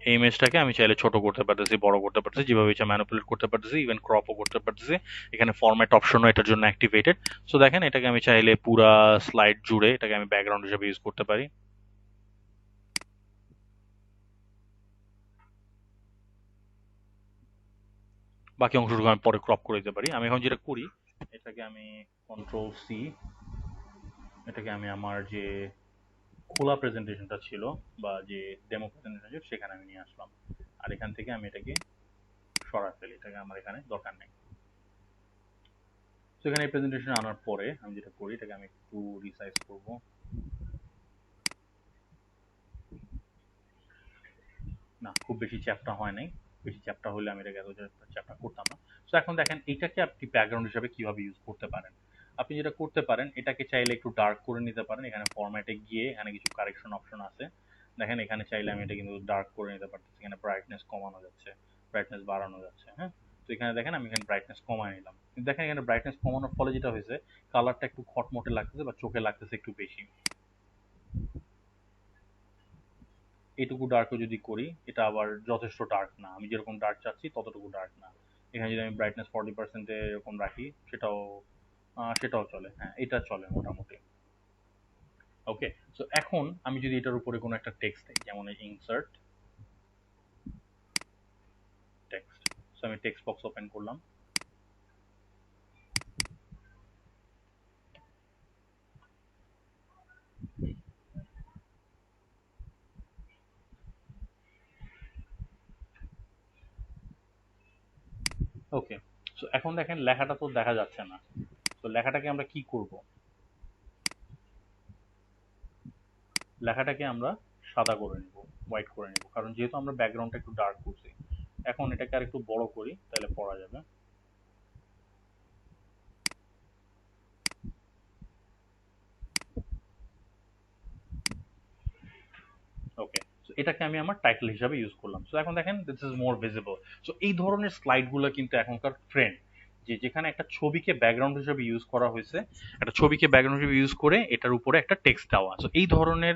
A: এই ইমেজটাকে আমি চাইলে ছোট করতে পারতেছি, বড় করতে পারতেছি, যেভাবে ইচ্ছা ম্যানিপুলেট করতে পারতেছি, ইভেন ক্রপও করতে পারতেছি। এখানে ফরম্যাট অপশনও এটার জন্য অ্যাক্টিভেটেড। সো দেখেন এটাকে আমি চাইলে পুরা স্লাইড জুড়ে এটাকে আমি ব্যাকগ্রাউন্ড হিসেবে ইউজ করতে পারি। বাকি অংশটুকু আমি পরে ক্রপ করে দিতে পারি। আমি এখন যেটা করি, এটাকে আমি কন্ট্রোল সি, এটাকে আমি আমার যে খোলা প্রেজেন্টেশনটা ছিল বা যে ডেমো প্রেজেন্টেশন ছিল সেখানে আমি নিয়ে আসলাম। আর এখান থেকে আমি এটাকে সরাই ফেলি, এটাকে আমার এখানে দরকার নেই। তো এখানে এই প্রেজেন্টেশন আনার পরে আমি যেটা করি, এটাকে আমি একটু রিসাইজ করব। না, খুব বেশি চ্যাপ্টা হয় নাই। বেশি চ্যাপ্টা হলে আমি এটাকে এত চ্যাপ্টা করতাম না। তো এখন দেখেন এটাকে আপনি ব্যাকগ্রাউন্ড হিসাবে কিভাবে ইউজ করতে পারেন। আপনি যেটা করতে পারেন, এটাকে চাইলে একটু ডার্ক করে নিতে পারেন। এখানে ফরম্যাটে গিয়ে এখানে কিছু কারেকশন অপশন আছে, দেখেন এখানে চাইলে আমি এটা কিন্তু ডার্ক করে নিতে পারতেছি, এখানে ব্রাইটনেস কমানো যাচ্ছে, ব্রাইটনেস বাড়ানো যাচ্ছে। হ্যাঁ, তো এখানে দেখেন আমি এখানে ব্রাইটনেস কমায় নিলাম, কিন্তু দেখেন এখানে ব্রাইটনেস কমানোর ফলে যেটা হয়েছে, কালারটা একটু খটমটে লাগতেছে বা চোখে লাগতেছে একটু বেশি। এটুকু ডার্কও যদি করি, এটা আবার যথেষ্ট ডার্ক না, আমি যেরকম ডার্ক চাচ্ছি ততটুকু ডার্ক না। এখানে যদি আমি ব্রাইটনেস 40% এরকম রাখি, সেটাও চলে। হ্যাঁ, এটা চলে মোটামুটি। ওকে, সো এখন আমি যদি এটার উপরে কোনো একটা টেক্সট দিই, যেমন ইনসার্ট টেক্সট, সো আমি টেক্সট বক্স ওপেন করলাম। ওকে, সো এখন দেখেন লেখাটা তো দেখা যাচ্ছে না, তো লেখাটাকে আমরা কি করব? লেখাটাকে আমরা সাদা করে নিব, হোয়াইট করে নিব, কারণ যেহেতু আমরা ব্যাকগ্রাউন্ডটা একটু ডার্ক করছি। এখন এটাকে আর একটু বড় করি, তাহলে পড়া যাবে। ওকে, সো এটাকে আমি আমার টাইটেল হিসাবে ইউজ করলাম। সো এখন দেখেন this is more visible. So এই ধরনের স্লাইডগুলো কিন্তু এখনকার ট্রেন্ড, যে যেখানে একটা ছবিকে ব্যাকগ্রাউন্ড হিসেবে ইউজ করা হয়েছে, একটা ছবিকে ব্যাকগ্রাউন্ড হিসেবে ইউজ করে এটার উপরে একটা টেক্সট দেওয়া। সো এই ধরনের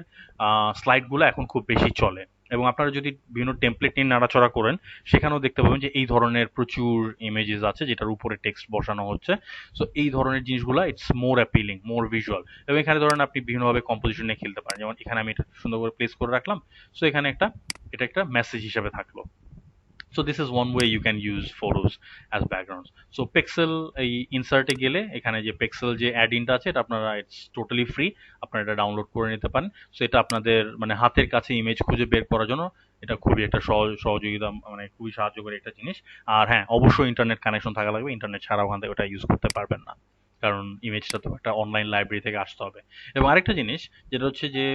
A: স্লাইডগুলো এখন খুব বেশি চলে, এবং আপনারা যদি বিভিন্ন টেমপ্লেট নিয়ে নাড়াচড়া করেন, সেখানেও দেখতে পাবেন যে এই ধরনের প্রচুর ইমেজেস আছে যেটার উপরে টেক্সট বসানো হচ্ছে। সো এই ধরনের জিনিসগুলো it's more appealing, more visual. এবং এখানে ধরেন আপনি বিভিন্নভাবে কম্পোজিশন নিয়ে খেলতে পারেন, যেমন এখানে আমি এটা সুন্দর করে প্লেস করে রাখলাম। সো এখানে এটা একটা মেসেজ হিসেবে থাকলো। So this is one way you can use photos as backgrounds. So Pexels, এই ইনসার্টে গেলে এখানে যে পিক্সেল যে অ্যাড ইনটা আছে, এটা আপনারা ইটস টোটালি ফ্রি, আপনারা এটা ডাউনলোড করে নিতে পারেন। সো এটা আপনাদের মানে হাতের কাছে ইমেজ খুঁজে বের করার জন্য এটা খুবই একটা সহযোগিতা, মানে খুবই সাহায্যকারী একটা জিনিস। আর হ্যাঁ, অবশ্যই ইন্টারনেট কানেকশন থাকা লাগবে, ইন্টারনেট ছাড়া ওখান থেকে ওটা ইউজ করতে পারবেন না, কারণ ইমেজটা তো একটা অনলাইন লাইব্রেরি থেকে আসতে হবে। এবং আরেকটা জিনিস যেটা হচ্ছে যে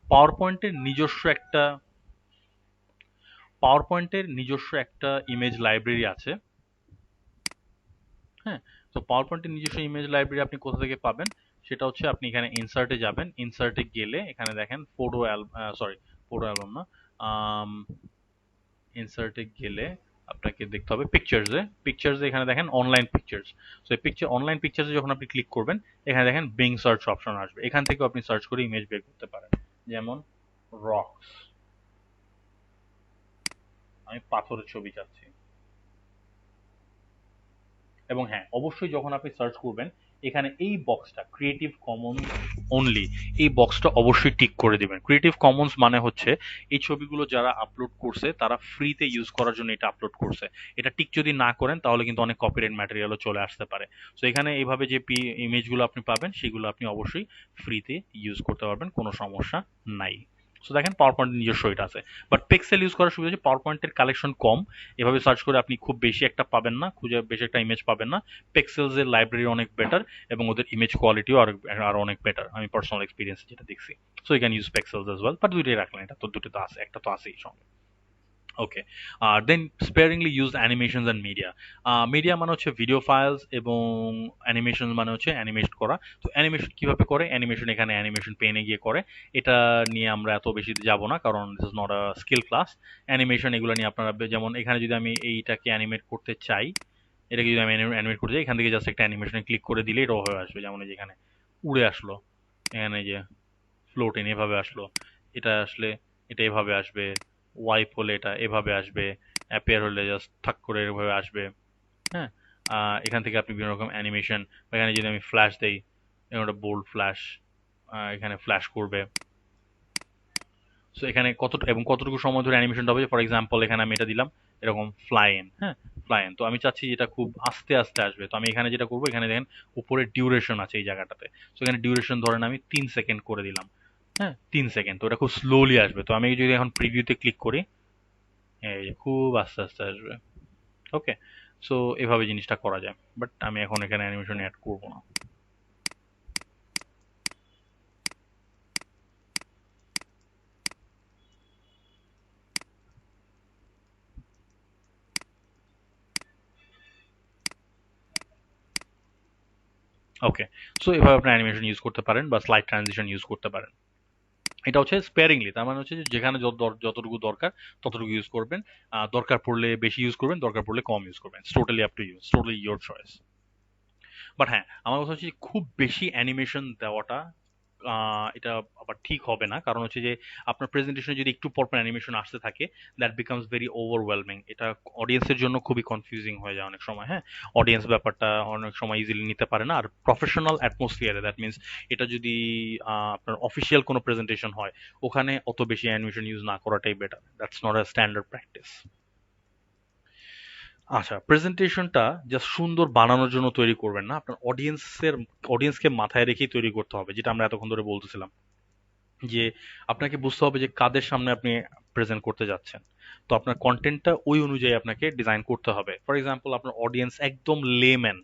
A: পাওয়ার পয়েন্টের নিজস্ব একটা ইমেজ লাইব্রেরি আছে। হ্যাঁ, তো পাওয়ার পয়েন্টের নিজস্ব ইমেজ লাইব্রেরি আপনি কোথা থেকে পাবেন? সেটা হচ্ছে আপনি এখানে ইনসার্টে যাবেন, ইনসার্টে গেলে এখানে দেখেন ফটো অ্যালবাম না, ইনসার্টে গেলে আপনাকে দেখতে হবে পিকচার্সে এখানে দেখেন অনলাইন পিকচার্স। সো এই অনলাইন পিকচার্সে যখন আপনি ক্লিক করবেন, এখানে দেখেন বিং সার্চ অপশন আসবে, এখান থেকেও আপনি সার্চ করে ইমেজ বের করতে পারেন। যেমন রক্স, আমি পাথরের ছবি চাচ্ছি। এবং হ্যাঁ, অবশ্যই যখন আপনি সার্চ করবেন, এখানে এই বক্সটা ক্রিয়েটিভ কমন্স অনলি, এই বক্সটা অবশ্যই টিক করে দিবেন। ক্রিয়েটিভ কমন্স মানে হচ্ছে এই ছবিগুলো যারা আপলোড করছে তারা ফ্রিতে ইউজ করার জন্য এটা আপলোড করছে। এটা টিক যদি না করেন তাহলে কিন্তু অনেক কপিরাইট ম্যাটেরিয়ালও চলে আসতে পারে। সো এখানে এইভাবে যে ইমেজগুলো আপনি পাবেন সেগুলো আপনি অবশ্যই ফ্রিতে ইউজ করতে পারবেন, কোনো সমস্যা নাই। সো দেখেন পাওয়ার পয়েন্ট নিজস্ব এটা আছে, বাট পিক্সেল ইউজ করার সুবিধা হচ্ছে পাওয়ার পয়েন্টের কালেকশন কম, এভাবে সার্চ করে আপনি খুব বেশি একটা পাবেন না, খুঁজে বেশি একটা ইমেজ পাবেন না। পিক্সেলস এর লাইব্রেরি অনেক বেটার, এবং ওদের ইমেজ কোয়ালিটিও আর অনেক বেটার, আমি পার্সোনাল এক্সপিরিয়েন্স যেটা দেখছি। So you can use Pexels as well, but দুইটাই রাখলেন, এটা তো দুটো তো আছে, একটা তো আছেই সঙ্গে। Okay, then sparingly use animations and media. Media মানে হচ্ছে ভিডিও ফাইলস, এবং অ্যানিমেশন মানে হচ্ছে অ্যানিমেট করা। তো অ্যানিমেশন কিভাবে করে? অ্যানিমেশন এখানে অ্যানিমেশন পেনে গিয়ে করে। এটা নিয়ে আমরা এত বেশি যাব না, কারণ this is not a skill class. Animation এগুলো নিয়ে আপনারা যেমন এখানে যদি আমি এইটাকে অ্যানিমেট করতে চাই, এটাকে যদি আমি অ্যানিমেট করতে চাই, এখান থেকে জাস্ট একটা অ্যানিমেশনে ক্লিক করে দিলে এটাও হয়ে আসবে। যেমন এই যে এখানে উড়ে আসলো, এখানে যে ফ্লোটিং এভাবে আসলো, এটা আসলে এটা এভাবে আসবে, ওয়াইপ হলে এটা এভাবে আসবে, অ্যাপিয়ার হলে জাস্ট থাক করে এভাবে আসবে। হ্যাঁ, এখান থেকে আপনি বিভিন্ন রকম অ্যানিমেশন, এখানে যদি আমি ফ্ল্যাশ দেই, এখানে একটা বোল্ড ফ্ল্যাশ, এখানে ফ্ল্যাশ করবে। সো এখানে কতটুকু সময় ধরে অ্যানিমেশনটা হবে, ফর এক্সাম্পল এখানে আমি এটা দিলাম এরকম ফ্লাইন। হ্যাঁ, ফ্লাইন, তো আমি চাচ্ছি এটা খুব আস্তে আস্তে আসবে, তো আমি এখানে যেটা করবো, এখানে দেখেন উপরে ডিউরেশন আছে এই জায়গাটাতে। সো এখানে ডিউরেশন ধরেন আমি 3 সেকেন্ড করে দিলাম। হ্যাঁ, 3 সেকেন্ড, তো এটা খুব স্লোলি আসবে। তো আমি যদি এখন প্রিভিউতে ক্লিক করি, এই যে খুব আস্তে আস্তে আসবে। ওকে, সো এভাবে জিনিসটা করা যায়, বাট আমি এখন এখানে অ্যানিমেশন অ্যাড করবো না। ওকে, সো এভাবে আপনি অ্যানিমেশন ইউজ করতে পারেন বা স্লাইড ট্রানজিশন ইউজ করতে পারেন। এটা হচ্ছে স্পেয়ারিংলি, তার মানে হচ্ছে যে যেখানে যতটুকু দরকার ততটুকু ইউজ করবেন, দরকার পড়লে বেশি ইউজ করবেন, দরকার পড়লে কম ইউজ করবেন, totally up to you, totally your choice. But হ্যাঁ, আমার কথা হচ্ছে যে খুব বেশি অ্যানিমেশন দেওয়াটা এটা আবার ঠিক হবে না, কারণ হচ্ছে যে আপনার প্রেজেন্টেশনে যদি একটু পরপর অ্যানিমেশন আসতে থাকে, দ্যাট বিকামস ভেরি ওভারওয়েলমিং, এটা অডিয়েন্সের জন্য খুবই কনফিউজিং হয়ে যায় অনেক সময়। হ্যাঁ, অডিয়েন্স ব্যাপারটা অনেক সময় ইজিলি নিতে পারে না। আর প্রফেশনাল অ্যাটমসফিয়ারে, দ্যাট মিনস এটা যদি আপনার অফিসিয়াল কোনো প্রেজেন্টেশন হয়, ওখানে অত বেশি অ্যানিমেশন ইউজ না করাটাই better, that's not a standard practice. আচ্ছা, প্রেজেন্টেশনটা জাস্ট সুন্দর বানানোর জন্য তৈরি করবেন না, আপনার অডিয়েন্সকে মাথায় রেখেই তৈরি করতে হবে, যেটা আমরা এতক্ষণ ধরে বলতেছিলাম যে আপনাকে বুঝতে হবে যে কাদের সামনে আপনি প্রেজেন্ট করতে যাচ্ছেন। তো আপনার কন্টেন্টটা ওই অনুযায়ী আপনাকে ডিজাইন করতে হবে। ফর এক্সাম্পল, আপনার অডিয়েন্স একদম লেম্যান,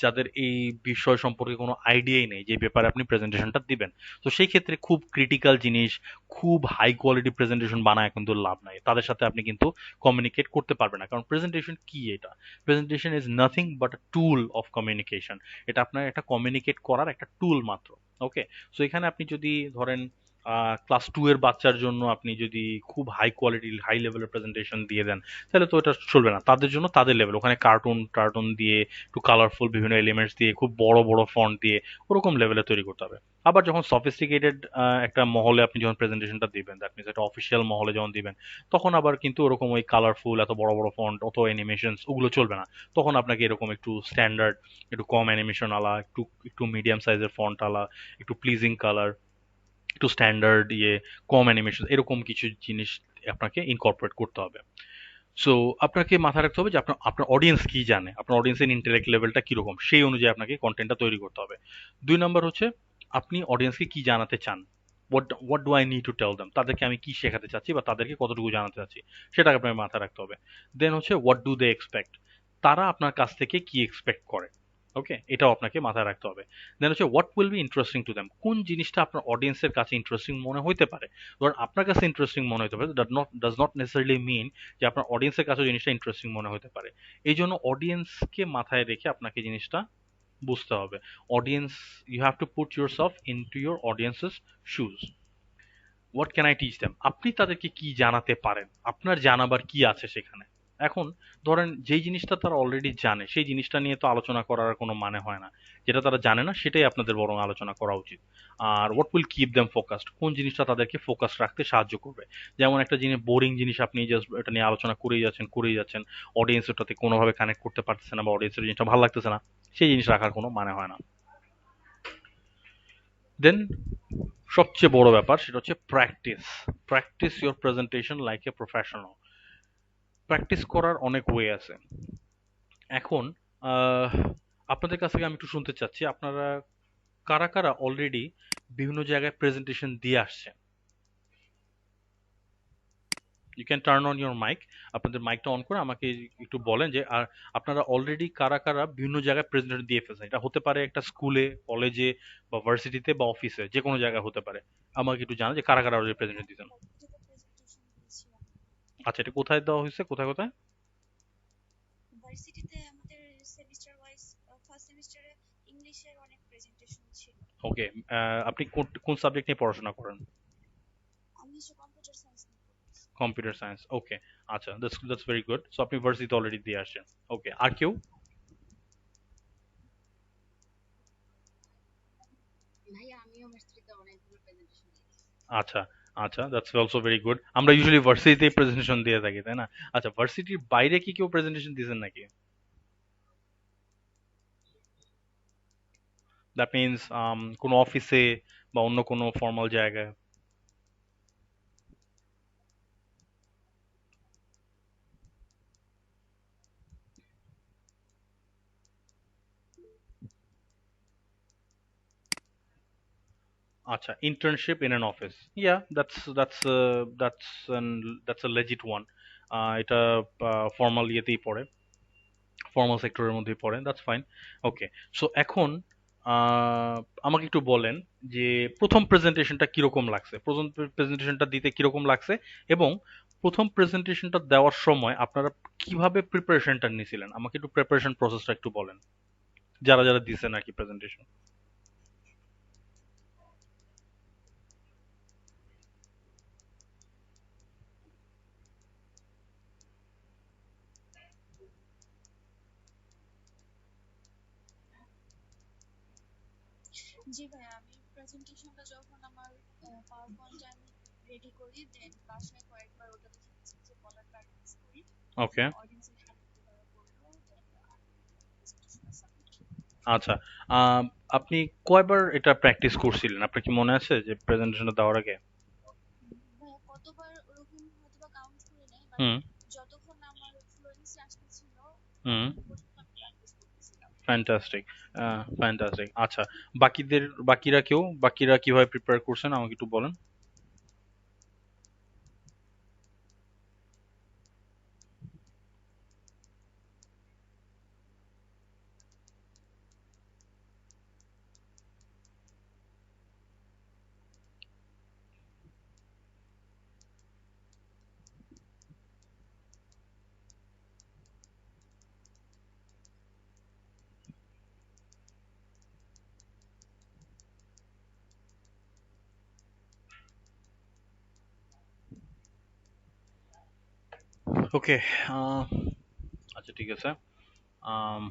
A: যাদের এই বিষয় সম্পর্কে কোনো আইডিয়াই নেই যে ব্যাপারে আপনি প্রেজেন্টেশনটা দিবেন। তো সেই ক্ষেত্রে খুব ক্রিটিক্যাল জিনিস, খুব হাই কোয়ালিটি প্রেজেন্টেশন বানায় কিন্তু লাভ নাই, তাদের সাথে আপনি কিন্তু কমিউনিকেট করতে পারবেন না। কারণ প্রেজেন্টেশন কি, এটা presentation is nothing but a tool of communication. এটা আপনার একটা কমিউনিকেট করার একটা টুল মাত্র। ওকে, সো এখানে আপনি যদি ধরেন ক্লাস টু এর বাচ্চার জন্য আপনি যদি খুব হাই কোয়ালিটি হাই লেভেলের প্রেজেন্টেশন দিয়ে দেন, তাহলে তো এটা চলবে না। তাদের জন্য তাদের লেভেল, ওখানে কার্টুন টার্টুন দিয়ে, একটু কালারফুল বিভিন্ন এলিমেন্টস দিয়ে, খুব বড় বড় ফন্ট দিয়ে ওরকম লেভেলে তৈরি করতে হবে। আবার যখন সফিস্টিকেটেড একটা মহলে আপনি যখন প্রেজেন্টেশনটা দিবেন, দ্যাট মিনস একটা অফিসিয়াল মহলে যখন দিবেন, তখন আবার কিন্তু ওরকম ওই কালারফুল এত বড় বড় ফন্ট, অত অ্যানিমেশনস ওগুলো চলবে না। তখন আপনাকে এরকম একটু স্ট্যান্ডার্ড, একটু কম অ্যানিমেশন আলা, একটু একটু মিডিয়াম সাইজের ফন্ট আলা, একটু প্লিজিং কালার, একটু স্ট্যান্ডার্ড কম অ্যানিমেশন, এরকম কিছু জিনিস আপনাকে ইনকর্পোরেট করতে হবে। সো আপনাকে মাথায় রাখতে হবে যে আপনার আপনার অডিয়েন্স কি জানে, আপনার অডিয়েন্সের ইন্টেলেক্ট লেভেলটা কিরকম, সেই অনুযায়ী আপনাকে কন্টেন্টটা তৈরি করতে হবে। 2 নম্বর হচ্ছে আপনি অডিয়েন্সকে কি জানাতে চান, what do I need to tell them, তাদেরকে আমি কি শেখাতে চাচ্ছি বা তাদেরকে কতটুকু জানাতে চাচ্ছি, সেটাকে আপনাকে মাথায় রাখতে হবে। দেন হচ্ছে হোয়াট ডু দে এক্সপেক্ট, তারা আপনার কাছ থেকে কি এক্সপেক্ট করে। ওকে, এটাও আপনাকে মাথায় রাখতে হবে। দেন হচ্ছে what will be interesting to them, কোন জিনিসটা আপনার অডিয়েন্সের কাছে ইন্টারেস্টিং মনে হইতে পারে। ধরুন আপনার কাছে ইন্টারেস্টিং মনে হতে পারে, ডাজ নট নেসেসারিলি মিন যে আপনার অডিয়েন্সের কাছেও জিনিসটা ইন্টারেস্টিং মনে হতে পারে। এই জন্য অডিয়েন্সকে মাথায় রেখে আপনাকে জিনিসটা বুঝতে হবে। Audience, you have to put yourself into your audience's shoes. What can I teach them, আপনি তাদেরকে কি জানাতে পারেন, আপনার জানাবার কি আছে সেখানে। এখন ধরেন যেই জিনিসটা তারা অলরেডি জানে, সেই জিনিসটা নিয়ে তো আলোচনা করার কোনো মানে হয় না। যেটা তারা জানে না সেটাই আপনাদের বরং আলোচনা করা উচিত। আর what will keep them focused, কোন জিনিসটা তাদেরকে ফোকাস রাখতে সাহায্য করবে। যেমন একটা জিনিস, বোরিং জিনিস আপনি জাস্ট এটা নিয়ে আলোচনা করেই যাচ্ছেন, অডিয়েন্স ওটাতে কোনোভাবে কানেক্ট করতে পারতেছে না বা অডিয়েন্সের জিনিসটা ভালো লাগতেছে না, সেই জিনিস রাখার কোনো মানে হয় না। দেন সবচেয়ে বড় ব্যাপার সেটা হচ্ছে practice. Practice your presentation like a professional. Practice করার অনেক ওয়ে আছে। এখন আহ, আপনাদের কাছ থেকে আমি একটু শুনতে চাচ্ছি, আপনারা কারা কারা অলরেডি বিভিন্ন জায়গায় প্রেজেন্টেশন দিয়ে আসছেন। You can turn on your mic, আপনাদের মাইকটা অন করে আমাকে একটু বলেন যে আর আপনারা অলরেডি কারা কারা বিভিন্ন জায়গায় প্রেজেন্টেশন দিয়ে ফেলছেন। এটা হতে পারে একটা স্কুলে, কলেজে বা ভার্সিটিতে বা অফিসে, যে কোনো জায়গায় হতে পারে। আমাকে একটু জানান যে কারা কারা অলরেডি প্রেজেন্টেশন দিয়েছেন।
B: ভার্সিটিতে প্রেজেন্টেশন দিয়েছিলাম।
A: আচ্ছা, এটা কোথায় দেওয়া হয়েছে, কোথায় কোথায়?
B: ভার্সিটিতে আমাদের সেমিস্টার ওয়াইজ ফার্স্ট সেমিস্টারে ইংলিশের অনেক প্রেজেন্টেশন ছিল।
A: ওকে, আপনি কোন কোন সাবজেক্ট নিয়ে পড়াশোনা করেন?
B: আমি হচ্ছে কম্পিউটার সায়েন্স নিয়ে পড়তেছি।
A: কম্পিউটার সায়েন্স, ওকে। আচ্ছা, দ্যাটস ভেরি গুড। সো আপনি ভার্সিটি অলরেডি দিয়ে আসছেন। ওকে, আর কেউ?
B: ভাইয়া আমিও ভার্সিটিতে অনেকগুলো প্রেজেন্টেশন দিয়েছি।
A: আচ্ছা, আচ্ছা, দ্যাটস অলসো ভেরি গুড। আমরা ইউজুয়ালি ভার্সিটিতেই প্রেজেন্টেশন দিয়ে থাকি, তাই না? আচ্ছা, ভার্সিটির বাইরে কি কেউ প্রেজেন্টেশন দিয়েছেন নাকি? দ্যাট মিনস কোনো অফিসে বা অন্য কোনো ফর্মাল জায়গায়? আচ্ছা, internship in an office. Yeah, that's a legit one. এটা ফর্মাল ইয়েতেই পড়ে, ফর্মাল সেক্টরের মধ্যেই পড়ে, দ্যাটস ফাইন। ওকে, সো এখন আহ, আমাকে একটু বলেন যে প্রথম প্রেজেন্টেশনটা কিরকম লাগছে, প্রথম প্রেজেন্টেশনটা দিতে কিরকম লাগছে, এবং প্রথম প্রেজেন্টেশনটা দেওয়ার সময় আপনারা কিভাবে প্রিপারেশনটা নিয়েছিলেন, আমাকে একটু প্রিপারেশন প্রসেসটা একটু বলেন, যারা যারা দিছেন আর কি প্রেজেন্টেশন।
B: জি ভাইয়া, আমি প্রেজেন্টেশনটা যখন আমার পাওয়ার পয়েন্ট আমি রেডি করি, দেন বাসায় কয়েকবার ওটা দেখে যে বলার প্র্যাকটিস করি,
A: ওকে,
B: দেন অডিয়েন্সের সামনে কিভাবে বলবো, দেন প্রেজেন্টেশনটা সাবমিট করি।
A: আচ্ছা। আহ, আপনি কয়বার এটা প্র্যাকটিস করছিলেন? আপনার কি মনে আছে যে প্রেজেন্টেশনটা দেওয়ার আগে?
B: ভাইয়া কতবার ওরকম হয়তো বা কাউন্ট করি নাই, বাট
A: হুম,
B: যতক্ষণ না আমার ফ্লুয়েন্সি আসতেছিল
A: হুম।
B: ততক্ষণ পর্যন্ত আমি প্র্যাকটিস করতেছিলাম।
A: Fantastic, fantastic. আচ্ছা, বাকিরা কিভাবে প্রিপেয়ার করছেন আমাকে একটু বলেন। ওকে, আচ্ছা ঠিক আছে। আম,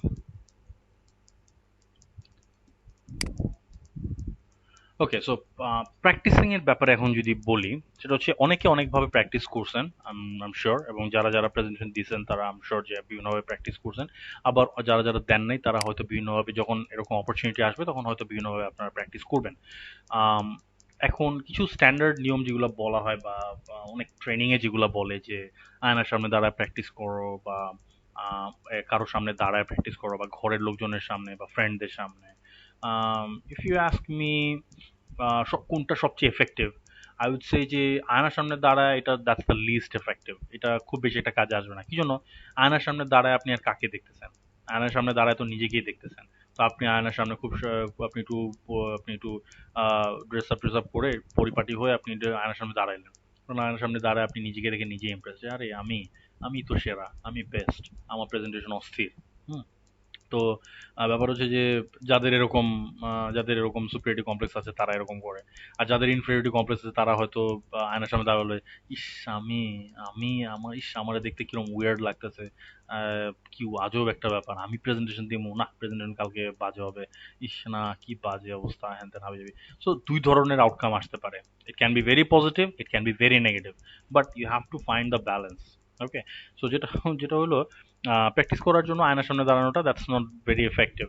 A: ওকে, সো প্র্যাকটিসিং এর ব্যাপারে এখন যদি বলি, সেটা হচ্ছে অনেকে অনেকভাবে প্র্যাকটিস করছেন, আম শিওর, এবং যারা যারা প্রেজেন্টেশন দিয়েছেন তারা আম শিওর যে বিভিন্নভাবে প্র্যাকটিস করছেন। আবার যারা যারা দেন নাই তারা হয়তো বিভিন্নভাবে, যখন এরকম অপরচুনিটি আসবে তখন হয়তো বিভিন্নভাবে আপনারা প্র্যাকটিস করবেন। আম, এখন কিছু স্ট্যান্ডার্ড নিয়ম যেগুলো বলা হয়, বা অনেক ট্রেনিং এ যেগুলো বলে যে আয়নার সামনে দাঁড়ায় প্র্যাকটিস করো, বা কারোর সামনে দাঁড়ায় প্র্যাকটিস করো, বা ঘরের লোকজনের সামনে বা ফ্রেন্ডদের সামনে, ইফ ইউ আস্ক মি কোনটা সবচেয়ে এফেক্টিভ, আই উড সে যে আয়নার সামনে দাঁড়ায়, এটা দ্যাটস দ্য লিস্ট এফেক্টিভ। এটা খুব বেশি একটা কাজে আসবে না। কি জন্য? আয়নার সামনে দাঁড়ায় আপনি আর কাকে দেখতেছেন? আয়নার সামনে দাঁড়ায় তো নিজেকেই দেখতেছেন। তো আপনি আয়নার সামনে আপনি একটু ড্রেস আপ করে পরিপাটি হয়ে আপনি আয়নার সামনে দাঁড়াইলেন। কারণ আয়নার সামনে দাঁড়ায় আপনি নিজেকে দেখে নিজে ইমপ্রেস, যে আরে আমি তো সেরা, আমি বেস্ট, আমার প্রেজেন্টেশন অস্থির। হুম। তো ব্যাপার হচ্ছে যে যাদের এরকম সুপিরিয়রিটি কমপ্লেক্স আছে তারা এরকম করে। আর যাদের ইনফেরিয়রিটি কমপ্লেক্স আছে তারা হয়তো আয়নার সামনে দাঁড়ালে, ইস আমি আমি আমার ইস আমারে দেখতে কিরকম উইয়ার্ড লাগতেছে, কি আজব একটা ব্যাপার, আমি প্রেজেন্টেশন দিব না, প্রেজেন্টেশন কালকে বাজে হবে, ইস না কি বাজে অবস্থা, হ্যান ত্যান হাবি যাবি। সো দুই ধরনের আউটকাম আসতে পারে। It can be very positive, it can be very negative, but you have to find the balance. Okay, so যেটা যেটা হলো, প্র্যাকটিস করার জন্য আয়নার সামনে দাঁড়ানোটা দ্যাটস নট ভেরি এফেক্টিভ।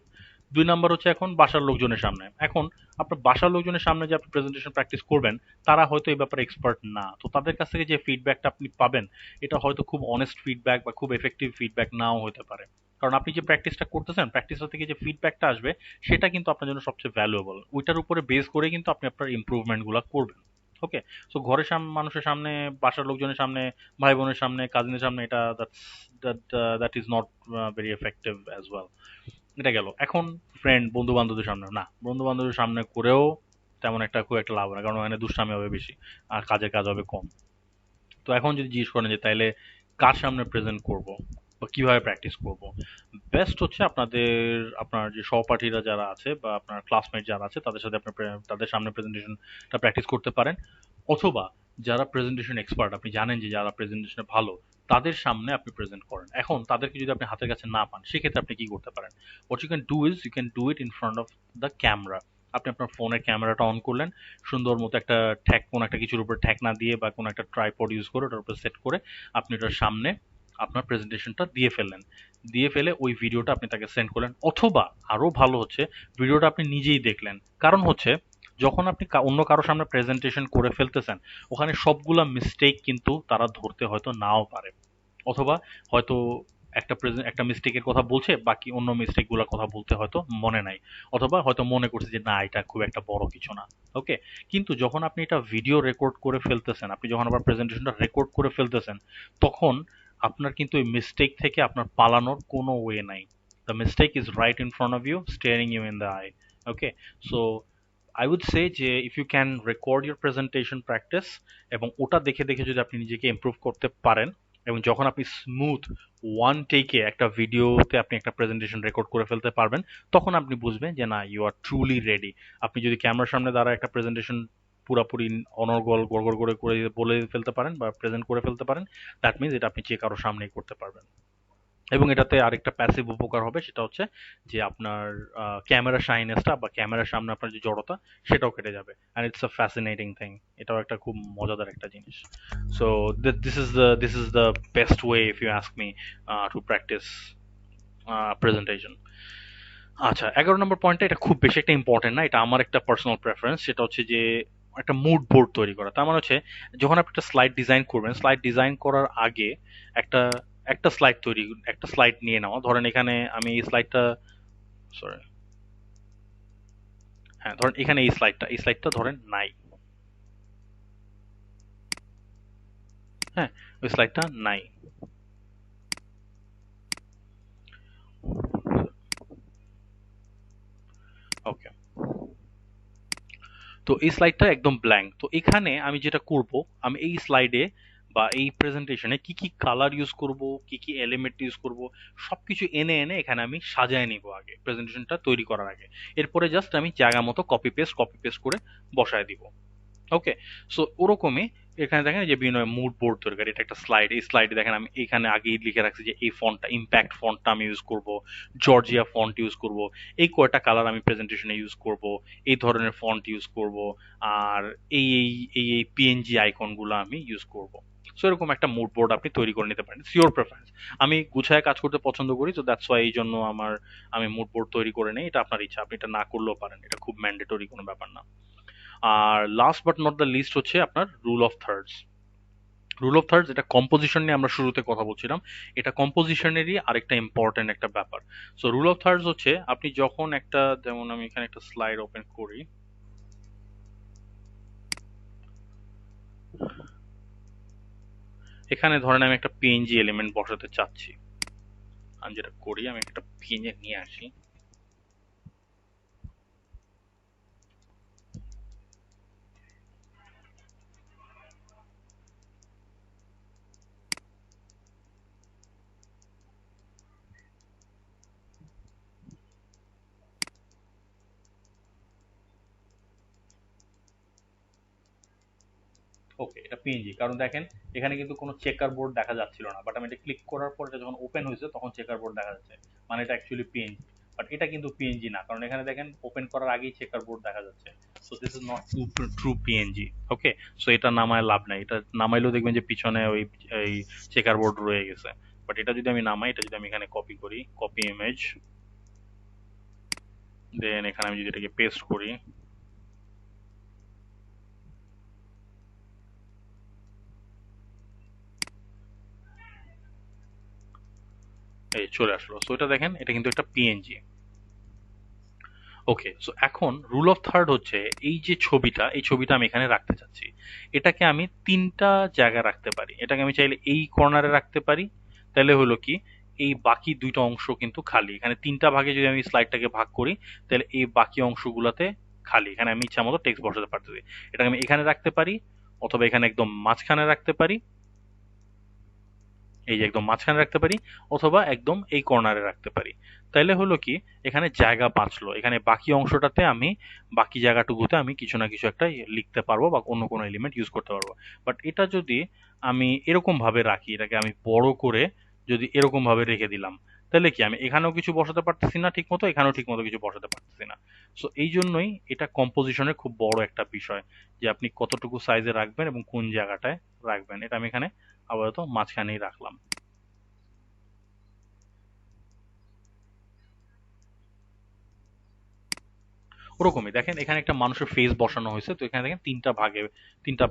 A: দুই নাম্বার হচ্ছে এখন বাসার লোকজনের সামনে। এখন আপনার বাসার লোকজনের সামনে যে আপনি প্রেজেন্টেশন প্র্যাকটিস করবেন, তারা হয়তো এই ব্যাপারে এক্সপার্ট না। তো তাদের কাছ থেকে যে ফিডব্যাকটা আপনি পাবেন, এটা হয়তো খুব অনেস্ট ফিডব্যাক বা খুব এফেক্টিভ ফিডব্যাক নাও হতে পারে। কারণ আপনি যে প্র্যাকটিসটা করতেছেন, প্র্যাকটিসটা থেকে যে ফিডব্যাকটা আসবে, সেটা কিন্তু আপনার জন্য সবচেয়ে ভ্যালুয়েবল। ওইটার উপরে বেস করে কিন্তু আপনি আপনার ইমপ্রুভমেন্টগুলো করবেন। ওকে, সো ঘরের মানুষের সামনে, বাসার লোকজনের সামনে, ভাই বোনের সামনে, কাজিনের সামনে, এটা that is not very effective as well. এটা গেল। এখন বন্ধু বান্ধবদের সামনে না, বন্ধু বান্ধবের সামনে করেও তেমন একটা খুব একটা লাভ হয় না, কারণ ওখানে দুষ্টামি হবে বেশি আর কাজের কাজ হবে কম। তো এখন যদি জিজ্ঞেস করেন যে তাইলে কার সামনে প্রেজেন্ট করব বা কিভাবে প্র্যাকটিস করব, বেস্ট হচ্ছে আপনার যে সহপাঠীরা যারা আছে বা আপনার ক্লাসমেট যারা আছে তাদের সাথে আপনি তাদের সামনে প্রেজেন্টেশনটা প্র্যাকটিস করতে পারেন। অথবা যারা প্রেজেন্টেশন এক্সপার্ট, আপনি জানেন যে যারা প্রেজেন্টেশনে ভালো, তাদের সামনে আপনি প্রেজেন্ট করেন। এখন তাদেরকে যদি আপনি হাতের কাছে না পান, সেক্ষেত্রে আপনি কি করতে পারেন? What you can do is you can do it in front of the camera. আপনি আপনার ফোনের ক্যামেরাটা অন করলেন, সুন্দর মতো একটা কোনো একটা কিছুর উপর ঠেকনা দিয়ে বা কোনো একটা ট্রাইপড ইউজ করে ওটার উপর সেট করে আপনি ওটার সামনে আপনার প্রেজেন্টেশনটা দিয়ে ফেললেন। দিয়ে ফেলে ওই ভিডিওটা আপনি তাকে সেন্ড করলেন, অথবা আরো ভালো হচ্ছে ভিডিওটা আপনি নিজেই দেখলেন। কারণ হচ্ছে যখন আপনি অন্য কারো সামনে প্রেজেন্টেশন করে ফেলতেছেন, ওখানে সবগুলা মিস্টেক কিন্তু তারা ধরতে হয়তো নাও পারে। অথবা হয়তো একটা মিস্টেকের কথা বলছে, বাকি অন্য মিস্টেক গুলার কথা বলতে হয়তো মনে নাই। অথবা হয়তো মনে করছে যে না এটা খুব একটা বড় কিছু না। ওকে, কিন্তু যখন আপনি এটা ভিডিও রেকর্ড করে ফেলতেছেন, আপনি যখন আবার প্রেজেন্টেশনটা রেকর্ড করে ফেলতেছেন, তখন আপনার কিন্তু এই মিস্টেক থেকে আপনার পালানোর কোনো ওয়ে নাই। The mistake is right in front of you, staring you in the eye. Okay, so I would say যে if you can record your presentation practice, এবং ওটা দেখে দেখে যদি আপনি নিজেকে ইমপ্রুভ করতে পারেন, এবং যখন আপনি স্মুথ ওয়ান টেকে একটা ভিডিওতে আপনি একটা প্রেজেন্টেশন রেকর্ড করে ফেলতে পারবেন, তখন আপনি বুঝবেন যে না, ইউ আর ট্রুলি রেডি। আপনি যদি ক্যামেরার সামনে দাঁড়ায় একটা প্রেজেন্টেশন পুরাপুরি অনর্গল গড়গড় করে করে বলে ফেলতে পারেন বা প্রেজেন্ট করে ফেলতে পারেন, দ্যাট মিনস এটা আপনি যে কারো সামনেই করতে পারবেন। এবং এটাতে আরেকটা প্যাসিভ উপকার হবে, সেটা হচ্ছে যে আপনার ক্যামেরা শাইনেসটা বা ক্যামেরার সামনে আপনার যে জড়তা সেটাও কেটে যাবে। And it's a fascinating thing, এটাও একটা খুব মজাদার একটা জিনিস। So this is the best way if you ask me to practice presentation. আচ্ছা, 11 নম্বর পয়েন্টটা এটা খুব বেশি একটা ইম্পর্টেন্ট না, এটা আমার একটা পার্সোনাল প্রেফারেন্স। সেটা হচ্ছে যে একটা মুড বোর্ড তৈরি করা। তার মানে হচ্ছে যখন আপনি একটা স্লাইড ডিজাইন করবেন, স্লাইড ডিজাইন করার আগে একটা একটা স্লাইড তৈরি, একটা স্লাইড নিয়ে নেওয়া। ধরেন এখানে আমি এই স্লাইডটা, সরি, হ্যাঁ ধরেন এখানে এই স্লাইডটা ধরেন নাই, হ্যাঁ ওই স্লাইডটা নাই। ওকে, তো এই স্লাইডটা একদম ব্ল্যাঙ্ক। তো এখানে আমি যেটা করব, আমি এই স্লাইডে বা এই প্রেজেন্টেশনে কি কি কালার ইউজ করব, কি কি এলিমেন্ট ইউজ করব, সবকিছু এনে এনে এখানে আমি সাজায় নিব আগে প্রেজেন্টেশনটা তৈরি করার আগে। এরপরে জাস্ট আমি জায়গা মতো কপি পেস্ট করে বসায় দিব। ওকে, সো ওরকমই এখানে দেখেন যে বিভিন্ন মুড বোর্ড দরকার। এটা একটা স্লাইড, এই স্লাইডে দেখেন আমি এখানে আগেই লিখে রাখছি যে এই ফন্টটা, ইম্প্যাক্ট ফন্টটা আমি ইউজ করব, জর্জিয়া ফন্ট ইউজ করব, এই কয়টা কালার আমি প্রেজেন্টেশনে ইউজ করব, এই ধরনের ফন্ট ইউজ করব, আর এই পিএনজি আইকনগুলো আমি ইউজ করব। সো এরকম একটা মুড বোর্ড আপনি তৈরি করে নিতে পারেন, সিওর প্রেফারেন্স। আমি গুছায় কাজ করতে পছন্দ করি, তো দ্যাটস ওয়াই এই জন্য আমি মুড বোর্ড তৈরি করে নেই। এটা আপনার ইচ্ছা, আপনি এটা না করলেও পারেন, এটা খুব ম্যান্ডেটরি কোনো ব্যাপার না। আর last but not the least হচ্ছে আপনার rule of thirds. Rule of thirds, এটা কম্পোজিশন নিয়ে আমরা শুরুতে কথা বলছিলাম, এটা কম্পোজিশনেরই আরেকটা ইম্পর্টেন্ট একটা ব্যাপার। সো রুল অফ থার্ডস হচ্ছে আপনি যখন একটা, যেমন আমি এখানে একটা স্লাইড ওপেন করি, এখানে ধরেন আমি একটা পিএনজি এলিমেন্ট বসাতে চাচ্ছি। আমি যেটা করি, আমি একটা পিএনজি নিয়ে আসি। ওকে, এটা পিএনজি, কারণ দেখেন এখানে কিন্তু কোনো চেকার বোর্ড দেখা যাচ্ছিল না, বাট আমি এটা ক্লিক করার পর এটা যখন ওপেন হয়েছে তখন চেকার বোর্ড দেখা যাচ্ছে, মানে এটা অ্যাকচুয়ালি পিএনজি। বাট এটা কিন্তু পিএনজি না, কারণ এখানে দেখেন ওপেন করার আগেই চেকার বোর্ড দেখা যাচ্ছে। So this is not true PNG. Okay, so এটা নামায় লাভ নাই, এটা নামাইলেও দেখবেন যে পিছনে ওই এই চেকার বোর্ড রয়ে গেছে। বাট এটা যদি আমি নামাই, এটা যদি আমি এখানে কপি করি, কপি ইমেজ, দেন এখানে আমি যদি এটাকে পেস্ট করি, এই চলে আসলো। সো এটা দেখেন, এটা কিন্তু একটা পিএনজি। ওকে, সো এখন রুল অফ থার্ড হচ্ছে এই যে ছবিটা, এই ছবিটা আমি এখানে রাখতে চাচ্ছি। এটাকে আমি তিনটা জায়গায় রাখতে পারি। এটাকে আমি চাইলে এই কর্নারে রাখতে পারি, তাহলে হলো কি এই বাকি দুইটা অংশ কিন্তু খালি। এখানে তিনটা ভাগে যদি আমি স্লাইডটাকে ভাগ করি, তাহলে এই বাকি অংশগুলোতে খালি, এখানে আমি ইচ্ছা মতো টেক্সট বসাতে পারতেছি। এটাকে আমি এখানে রাখতে পারি, অথবা এখানে একদম মাঝখানে রাখতে পারি, এই যে একদম মাঝখানে রাখতে পারি, অথবা একদম এই কর্নারে রাখতে পারি। তাইলে হলো কি এখানে জায়গা বাঁচলো, এখানে বাকি অংশটাতে আমি, বাকি জায়গাটুকুতে আমি কিছু না কিছু একটা লিখতে পারবো বা অন্য কোনো এলিমেন্ট ইউজ করতে পারবো। বাট এটা যদি আমি এরকম ভাবে রাখি, এটাকে আমি বড় করে যদি এরকম ভাবে রেখে দিলাম, তাহলে কি আমি এখানেও কিছু বসাতে পারতেছি না ঠিক মতো, এখানেও ঠিক মতো কিছু বসাতে পারতেছি না। সো এই জন্যই এটা কম্পোজিশনের খুব বড় একটা বিষয়, যে আপনি কতটুকু সাইজে রাখবেন এবং কোন জায়গাটায় রাখবেন। এটা আমি এখানে আপাতত মাঝখানেই রাখলাম। ওরকমই দেখেন এখানে একটা মানুষের ফেস বসানো হয়েছে, তো এখানে দেখেন তিনটা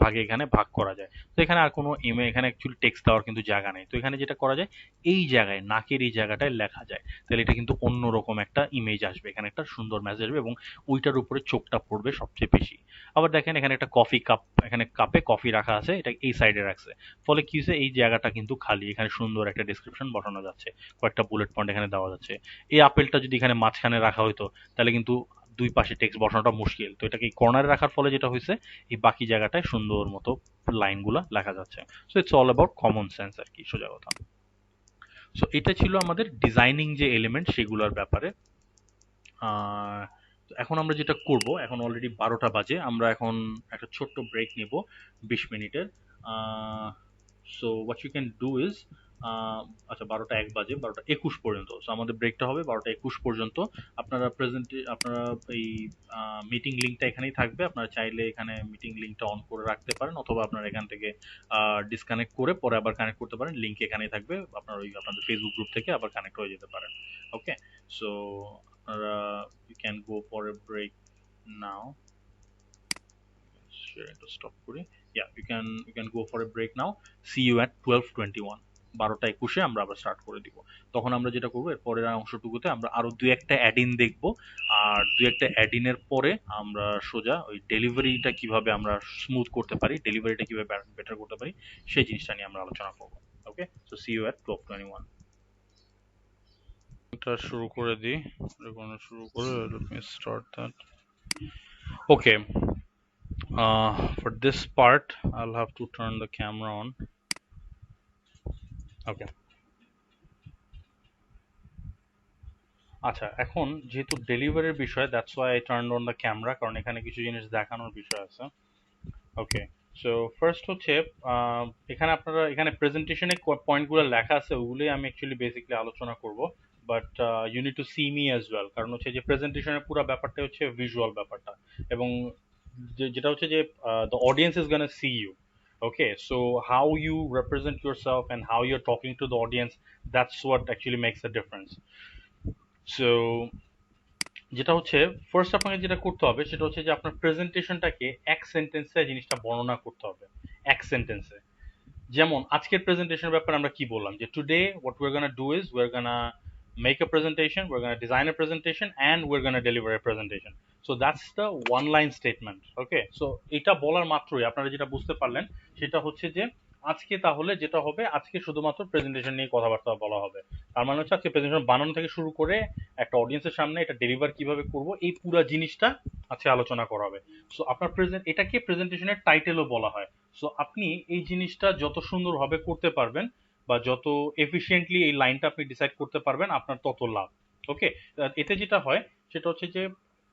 A: ভাগে এখানে ভাগ করা যায়। তো এখানে আর কোনো এখানে অ্যাকচুয়ালি টেক্সট দেওয়ার কিন্তু জায়গা নেই। তো এখানে যেটা করা যায়, এই জায়গায় নাকের এই জায়গাটায় লেখা যায়, তাহলে এটা কিন্তু অন্যরকম একটা ইমেজ আসবে, এখানে একটা সুন্দর মেসেজ আসবে এবং ওইটার উপরে চোখটা পড়বে সবচেয়ে বেশি। আবার দেখেন এখানে একটা কফি কাপ, এখানে কাপে কফি রাখা আছে, এটা এই সাইডে রাখছে, ফলে কি হয়েছে এই জায়গাটা কিন্তু খালি, এখানে সুন্দর একটা ডেসক্রিপশন বসানো যাচ্ছে, কয়েকটা বুলেট পয়েন্ট এখানে দেওয়া যাচ্ছে। এই আপেলটা যদি এখানে মাঝখানে রাখা হইতো, তাহলে কিন্তু দুই পাশে টেক্সট বসানোটা মুশকিল। তো এটাকে কর্নারে রাখার ফলে যেটা হয়েছে, এই বাকি জায়গাটায় সুন্দর মতো লাইনগুলো লেখা যাচ্ছে। So it's all about common sense আর কি, সোজা কথা। সো এটা ছিল আমাদের ডিজাইনিং যে এলিমেন্ট সেগুলোর ব্যাপারে। আহ, তো এখন আমরা যেটা করব, এখন অলরেডি 12টা বাজে, আমরা এখন একটা ছোট্ট ব্রেক নিব 20 মিনিটের। So what you can do is, আচ্ছা 12টা 1 বাজে, 12টা 21 পর্যন্ত। সো আমাদের ব্রেকটা হবে 12টা 21 পর্যন্ত। আপনারা এই মিটিং লিঙ্কটা এখানেই থাকবে, আপনারা চাইলে এখানে মিটিং লিঙ্কটা অন করে রাখতে পারেন, অথবা আপনারা এখান থেকে ডিসকানেক্ট করে পরে আবার কানেক্ট করতে পারেন। লিঙ্ক এখানেই থাকবে, আপনাদের ফেসবুক গ্রুপ থেকে আবার কানেক্ট হয়ে যেতে পারেন। ওকে, সো আপনারা you can go for a break now. শেয়ারটা স্টপ করি। You can go for a break now. See you at 12:21। 12টা 21-এ আমরা আবার স্টার্ট করে দিব। তখন আমরা যেটা করবো, এর পরের অংশটুকুতে আমরা আরো দুই একটা অ্যাড-ইন দেখবো। আর দুই একটা অ্যাড-ইনের পরে আমরা সোজা ওই ডেলিভারিটা কিভাবে আমরা স্মুথ করতে পারি, ডেলিভারিটা কিভাবে বেটার করতে পারি, সেই জিনিসটা নিয়ে আমরা আলোচনা করবো। ওকে, সো সি ইউ অ্যাট 12:21। এটা শুরু করে দিই, শুরু করে let me start that. Okay, for this part I'll have to turn the camera on. Okay, আচ্ছা এখন যেহেতু ডেলিভারির বিষয়, that's why I turned on the camera, কারণ এখানে কিছু জিনিস দেখানোর বিষয় আছে। ওকে, সো ফার্স্ট হচ্ছে এখানে আপনারা এখানে প্রেজেন্টেশনে পয়েন্টগুলো লেখা আছে, ওগুলোই আমি অ্যাকচুয়ালি বেসিক্যালি আলোচনা করব। But you need to see me as well, কারণ হচ্ছে যে প্রেজেন্টেশনের পুরো ব্যাপারটা হচ্ছে ভিজুয়াল ব্যাপারটা, এবং যেটা হচ্ছে যে the audience is gonna see you. Okay, so how you represent yourself and how you're talking to the audience, that's what actually makes a difference. So যেটা হচ্ছে ফার্স্ট আপনাকে যেটা করতে হবে সেটা হচ্ছে যে আপনার প্রেজেন্টেশনটাকে এক সেন্টেন্সে জিনিসটা বর্ণনা করতে হবে, এক সেন্টেন্সে। যেমন আজকের প্রেজেন্টেশনের ব্যাপারে আমরা কি বললাম, যে today what we are gonna do is we are gonna make a presentation, we're going to design a presentation, and we're going to deliver a presentation. So that's the one line statement. Okay, so এটা বলার মাত্রই আপনারা যেটা বুঝতে পারলেন সেটা হচ্ছে যে আজকে তাহলে যেটা হবে, আজকে শুধুমাত্র প্রেজেন্টেশন নিয়ে কথাবার্তা বলা হবে। তার মানে হচ্ছে আজকে প্রেজেন্টেশন বানানো থেকে শুরু করে একটা অডিয়েন্সের সামনে এটা ডেলিভার কিভাবে করব, এই পুরো জিনিসটা আজকে আলোচনা করা হবে। সো আপনার এটাকে প্রেজেন্টেশনের টাইটেলও বলা হয়। সো আপনি এই জিনিসটা যত সুন্দরভাবে করতে পারবেন বা যত এফিশিয়েন্টলি এই লাইনটা আপনি ডিসাইড করতে পারবেন, আপনার তত লাভ। ওকে, এতে যেটা হয় সেটা হচ্ছে যে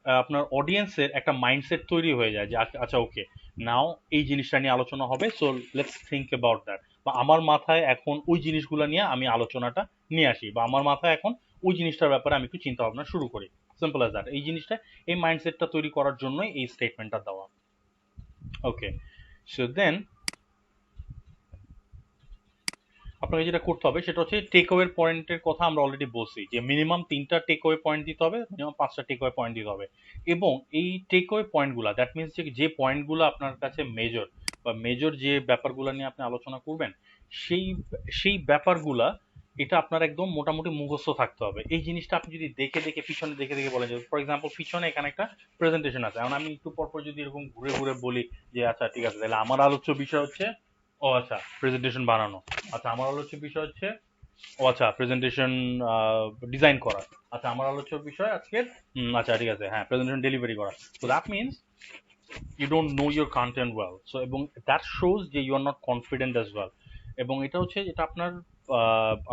A: আপনার অডিয়েন্সের একটা মাইন্ডসেট তৈরি হয়ে যায় যে আচ্ছা ওকে, নাও এই জিনিসটা নিয়ে আলোচনা হবে, so let's think about that, বা আমার মাথায় এখন ওই জিনিসগুলো নিয়ে আমি আলোচনাটা নিয়ে আসি, বা আমার মাথায় এখন ওই জিনিসটার ব্যাপারে আমি একটু চিন্তা ভাবনা শুরু করি। Simple as that. এই জিনিসটা, এই মাইন্ডসেটটা তৈরি করার জন্যই এই স্টেটমেন্টটা দেওয়া। ওকে, সো দেন আপনাকে যেটা করতে হবে সেটা হচ্ছে টেক ওয়ে পয়েন্টের কথা আমরা অলরেডি বলছি, যে মিনিমাম 3টা টেক ওয়ে পয়েন্ট দিতে হবে, মিনিমাম 5টা টেক ওয়ে পয়েন্ট দিতে হবে। এবং এই টেক ওয়ে পয়েন্টগুলো, দ্যাট মিনস যে পয়েন্টগুলো আপনার কাছে মেজর, বা মেজর যে ব্যাপারগুলো নিয়ে আপনি আলোচনা করবেন, সেই সেই ব্যাপারগুলা এটা আপনার একদম মোটামুটি মুখস্থ থাকতে হবে। এই জিনিসটা আপনি যদি দেখে দেখে পিছনে দেখে দেখে বলেন, যে ফর এক্সাম্পল পিছনে এখানে একটা প্রেজেন্টেশন আছে, এখন আমি একটু পরপর যদি এরকম ঘুরে ঘুরে বলি যে আচ্ছা ঠিক আছে, তাহলে আমার আলোচ্য বিষয় হচ্ছে, ও আচ্ছা প্রেজেন্টেশন বানানো, আচ্ছা আমার আলোচ্য বিষয় হচ্ছে, ও আচ্ছা প্রেজেন্টেশন ডিজাইন করা, আচ্ছা আমার আলোচ্য বিষয় আজকে, আচ্ছা ঠিক আছে, হ্যাঁ প্রেজেন্টেশন ডেলিভারি করা। So that means you don't know your content well, so এবং that shows যে you are not confident as well। এবং এটা হচ্ছে যেটা আপনার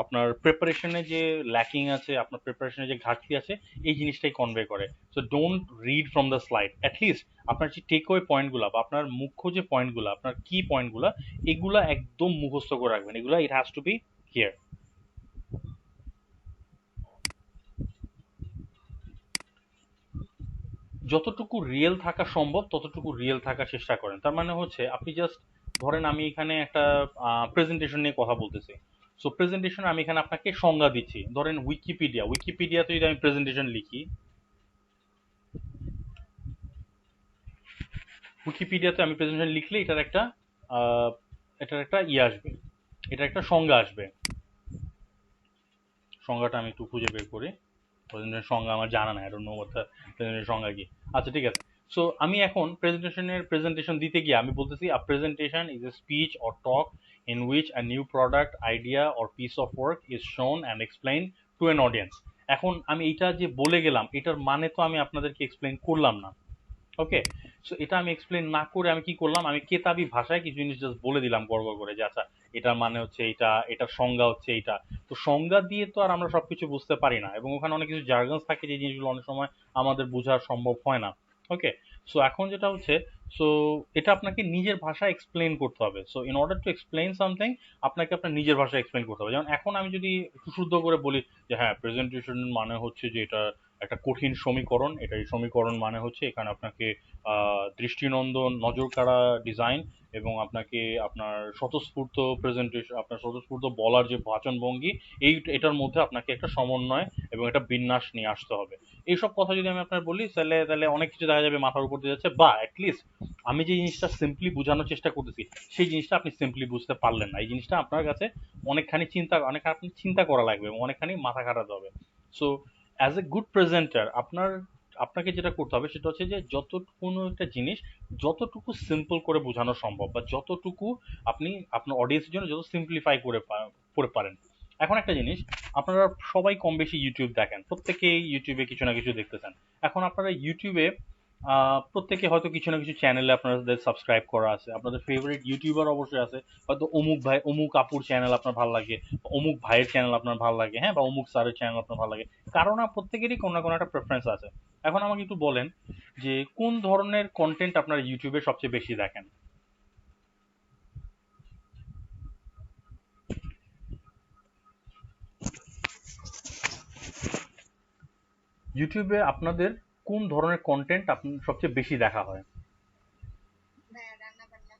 A: আপনার প্রিপারেশনে যে ল্যাকিং আছে, আপনার প্রিপারেশনে যে ঘাটতি আছে, এই জিনিসটাই কনভে করে। So don't read from the slide, at least আপনার যে টেক ওয়ে পয়েন্টগুলো বা আপনার মুখ্য যে পয়েন্টগুলো, আপনার কি পয়েন্টগুলো, এগুলা একদম মুখস্থ করে রাখবেন, এগুলা ইট হ্যাজ টু বি হিয়ার। যতটুকু রিয়েল থাকা সম্ভব ততটুকু রিয়েল থাকার চেষ্টা করেন। তার মানে হচ্ছে আপনি জাস্ট ধরেন আমি এখানে একটা প্রেজেন্টেশন নিয়ে কথা বলতেছি, সো প্রেজেন্টেশন আমি এখানে আপনাকে সংজ্ঞা দিচ্ছি, ধরেন উইকিপিডিয়াতে যদি আমি প্রেজেন্টেশন লিখি, উইকিপিডিয়াতে আমি প্রেজেন্টেশন লিখলে আহ, এটার একটা ইয়ে আসবে, এটার একটা সংজ্ঞা আসবে। সংজ্ঞাটা আমি একটু খুঁজে বের করি, প্রেজেন্টেশন সংজ্ঞা আমার জানা নাই, I don't know what the presentation সংজ্ঞা কি। আচ্ছা ঠিক আছে, সো আমি এখন প্রেজেন্টেশন দিতে গিয়ে আমি বলতেছি a presentation is a speech or talk in which a new product, idea or piece of work is shown and explain to an audience. এখন আমি এইটা যে বলে গেলাম, এটার মানে তো আমি আপনাদেরকে এক্সপ্লেইন করলাম না। ওকে, সো এটা আমি এক্সপ্লেন না করে আমি কি করলাম, আমি কেতাবি ভাষায় কিছু জিনিস জাস্ট বলে দিলাম গড় গড় করে, যে আচ্ছা এটার মানে হচ্ছে এটা, এটার সংজ্ঞা হচ্ছে এটা। তো সংজ্ঞা দিয়ে তো আর আমরা সবকিছু বুঝতে পারি না, এবং ওখানে অনেক কিছু জার্গনস থাকে যে জিনিসগুলো অনেক সময় আমাদের বোঝা সম্ভব হয় না। ওকে, সো এখন যেটা হচ্ছে সো এটা আপনাকে নিজের ভাষায় এক্সপ্লেন করতে হবে। So in order to explain something আপনাকে আপনার নিজের ভাষায় এক্সপ্লেন করতে হবে। যেমন এখন আমি যদি একটু শুদ্ধ করে বলি যে হ্যাঁ, প্রেজেন্টেশন মানে হচ্ছে যে এটা একটা কঠিন সমীকরণ, এটা এই সমীকরণ মানে হচ্ছে এখানে আপনাকে দৃষ্টিনন্দন নজর কাড়া ডিজাইন এবং আপনাকে আপনার স্বতঃস্ফূর্ত প্রেজেন্টেশন, আপনার স্বতঃস্ফূর্ত বলার যে বাচনভঙ্গি, এটার মধ্যে আপনাকে একটা সমন্বয় এবং একটা বিন্যাস নিয়ে আসতে হবে। এইসব কথা যদি আমি আপনার বলি তাহলে তাহলে অনেক কিছু দেখা যাবে মাথার উপর দিয়ে যাচ্ছে, বা অ্যাটলিস্ট আমি যে জিনিসটা সিম্পলি বোঝানোর চেষ্টা করতেছি সেই জিনিসটা আপনি সিম্পলি বুঝতে পারলেন না। এই জিনিসটা আপনার কাছে অনেক আপনি চিন্তা করা লাগবে এবং অনেকখানি মাথা খাটাতে হবে। So as a good presenter আপনাকে যেটা করতে হবে সেটা হচ্ছে যে কোনো একটা জিনিস যতটুকু সিম্পল করে বোঝানো সম্ভব বা যতটুকু আপনি আপনার অডিয়েন্সের জন্য যত সিম্পলিফাই করে পারেন। এখন একটা জিনিস, আপনারা সবাই কম বেশি ইউটিউব দেখেন, প্রত্যেকেই ইউটিউবে কিছু না কিছু দেখতেছেন। এখন আপনারা ইউটিউবে প্রত্যেকে হয়তো কিছু না কিছু চ্যানেলে আপনাদের সাবস্ক্রাইব করা আছে, আপনাদের ফেভারিট ইউটিউবার অবশ্যই আছে। হয়তো অমুক ভাই অমুক আপুর চ্যানেল আপনার ভালো লাগে, অমুক ভাইয়ের চ্যানেল আপনার ভালো লাগে, হ্যাঁ, বা অমুক স্যারের চ্যানেল আপনার ভালো লাগে। কারণ প্রত্যেকেরই কোনো না কোনো একটা প্রেফারেন্স আছে। এখন আমাকে একটু বলেন যে কোন ধরনের কন্টেন্ট আপনারা ইউটিউবে সবচেয়ে বেশি দেখেন? ইউটিউবে আপনাদের কোন ধরনের কন্টেন্ট সবচেয়ে বেশি দেখা হয়?
B: ভাইয়া রান্না বান্না।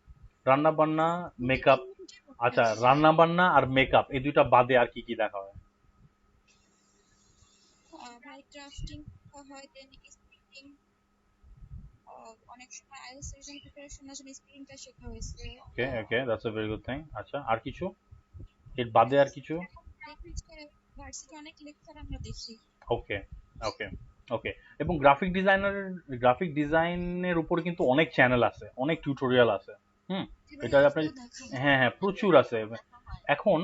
A: রান্না বান্না, মেকআপ।
B: এন্টারটেইনমেন্টের মধ্যে
A: আচ্ছা,
B: আসে।
A: রান্না বান্না আর মেকআপ এই দুইটা বাদে আর কি কি দেখা হয়?
B: ভাই ক্রাফটিং হয়, দেন স্পিকিং। অনেক সময় আইএলটিএস এর জন্য প্রিপারেশনের জন্য স্পিকিংটা শেখা হয়েছে।
A: Okay okay, that's a very good thing. আচ্ছা, আর কিছু এর বাদে আর কিছু?
B: এখন দেখি যে ভার্সিটি অনেক লেকচার আমরা দেখি।
A: ওকে ওকে ওকে। এবং গ্রাফিক ডিজাইনের উপরে কিন্তু অনেক চ্যানেল আছে, অনেক টিউটোরিয়াল আছে। হুম।
B: জি ভাই,
A: এটা আপনি,
B: এগুলো দেখা হয়।
A: হ্যাঁ হ্যাঁ, প্রচুর আছে। এখন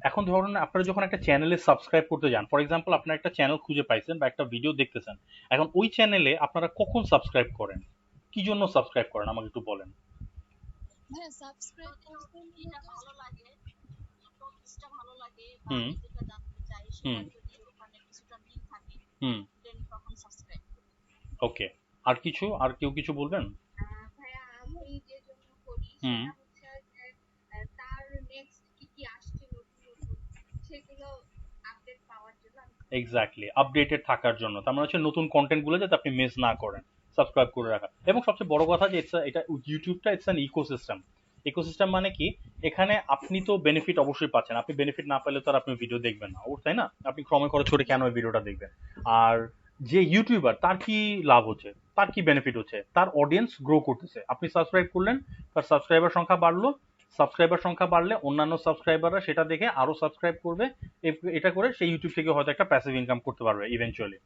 A: এখন ধরুন আপনারা যখন একটা চ্যানেলে সাবস্ক্রাইব করতে যান, ফর এক্সাম্পল আপনার একটা চ্যানেল খুঁজে পাইছেন বা একটা ভিডিও দেখতেছেন, এখন ওই চ্যানেলে আপনারা কখন সাবস্ক্রাইব করেন, কি জন্য সাবস্ক্রাইব করেন আমাকে একটু বলেন।
B: ভাইয়া সাবস্ক্রাইব করতে মূলত
A: হুম হুম হুম। ওকে। আর কিছু, আর কেউ কিছু বলবেন?
B: ভাইয়া আমি যে জন্য করি
A: হুম।
B: সেটা হচ্ছে যে তার নেক্সট কি কি আসছে নতুন নতুন সেগুলো আপডেট পাওয়ার জন্য আমি
A: এক্স্যাক্টলি, আপডেটেড থাকার জন্য। তার মানে হচ্ছে নতুন কন্টেন্ট গুলো যাতে আপনি মিস না করেন, সাবস্ক্রাইব করে রাখা। এবং সবচেয়ে বড় কথা যে এটা ইউটিউবটা ইটস অ্যান ইকোসিস্টেম। ইকোসিস্টেম মানে কি, এখানে আপনি তো বেনিফিট অবশ্যই পাচ্ছেন, আপনি বেনিফিট না পেলে তো আর আপনি ভিডিও দেখবেন না, তাই না? আপনি সময় খরচ করে কেন ওই ভিডিওটা দেখবেন? আর যে ইউটিউবার তার কি লাভ হচ্ছে, তার কি বেনিফিট হচ্ছে, তার অডিয়েন্স গ্রো করতেছে। আপনি সাবস্ক্রাইব করলেন, তার সাবস্ক্রাইবার সংখ্যা বাড়লো, সাবস্ক্রাইবার সংখ্যা বাড়লে অন্যান্য সাবস্ক্রাইবাররা সেটা দেখে আরো সাবস্ক্রাইব করবে। এটা করে সেই ইউটিউব থেকে হয়তো একটা প্যাসিভ ইনকাম করতে পারবে ইভেনচুয়ালি।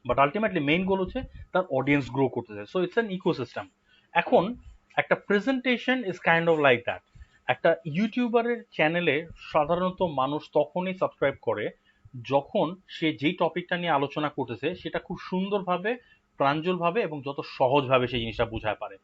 A: বাট আলটিমেটলি মেইন গোল হচ্ছে তার অডিয়েন্স গ্রো করতেছে। So it's an ecosystem. এখন একটা presentation is kind of like that. একটা ইউটিউবারের চ্যানেলে সাধারণত মানুষ তখনই সাবস্ক্রাইব করে যখন সে যেই টপিকটা নিয়ে আলোচনা করতেছে সেটা খুব সুন্দরভাবে, প্রাঞ্জলভাবে এবং যত সহজভাবে সেই জিনিসটা বোঝায় পারে।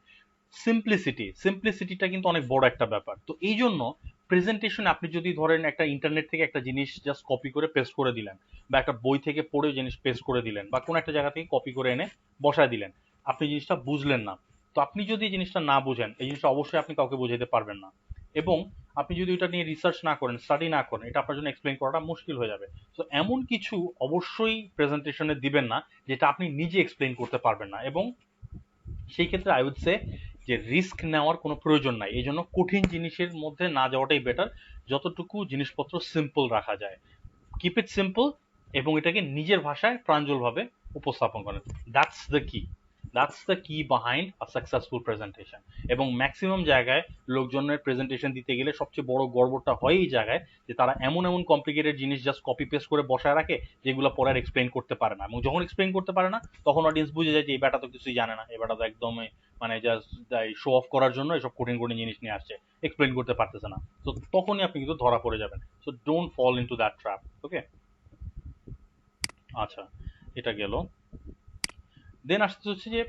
A: সিম্পলিসিটিটা কিন্তু অনেক বড় একটা ব্যাপার। তো এই জন্য প্রেজেন্টেশন আপনি যদি ধরেন একটা ইন্টারনেট থেকে একটা জিনিস জাস্ট কপি করে পেস্ট করে দিলেন, বা একটা বই থেকে পড়ে জিনিস পেস্ট করে দিলেন, বা কোনো একটা জায়গা থেকে কপি করে এনে বসায় দিলেন, আপনি জিনিসটা বুঝলেন না। তো আপনি যদি এই জিনিসটা না বুঝেন, এই জিনিসটা অবশ্যই আপনি কাউকে বোঝাতে পারবেন না। এবং আপনি যদি এটা নিয়ে রিসার্চ না করেন, স্টাডি না করেন, এটা আপনার জন্য এক্সপ্লেন করাটা মুশকিল হয়ে যাবে। তো এমন কিছু অবশ্যই প্রেজেন্টেশনে দিবেন না যেটা আপনি নিজে এক্সপ্লেন করতে পারবেন না। এবং সেই ক্ষেত্রে আই উড সে যে রিস্ক নেওয়ার কোনো প্রয়োজন নাই, এই জন্য কঠিন জিনিসের মধ্যে না যাওয়াটাই বেটার। যতটুকু জিনিসপত্র সিম্পল রাখা যায়, কিপ ইট সিম্পল, এবং এটাকে নিজের ভাষায় প্রাঞ্জলভাবে উপস্থাপন করেন। দ্যাটস দ্য কি, দ্যাটস দ্য কি বিহাইন্ড আ সাকসেসফুল প্রেজেন্টেশন। এবং ম্যাক্সিমাম জায়গায় লোকজনের প্রেজেন্টেশন দিতে গেলে সবচেয়ে বড় গর্বটা হয় এই জায়গায় যে তারা এমন এমন কমপ্লিকেটেড জিনিস জাস্ট কপি পেস্ট করে বসায় রাখে যেগুলো পরে আর এক্সপ্লেন করতে পারে না। এবং যখন এক্সপ্লেন করতে পারে না তখন অডিয়েন্স বুঝে যায় যে এই ব্যাটা তো কিছুই জানে না, এই ব্যাটা তো একদমই মানে জাস্ট শো অফ করার জন্য এসব কঠিন কঠিন জিনিস নিয়ে আসছে, এক্সপ্লেন করতে পারতেছে না। তো তখনই আপনি কিন্তু ধরা পড়ে যাবেন। So don't fall into that trap. Okay. আচ্ছা, এটা গেল। দেন আসতে হচ্ছে যে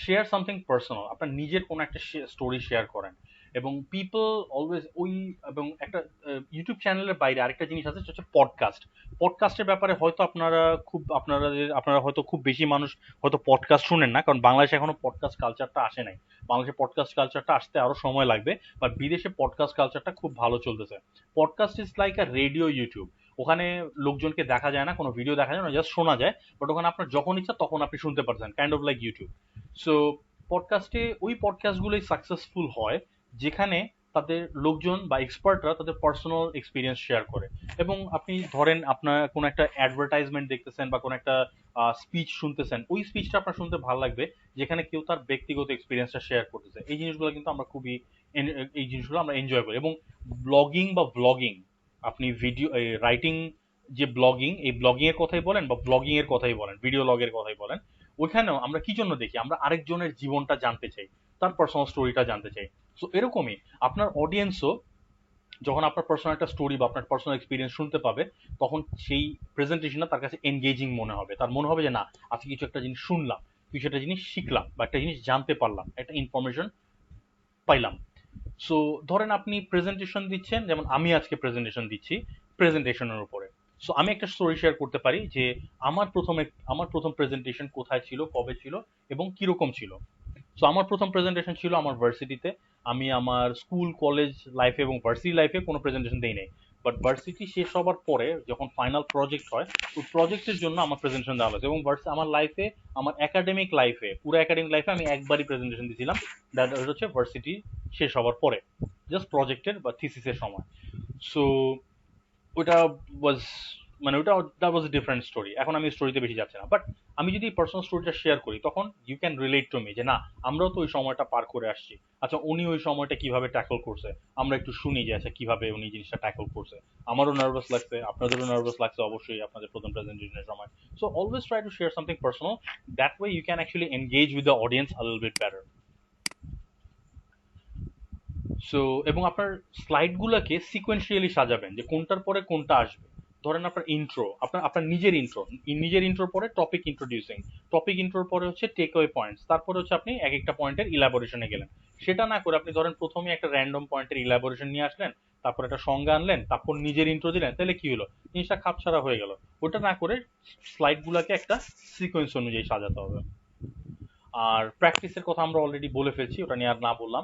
A: শেয়ার সামথিং পার্সোনাল, আপনার নিজের কোনো একটা স্টোরি শেয়ার করেন। এবং পিপল অলওয়েজ ওই, এবং একটা ইউটিউব চ্যানেলের বাইরে আরেকটা জিনিস আছে, সেটা হচ্ছে পডকাস্ট। পডকাস্টের ব্যাপারে হয়তো আপনারা হয়তো খুব বেশি মানুষ হয়তো পডকাস্ট শুনেন না, কারণ বাংলাদেশে এখনো পডকাস্ট কালচারটা আসে নাই। বাংলাদেশে পডকাস্ট কালচারটা আসতে আরো সময় লাগবে, বাট বিদেশে পডকাস্ট কালচারটা খুব ভালো চলতেছে। Podcast is like a radio YouTube. ওখানে লোকজনকে দেখা যায় না, কোনো ভিডিও দেখা যায় না, জাস্ট শোনা যায়, বাট ওখানে আপনার যখন ইচ্ছা তখন আপনি শুনতে পারছেন, kind of like YouTube. So পডকাস্টে ওই পডকাস্টগুলোই সাকসেসফুল হয় যেখানে তাদের লোকজন বা এক্সপার্টরা তাদের পার্সোনাল এক্সপিরিয়েন্স শেয়ার করে। এবং আপনি ধরেন আপনার কোনো একটা অ্যাডভার্টাইজমেন্ট দেখতেছেন বা কোনো একটা স্পিচ শুনতেছেন, ওই স্পিচটা আপনার শুনতে ভালো লাগবে যেখানে কেউ তার ব্যক্তিগত এক্সপিরিয়েন্সটা শেয়ার করতেছে। এই জিনিসগুলো কিন্তু আমরা খুবই এই জিনিসগুলো আমরা এনজয় করি। এবং ব্লগিং বা ভ্লগিং, আপনি ভিডিও রাইটিং, যে ব্লগিং, এই ব্লগিং এর কথাই বলেন বা ব্লগিং এর কথাই বলেন, ভিডিও লগের কথাই বলেন, ওইখানেও আমরা কি জন্য দেখি, আমরা আরেকজনের জীবনটা জানতে চাই, তার পার্সোনাল স্টোরিটা জানতে চাই। সো এরকমই আপনার অডিয়েন্সও যখন আপনার পার্সোনাল একটা স্টোরি বা আপনার পার্সোনাল এক্সপিরিয়েন্স শুনতে পাবে, তখন সেই প্রেজেন্টেশনটা তার কাছে এনগেজিং মনে হবে। তার মনে হবে যে না, আজকে কিছু একটা জিনিস শুনলাম, কিছু একটা জিনিস শিখলাম, বা একটা জিনিস জানতে পারলাম, একটা ইনফরমেশন পাইলাম। সো ধরেন আপনি প্রেজেন্টেশন দিচ্ছেন, যেমন আমি আজকে প্রেজেন্টেশন দিচ্ছি প্রেজেন্টেশনের উপরে। সো আমি একটা স্টোরি শেয়ার করতে পারি যে আমার প্রথম প্রেজেন্টেশন কোথায় ছিল, কবে ছিল এবং কিরকম ছিল। সো আমার প্রথম প্রেজেন্টেশন ছিল আমার ভার্সিটিতে। আমি আমার স্কুল কলেজ লাইফে এবং ভার্সিটি লাইফে কোনো প্রেজেন্টেশন দেই নাই, বাট ভার্সিটি শেষ হওয়ার পরে যখন ফাইনাল প্রজেক্ট হয়, ওই প্রজেক্টের জন্য আমার প্রেজেন্টেশন দেওয়া হয়েছে। এবং আমার লাইফে, আমার একাডেমিক লাইফে, পুরো একাডেমিক লাইফে আমি একবারই প্রেজেন্টেশন দিয়েছিলাম, দ্যাট হচ্ছে ভার্সিটি শেষ হওয়ার পরে, জাস্ট প্রজেক্টের বা থিসিসের সময়। সো ওটা ওয়াজ, মানে ওটা দ্যাট ওয়াজ ডিফারেন্ট স্টোরি। এখন আমি স্টোরিতে বেশি যাচ্ছি না, বাট আমি যদি পার্সোনাল স্টোরিটা শেয়ার করি, তখন you can relate to me যে না, আমরাও তো ওই সময়টা পার করে আসছি। আচ্ছা, উনি ওই সময়টা কিভাবে ট্যাকল করছে, আমরা একটু শুনি যে আচ্ছা কিভাবে উনি জিনিসটা ট্যাকল করছে। আমারও নার্ভাস লাগছে, আপনাদেরও নার্ভাস লাগছে অবশ্যই আপনাদের প্রথম প্রেজেন্টেশনের সময়। So always try to share something personal, that way you can actually engage with the audience a little bit better. So এবং আপনার স্লাইড গুলাকে সিকোয়েন্সিয়ালি সাজাবেন যে কোনটার পরে কোনটা আসবে। ধরেন আপনার ইন্ট্রো, আপনার আপনার নিজের ইন্ট্রোর পরে টপিক ইন্ট্রোডিউসিং, টপিক ইন্ট্রোর পরে হচ্ছে টেক অ্যাওয়ে পয়েন্টস, তারপরে হচ্ছে আপনি এক একটা পয়েন্টের ইলাবোরেশনে গেলেন। সেটা না করে আপনি ধরেন প্রথমে একটা র্যান্ডম পয়েন্টের ইলাবোরেশন নিয়ে আসলেন, তারপর একটা সংজ্ঞা আনলেন, তারপর নিজের ইন্ট্রো দিলেন, তাহলে কি হলো, জিনিসটা খাপছাড়া হয়ে গেল। ওটা না করে স্লাইড গুলাকে একটা সিকোয়েন্স অনুযায়ী সাজাতে হবে। আর প্র্যাকটিসের কথা আমরা অলরেডি বলে ফেলছি, ওটা নিয়ে আর না বললাম।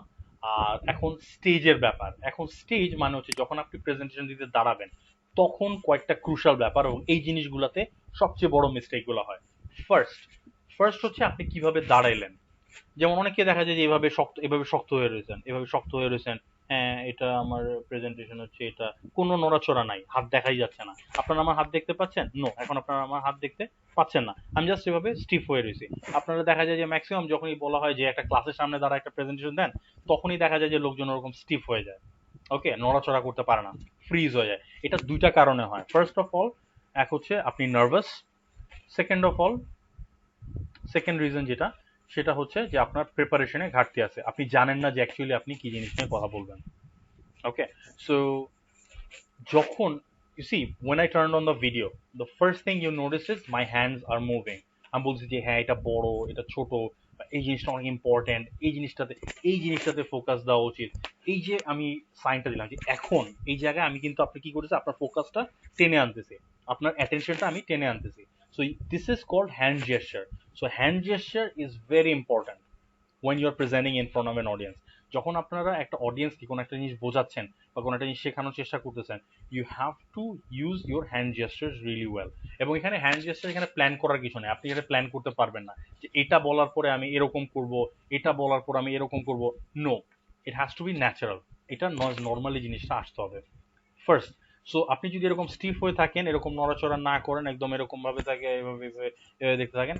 A: আর এখন স্টেজের ব্যাপার। এখন স্টেজ মানে হচ্ছে যখন আপনি প্রেজেন্টেশন দিতে দাঁড়াবেন, তখন কয়েকটা ক্রুশাল ব্যাপার, এবং এই জিনিসগুলোতে সবচেয়ে বড় মিস্টেক গুলো হয়। ফার্স্ট ফার্স্ট হচ্ছে আপনি কিভাবে দাঁড়াইলেন। যেমন অনেকে দেখা যায় যে এভাবে শক্ত হয়ে রয়েছেন, এভাবে শক্ত হয়ে রয়েছেন। হ্যাঁ, এটা আমার প্রেজেন্টেশন হচ্ছে, এটা কোনো নড়াচড়া নাই, হাত দেখাই যাচ্ছে না। আপনারা আমার হাত দেখতে পাচ্ছেন? নো, এখন আপনারা আমার হাত দেখতে পাচ্ছেন না, আমি জাস্ট এভাবে স্টিফ হয়ে রয়েছি। আপনারা দেখা যায় যে ম্যাক্সিমাম যখনই বলা হয় যে একটা ক্লাসের সামনে দাঁড়া একটা প্রেজেন্টেশন দেন, তখনই দেখা যায় যে লোকজন ওরকম স্টিফ হয়ে যায়, ওকে, নড়াচড়া করতে পারে না, ফ্রিজ হয়ে যায়। এটা দুইটা কারণে হয়। ফার্স্ট অফ অল, এক হচ্ছে আপনি nervous. Second of all, second reason যেটা, সেটা হচ্ছে যে আপনার প্রিপারেশনে ঘাটতি আছে, আপনি জানেন না যে অ্যাকচুয়ালি আপনি কি জিনিস নিয়ে কথা বলবেন। ওকে, সো যখন you see when I turned on the video, the first thing you notice is my hands are moving. আমি বলছি যে হ্যাঁ, এটা বড়, এটা ছোট, বা এই জিনিসটা অনেক ইম্পর্টেন্ট, এই জিনিসটাতে ফোকাস দেওয়া উচিত। এই যে আমি সাইনটা দিলাম যে এখন এই জায়গায় আমি কিন্তু আপনি কি করেছে, আপনার ফোকাসটা টেনে আনতেছি, আপনার অ্যাটেনশনটা আমি টেনে আনতেছি। So this is called hand gesture. So hand gesture is very important when you are presenting in front of an audience. যখন আপনারা একটা অডিয়েন্সকে কোনো একটা জিনিস বোঝাচ্ছেন বা কোনো একটা জিনিস শেখানোর চেষ্টা করতেছেন, you have to use your hand gestures really well. এবং এখানে হ্যান্ড জেস্টার, এখানে প্ল্যান করার কিছু নেই, আপনি এখানে প্ল্যান করতে পারবেন না যে এটা বলার পরে আমি এরকম করব, এটা বলার পর আমি এরকম করব। No, it has to be natural. এটা নর্মালি জিনিসটা আসতে হবে ফার্স্ট। সো আপনি যদি এরকম স্টিফ হয়ে থাকেন, এরকম নড়াচড়া না করেন, একদম এরকম ভাবে থাকে, এভাবে এভাবে দেখতে থাকেন,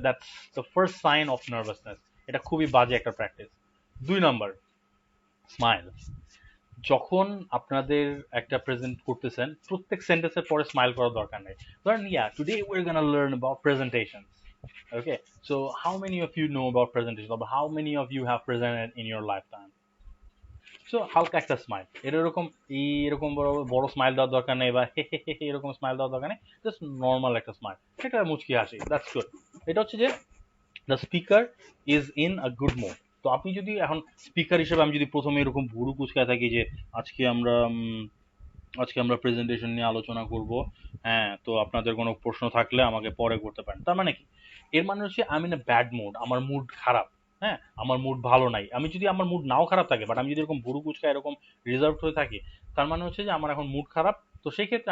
A: that's the first sign of nervousness. এটা খুবই বাজে একটা প্র্যাকটিস। 2 number, smile. যখন আপনাদের একটা প্রেজেন্ট করতেছেন, প্রত্যেক সেন্টেন্সের পরে স্মাইল করার দরকার নেই। ধরেন, yeah, today we are gonna learn about presentation. Okay, so how many of you know about presentation, or how many of you have presented in your lifetime? So হালকা একটা স্মাইল, এরকম এইরকম বড় বড় স্মাইল দেওয়ার দরকার নেই, বা হে হে হে হে এরকম স্মাইল দেওয়ার দরকার নেই, জাস্ট নর্মাল একটা স্মাইল, সেটা মুচকি হাসি, দ্যাটস গুড। এটা হচ্ছে যে the speaker is in a good mood. তো আপনি যদি এখন স্পিকার হিসেবে আমি যদি প্রথমে এরকম ভুরু কুচকায় থাকি যে আজকে আমরা আজকে আমরা প্রেজেন্টেশন নিয়ে আলোচনা করব, হ্যাঁ তো আপনাদের কোনো প্রশ্ন থাকলে আমাকে পরে করতে পারেন, তার মানে কি? এর মানে হচ্ছে আমি ইন ব্যাড মুড, আমার মুড খারাপ, হ্যাঁ আমার মুড ভালো নাই। আমি যদি আমার মুড নাও খারাপ থাকে, বাট আমি যদি এরকম ভুরু কুচকা এরকম রিজার্ভ হয়ে থাকি, তার মানে হচ্ছে যে আমার এখন মুড খারাপ। তো সেই ক্ষেত্রে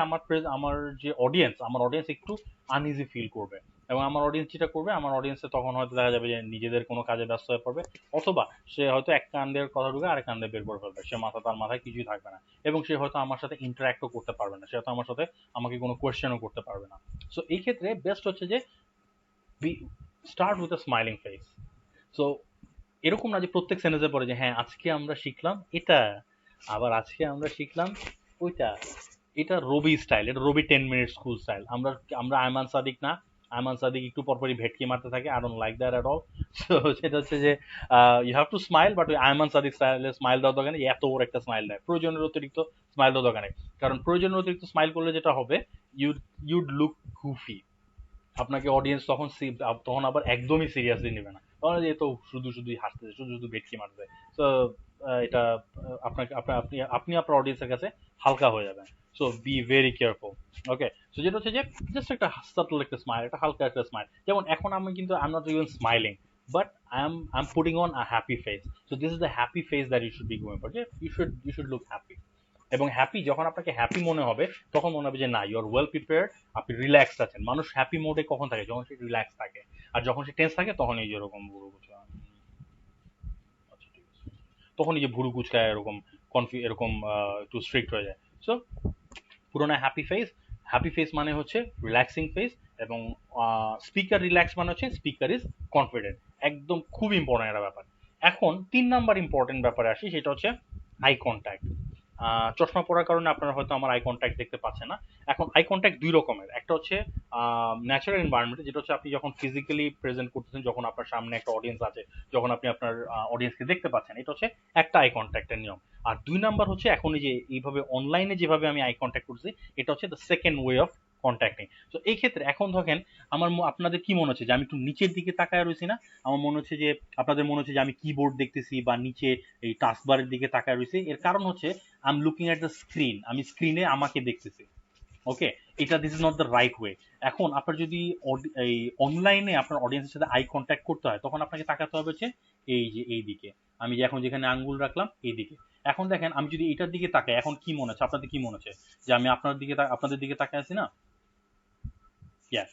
A: আমার যে অডিয়েন্স, আমার অডিয়েন্স একটু আনইজি ফিল করবে। এবং আমার অডিয়েন্স যেটা করবে, আমার অডিয়েন্সে তখন হয়তো দেখা যাবে যে নিজেদের কোনো কাজে ব্যস্ত হয়ে পড়বে, অথবা সে হয়তো এক কান দিয়ে কথা ঢুকে আরেক কান দিয়ে বের করে ফেলবে, সে তার মাথায় কিছুই থাকবে না। এবং সে হয়তো আমার সাথে ইন্টারাক্টও করতে পারবে না, সে হয়তো আমার সাথে আমাকে কোনো কোয়েশ্চেনও করতে পারবে না। সো এই ক্ষেত্রে বেস্ট হচ্ছে যে be start with a smiling face. So এরকম না যে প্রত্যেক সেন্টেন্সে পড়ে যে হ্যাঁ আজকে আমরা শিখলাম এটা, আবার আজকে আমরা শিখলাম ওইটা। এটা রবি স্টাইল, এটা রবি 10 মিনিট স্কুল স্টাইল। আমরা আমরা আয়মান সাদিক না, আয়মান সাদিক একটু পরপরই ভেটকি মারতে থাকে, I don't like that at all. So সেটা হচ্ছে যে you have to smile, but ওই আয়মান সাদিক স্টাইলে স্মাইল দেওয়ার দরকার নেই, এত বড় একটা স্মাইল দেয় প্রয়োজনের অতিরিক্ত স্মাইল দেওয়ার দরকার নেই। কারণ প্রয়োজনের অতিরিক্ত স্মাইল করলে যেটা হবে, ইউড ইউড লুক গুফি। আপনাকে অডিয়েন্স তখন তখন আবার একদমই সিরিয়াসলি নেবে না, তখন যে তো শুধু শুধুই হাসতেছে, শুধু শুধু ভেটকি মারছে। তো এটা আপনাকে আপনি আপনি আপনার অডিয়েন্সের কাছে হালকা হয়ে যাবেন। So be very careful. Okay, so যেটা হচ্ছে যে জাস্ট একটা সাটল একটা স্মাইল, একটা হালকা একটা স্মাইল। যেমন এখন আমি কিন্তু I am not even smiling, but I am putting on a happy face. So this is the happy face that you should be going for, যে ইউ শুড লুক হ্যাপি। এবং হ্যাপি যখন আপনাকে হ্যাপি মনে হবে, তখন মনে হবে যে না, ইউ আর ওয়েল প্রিপেয়ার্ড, আপনি রিল্যাক্সড আছেন। মানুষ হ্যাপি মোডে কখন থাকে? যখন সে রিল্যাক্স থাকে। আর যখন সে টেন্স থাকে, তখন এই যে এরকম ভুরু কুচকা, আচ্ছা ঠিক আছে, তখন এই যে ভুরু কুচকায় এরকম এরকম একটু স্ট্রিক্ট হয়ে যায়। সো পুরোনো হ্যাপি ফেস, হ্যাপি ফেস মানে হচ্ছে রিল্যাক্সিং ফেস। এবং স্পিকার রিল্যাক্স মানে হচ্ছে স্পিকার ইজ কনফিডেন্ট। একদম খুব ইম্পর্টেন্ট একটা ব্যাপার। এখন 3 নাম্বার ইম্পর্টেন্ট ব্যাপারে আসি, সেটা হচ্ছে আই কন্ট্যাক্ট। চশমা পড়ার কারণে আপনারা হয়তো আমার আই কন্ট্যাক্ট দেখতে পাচ্ছেন না। এখন আই কন্ট্যাক্ট 2 রকমের, একটা হচ্ছে ন্যাচারাল এনভায়রনমেন্টে, যেটা হচ্ছে আপনি যখন ফিজিক্যালি প্রেজেন্ট করতেছেন, যখন আপনার সামনে একটা অডিয়েন্স আছে, যখন আপনি আপনার অডিয়েন্সকে দেখতে পাচ্ছেন, এটা হচ্ছে একটা আই কন্ট্যাক্টের নিয়ম। আর 2 নাম্বার হচ্ছে এখন এই যে এইভাবে অনলাইনে যেভাবে আমি আই কন্ট্যাক্ট করছি, এটা হচ্ছে the second way of contacting. তো এই ক্ষেত্রে এখন দেখেন, আপনাদের কি মনে হচ্ছে যে আমি একটু নিচের দিকে তাকায় রয়েছি না? আমার মনে হচ্ছে যে আপনাদের মনে হচ্ছে যে আমি কিবোর্ড দেখতেছি বা নিচে এই টাস্কবারের দিকে তাকায় রয়েছি। এর কারণ হচ্ছে I am looking at the screen, আমি স্ক্রিনে আমাকে দেখতেছি। ওকে, এটা this is not the right way. এখন আপনার যদি এই অনলাইনে আপনার অডিয়েন্সের সাথে আই কন্ট্যাক্ট করতে হয়, তখন আপনাকে তাকাতে হবে হচ্ছে এই যে এই দিকে, আমি যে এখন যেখানে আঙ্গুল রাখলাম এই দিকে। এখন দেখেন আমি যদি এটার দিকে তাকাই, এখন কি মনে হচ্ছে আপনাদের? কি মনে হচ্ছে যে আমি আপনাদের দিকে তাকায় আছি না?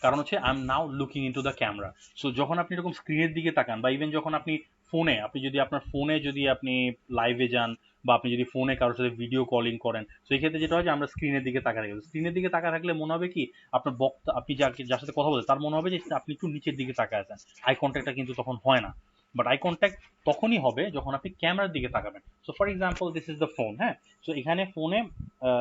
A: কারণ হচ্ছে I am now looking into the camera. So যখন আপনি এরকম স্ক্রিনের দিকে তাকান, বা ইভেন যখন আপনি ফোনে, আপনি যদি আপনার ফোনে যদি আপনি লাইভে যান, বা আপনি যদি ফোনে কারোর সাথে ভিডিও কলিং করেন, তো এই ক্ষেত্রে যেটা হয় যে আমরা স্ক্রিনের দিকে তাকা রাখি। স্ক্রিনের দিকে তাকা থাকলে মনে হবে কি, আপনার বক্তা, আপনি যার সাথে কথা বলছেন, তার মনে হবে যে আপনি একটু নিচের দিকে তাকায় আছেন। আই কন্ট্যাক্টটা কিন্তু তখন হয় না। বাট আই কন্ট্যাক্ট তখনই হবে যখন আপনি ক্যামেরার দিকে তাকাবেন। So for example this is the phone, হ্যাঁ। সো এখানে ফোনে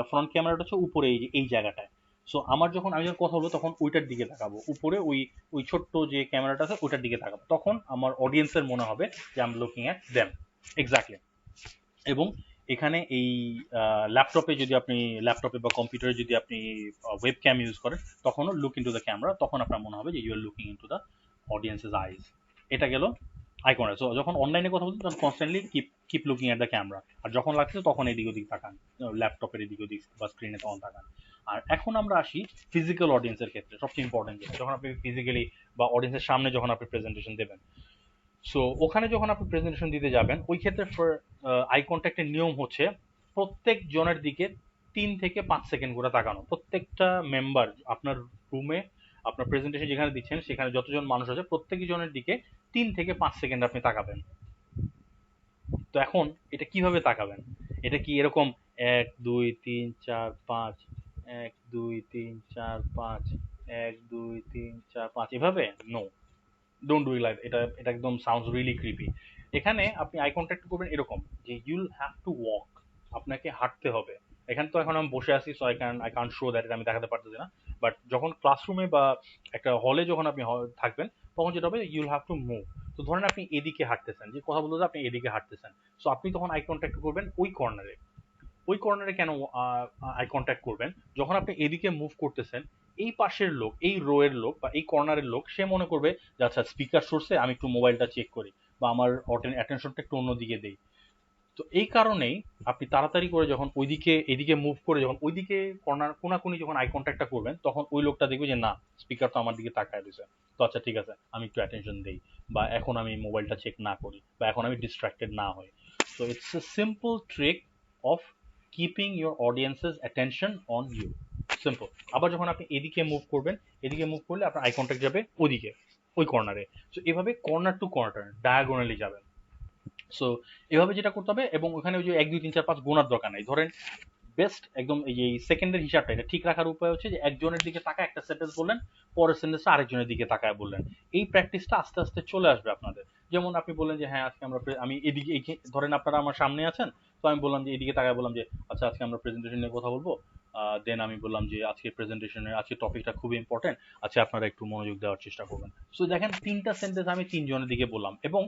A: ফ্রন্ট ক্যামেরাটা হচ্ছে উপরে এই জায়গাটায়। সো আমার আমি যখন কথা বলবো, তখন ওইটার দিকে তাকাবো, উপরে ওই ওই ছোট্ট যে ক্যামেরাটা আছে ওইটার দিকে তাকাবো, তখন আমার অডিয়েন্সের মনে হবে যে I am looking at them. Exactly. এবং এখানে এই ল্যাপটপে বা কম্পিউটারে যদি আপনি ওয়েব ক্যাম ইউজ করেন, তখনও লুক ইনটু দ্য ক্যামেরা, তখন আপনার মনে হবে যে you are looking into the audience's eyes. এটা গেল আই কন্ট্যাক্ট। সো যখন অনলাইনে কথা বলছেন, তখন constantly keep looking at the camera. আর যখন লাগছে তখন এদিক ওদিক তাকান, ল্যাপটপের এদিক ওদিক বা স্ক্রিনে তখন তাকান। আর এখন আমরা আসি ফিজিক্যাল অডিয়েন্সের ক্ষেত্রে, সবচেয়ে ইম্পর্টেন্ট যেটা, যখন আপনি ফিজিক্যালি বা অডিয়েন্সের সামনে যখন আপনি প্রেজেন্টেশন দেবেন। সো ওখানে যখন আপনি প্রেজেন্টেশন দিতে যাবেন, ওই ক্ষেত্রে আই কন্ট্যাক্টের নিয়ম হচ্ছে প্রত্যেক জনের দিকে 3 থেকে 5 সেকেন্ড করে তাকানো। প্রত্যেকটা মেম্বার আপনার রুমে, আপনার প্রেজেন্টেশন যেখানে দিচ্ছেন, সেখানে যতজন মানুষ আছে, প্রত্যেক জনের দিকে 3 থেকে 5 সেকেন্ড আপনি তাকাবেন। তো এখন এটা কিভাবে তাকাবেন? এটা কি এরকম 1 2 3 4 5, 1 2 3 4 5, 1 2 3 4 5 এভাবে? No, don't do it like এটা। এটা একদম সাউন্ডস রিয়েলি ক্রিপি। এখানে আপনি আই কন্ট্যাক্ট করবেন এরকম যে ইউল হ্যাভ টু ওয়াক, আপনাকে হাঁটতে হবে। এখানে তো এখন আমি বসে আছি, so I can't show that, আমি দেখাতে পারতেছি না। বাট যখন ক্লাসরুমে বা একটা হলে যখন আপনি থাকবেন, তখন যেটা হবে, ইউল হ্যাভ টু মুভ। তো ধরেন আপনি এদিকে হাঁটতেছেন, যে কথা বলতে আপনি এদিকে হাঁটতেছেন, সো আপনি তখন আই কন্ট্যাক্ট করবেন ওই কর্নারে। ওই কর্নারে কেন আই কন্ট্যাক্ট করবেন? যখন আপনি এদিকে মুভ করতেছেন, এই পাশের লোক, এই রো এর লোক বা এই কর্নারের লোক, সে মনে করবে যে আচ্ছা স্পিকার সরছে, আমি একটু মোবাইলটা চেক করি। বা আমার অ্যাটেনশনটা একটু অন্যদিকে দেই। তো এই কারণেই আপনি তাড়াতাড়ি করে যখন ওইদিকে এদিকে মুভ করে যখন ওইদিকে কর্নার কোনাকুনি যখন আই কন্ট্যাক্টটা করবেন, তখন ওই লোকটা দেখবে যে না, স্পিকার তো আমার দিকে তাকায় দিছে, তো আচ্ছা ঠিক আছে আমি একটু অ্যাটেনশন দেই, বা এখন আমি মোবাইলটা চেক না করি, বা এখন আমি ডিস্ট্রাক্টেড না হই। So it's a simple trick of keeping your audience's attention on you. Simple. আবার যখন আপনি এদিকে মুভ করবেন, এদিকে মুভ করলে আপনার আই কন্ট্যাক্ট যাবে ওদিকে, ওই কর্নারে। সো এভাবে কর্নার টু কর্নার ডায়াগোনালি যাবেন। সো এভাবে যেটা করতে হবে, এবং ওখানে ওই যে 1 2 3 4 5 গোনার দরকার নাই। ধরেন বেস্ট একদম এই সেকেন্ডের হিসাবটা এটা ঠিক রাখার উপায় হচ্ছে যে একজনের দিকে তাকায় একটা সেন্টেন্স বললেন, পরের সেন্টেন্সটা আরেকজনের দিকে তাকায় বললেন। এই প্র্যাকটিসটা আস্তে আস্তে চলে আসবে আপনাদের। যেমন আপনি বললেন যে হ্যাঁ আজকে আমরা আমি এদিকে ধরেন আপনারা আমার সামনে আছেন, তো আমি বললাম যে এদিকে তাকায় বললাম যে আচ্ছা আজকে আমরা প্রেজেন্টেশন নিয়ে কথা বলবো। দেন আমি বললাম যে আজকে প্রেজেন্টেশনের আজকে টপিকটা খুবই ইম্পর্টেন্ট, আচ্ছা আপনারা একটু মনোযোগ দেওয়ার চেষ্টা করবেন। সো দেখেন তিনটা সেন্টেন্স আমি তিনজনের দিকে বললাম, এবং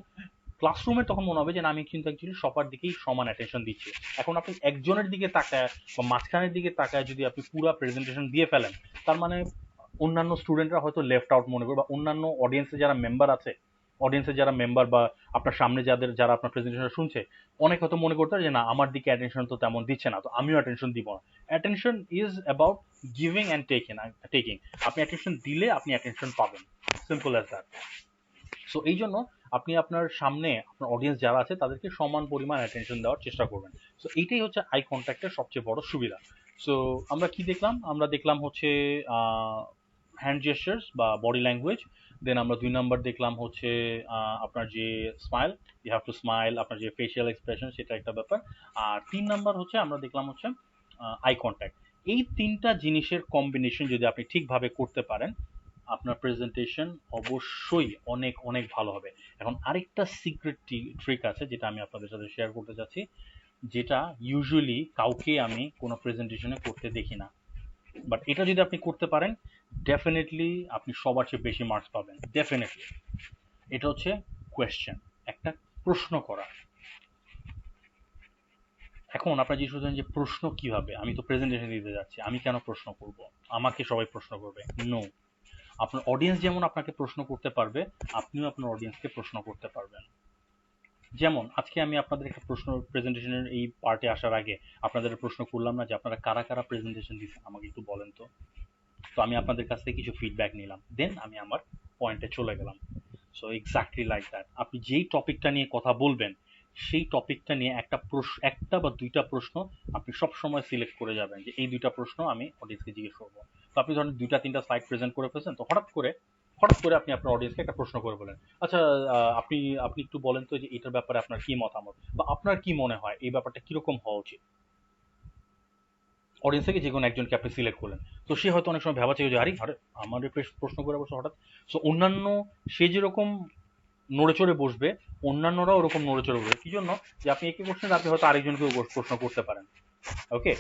A: ক্লাসরুমে তখন মনে হবে যে না, আমি কিন্তু অ্যাকচুয়ালি সবার দিকেই সমান অ্যাটেনশন দিচ্ছি। এখন আপনি একজনের দিকে তাকায় বা মাঝখানের দিকে তাকায় যদি আপনি পুরো প্রেজেন্টেশন দিয়ে ফেলেন, তার মানে অন্যান্য স্টুডেন্টরা হয়তো লেফট আউট মনে করবে, বা অন্যান্য অডিয়েন্সে যারা মেম্বার আছে, অডিয়েন্সের যারা মেম্বার বা আপনার সামনে যারা আপনার প্রেজেন্টেশন শুনছে, অনেক হয়তো মনে করতে পারে যে না, আমার দিকে অ্যাটেনশন তো তেমন দিচ্ছে না, তো আমিও অ্যাটেনশন দিব না। Attention is about giving and taking. আপনি অ্যাটেনশন দিলে আপনি অ্যাটেনশন পাবেন, সিম্পল অ্যাজ দ্যাট। সো এই জন্য আপনি আপনার সামনে আপনার অডিয়েন্স যারা আছে তাদেরকে সমান পরিমাণ অ্যাটেনশন দেওয়ার চেষ্টা করবেন। সো এইটাই হচ্ছে আই কন্ট্যাক্টের সবচেয়ে বড় সুবিধা। সো আমরা কি দেখলাম? আমরা দেখলাম হচ্ছে হ্যান্ড জেস্টার্স বা বডি ল্যাঙ্গুয়েজ। দেন আমরা 2 নাম্বার দেখলাম হচ্ছে আপনার যে smile, you have to smile, আপনার যে ফেশিয়াল এক্সপ্রেশন, সেটা একটা ব্যাপার। আর 3 নাম্বার হচ্ছে আমরা দেখলাম হচ্ছে আই কন্ট্যাক্ট। এই তিনটা জিনিসের কম্বিনেশন যদি আপনি ঠিকভাবে করতে পারেন, আপনার প্রেজেন্টেশন অবশ্যই অনেক অনেক ভালো হবে। এখন আরেকটা সিক্রেট ট্রিক আছে যেটা আমি আপনাদের সাথে শেয়ার করতে চাচ্ছি, যেটা ইউজুয়ালি কাউকে আমি কোনো প্রেজেন্টেশনে করতে দেখি না, বাট এটা যদি আপনি করতে পারেন ডেফিনেটলি আপনি সবার চেয়ে বেশি মার্কস পাবেন, ডেফিনেটলি। এটা হচ্ছে কোয়েশ্চেন, একটা প্রশ্ন করা। এখন আপনারা জিজ্ঞেস করছেন যে প্রশ্ন কিভাবে, আমি তো প্রেজেন্টেশন দিতে যাচ্ছি, আমি কেন প্রশ্ন করব, আমাকে সবাই প্রশ্ন করবে? নো। আপনার অডিয়েন্স যেমন আপনাকে প্রশ্ন করতে পারবে, আপনিও আপনার অডিয়েন্সকে প্রশ্ন করতে পারবেন। যেমন আজকে আমি আপনাদের একটা প্রশ্ন, প্রেজেন্টেশনের এই পার্টে আসার আগে আপনাদের প্রশ্ন করলাম না যে আপনারা কারা কারা প্রেজেন্টেশন দিচ্ছেন, আমাকে একটু বলেন তো। তো আমি আপনাদের কাছ থেকে কিছু ফিডব্যাক নিলাম, দেন আমি আমার পয়েন্টে চলে গেলাম। সো এক্স্যাক্টলি লাইক দ্যাট, আপনি যেই টপিকটা নিয়ে কথা বলবেন সেই টপিকটা নিয়ে একটা বা দুইটা প্রশ্ন আপনি সব সময় সিলেক্ট করে যাবেন, যে এই দুইটা প্রশ্ন আমি অডিয়েন্সকে জিজ্ঞেস করবো। তো আপনি ধরেন 2 3টা স্লাইড প্রেজেন্ট করে ফেলছেন, তো হঠাৎ করে আপনি আপনার অডিয়েন্সকে একটা প্রশ্ন করে বলেন, আচ্ছা আপনি আপনি একটু বলেন তো যে এটার ব্যাপারে আপনার কি মতামত, বা আপনার কি মনে হয় এই ব্যাপারটা কিরকম হওয়া উচিত। অডিয়েন্স থেকে যে কোনো একজনকে আপনি সিলেক্ট করলেন, তো সে হয়তো অনেক সময় ভাবা চাই যে আরে আরে আমার প্রশ্ন করে বসে হঠাৎ। সো অন্যান্য, সে যেরকম নড়ে চড়ে বসবে, অন্যান্যরাও ওরকম নড়ে চড়ে বসবে। কি জন্য? যে আপনি একে করছেন, আপনি হয়তো আরেকজনকেও প্রশ্ন করতে পারেন। ওকে।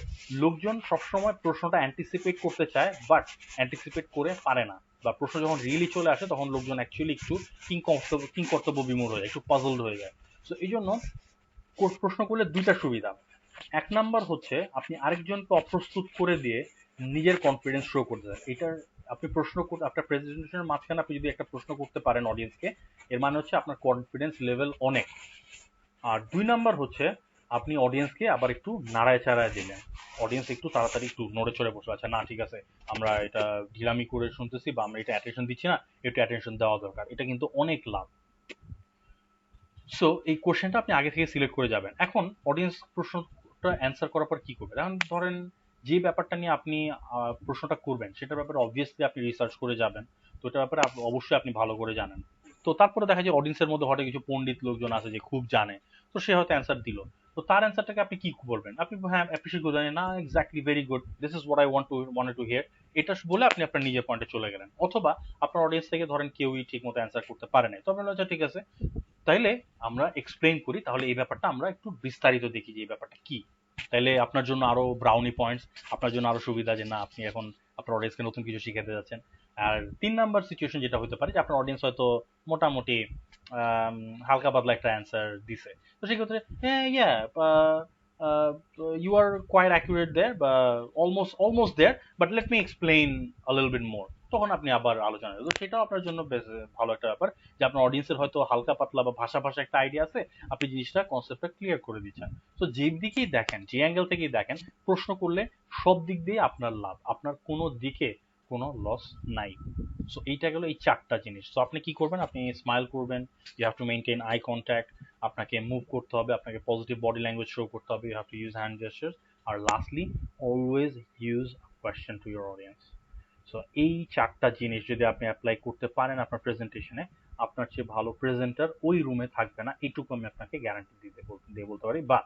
A: লোকজন সবসময় প্রশ্নটা অ্যান্টিসিপেট করতে চায়, বাট অ্যান্টিসিপেট করে পারে না, বা প্রশ্ন যখন রিয়েলি চলে আসে তখন লোকজন অ্যাকচুয়ালি একটু কিংকর্তব্য বিমূঢ় হয়ে যায়, একটু পাজলড হয়ে যায়। সো এই জন্য প্রশ্ন করলে দুইটা সুবিধা। 1 নাম্বার হচ্ছে আপনি আরেকজনকে অপ্রস্তুত করে দিয়ে নিজের কনফিডেন্স শো করতে চান। এটার আপনি প্রশ্ন করতে, আপনার প্রেজেন্টেশনের মাঝখানে আপনি যদি একটা প্রশ্ন করতে পারেন অডিয়েন্সকে, এর মানে হচ্ছে আপনার কনফিডেন্স লেভেল অনেক। আর 2 নাম্বার হচ্ছে আপনি অডিয়েন্সকে আবার একটু নাড়ায় চাড়ায় দিলেন, অডিয়েন্স একটু তাড়াতাড়ি একটু নড়ে চড়ে বসে, আচ্ছা না ঠিক আছে, আমরা এটা ঢিলামি করে শুনতেছি, বা আমরা এটা অ্যাটেনশন দিচ্ছি না, একটু অ্যাটেনশন দেওয়া দরকার। এটা কিন্তু অনেক লাভ। সো এই কোশ্চেনটা আপনি আগে থেকে সিলেক্ট করে যাবেন। এখন অডিয়েন্স প্রশ্নটা অ্যান্সার করার পর কি করবে? এখন ধরেন যে ব্যাপারটা নিয়ে আপনি প্রশ্নটা করবেন সেটার ব্যাপারে অবভিয়াসলি আপনি রিসার্চ করে যাবেন, তো এটার ব্যাপারে অবশ্যই আপনি ভালো করে জানেন। তো তারপরে দেখা যায় অডিয়েন্সের মধ্যে হঠাৎ কিছু পণ্ডিত লোকজন আছে যে খুব জানে, তো সে হয়তো অ্যান্সার দিল, তো তার অ্যান্সারটাকে আপনি কি বলবেন? আপনি হ্যাঁ অ্যাপ্রিসিয়েট করে জানেন, না exactly very good, this is what I wanted two here, এটা বলে আপনি আপনার নিজের পয়েন্টে চলে গেলেন। অথবা আপনার অডিয়েন্স থেকে ধরেন কেউই ঠিক মতো অ্যান্সার করতে পারে নাই, তবে আচ্ছা ঠিক আছে, তাইলে আমরা এক্সপ্লেইন করি, তাহলে এই ব্যাপারটা আমরা একটু বিস্তারিত দেখি যে এই ব্যাপারটা কি। তাইলে আপনার জন্য আরো ব্রাউনি পয়েন্টস, আপনার জন্য আরো সুবিধা যে না, আপনি এখন আপনার অডিয়েন্সকে নতুন কিছু শিখাতে যাচ্ছেন। আর 3 নাম্বার সিচুয়েশন যেটা হতে পারে যে আপনার অডিয়েন্স হয়তো মোটামুটি হালকা পাতলা একটা অ্যান্সার দিছে, তো সেক্ষেত্রে হ্যাঁ ইয়া you are quite accurate there, but almost there, but let me explain a little bit more. তখন আপনি আবার আলোচনা করবেন। তো সেটাও আপনার জন্য বেশ ভালো একটা ব্যাপার যে আপনার অডিয়েন্সের হয়তো হালকা পাতলা বা ভাষা ভাষা একটা আইডিয়া আছে, আপনি জিনিসটা কনসেপ্টটা ক্লিয়ার করে দিচ্ছেন। তো যে দিকেই দেখেন, যে অ্যাঙ্গেল থেকেই দেখেন, প্রশ্ন করলে সব দিক দিয়ে আপনার লাভ, আপনার কোনো দিকে কোনো লস নাই। সো এইটা গেল এই চারটা জিনিস। তো আপনি কি করবেন, আপনি স্মাইল করবেন, you have to maintain eye contact, আপনাকে মুভ করতে হবে, আপনাকে পজিটিভ বডি ল্যাঙ্গুয়েজ শো করতে হবে, you have to use hand gestures, আর lastly always use question to your audience. So এই চারটা জিনিস যদি আপনি অ্যাপ্লাই করতে পারেন আপনার প্রেজেন্টেশনে, আপনার চেয়ে ভালো প্রেজেন্টার ওই রুমে থাকবে না, এইটুকু আমি আপনাকে গ্যারান্টি দিয়ে বলতে পারি। বা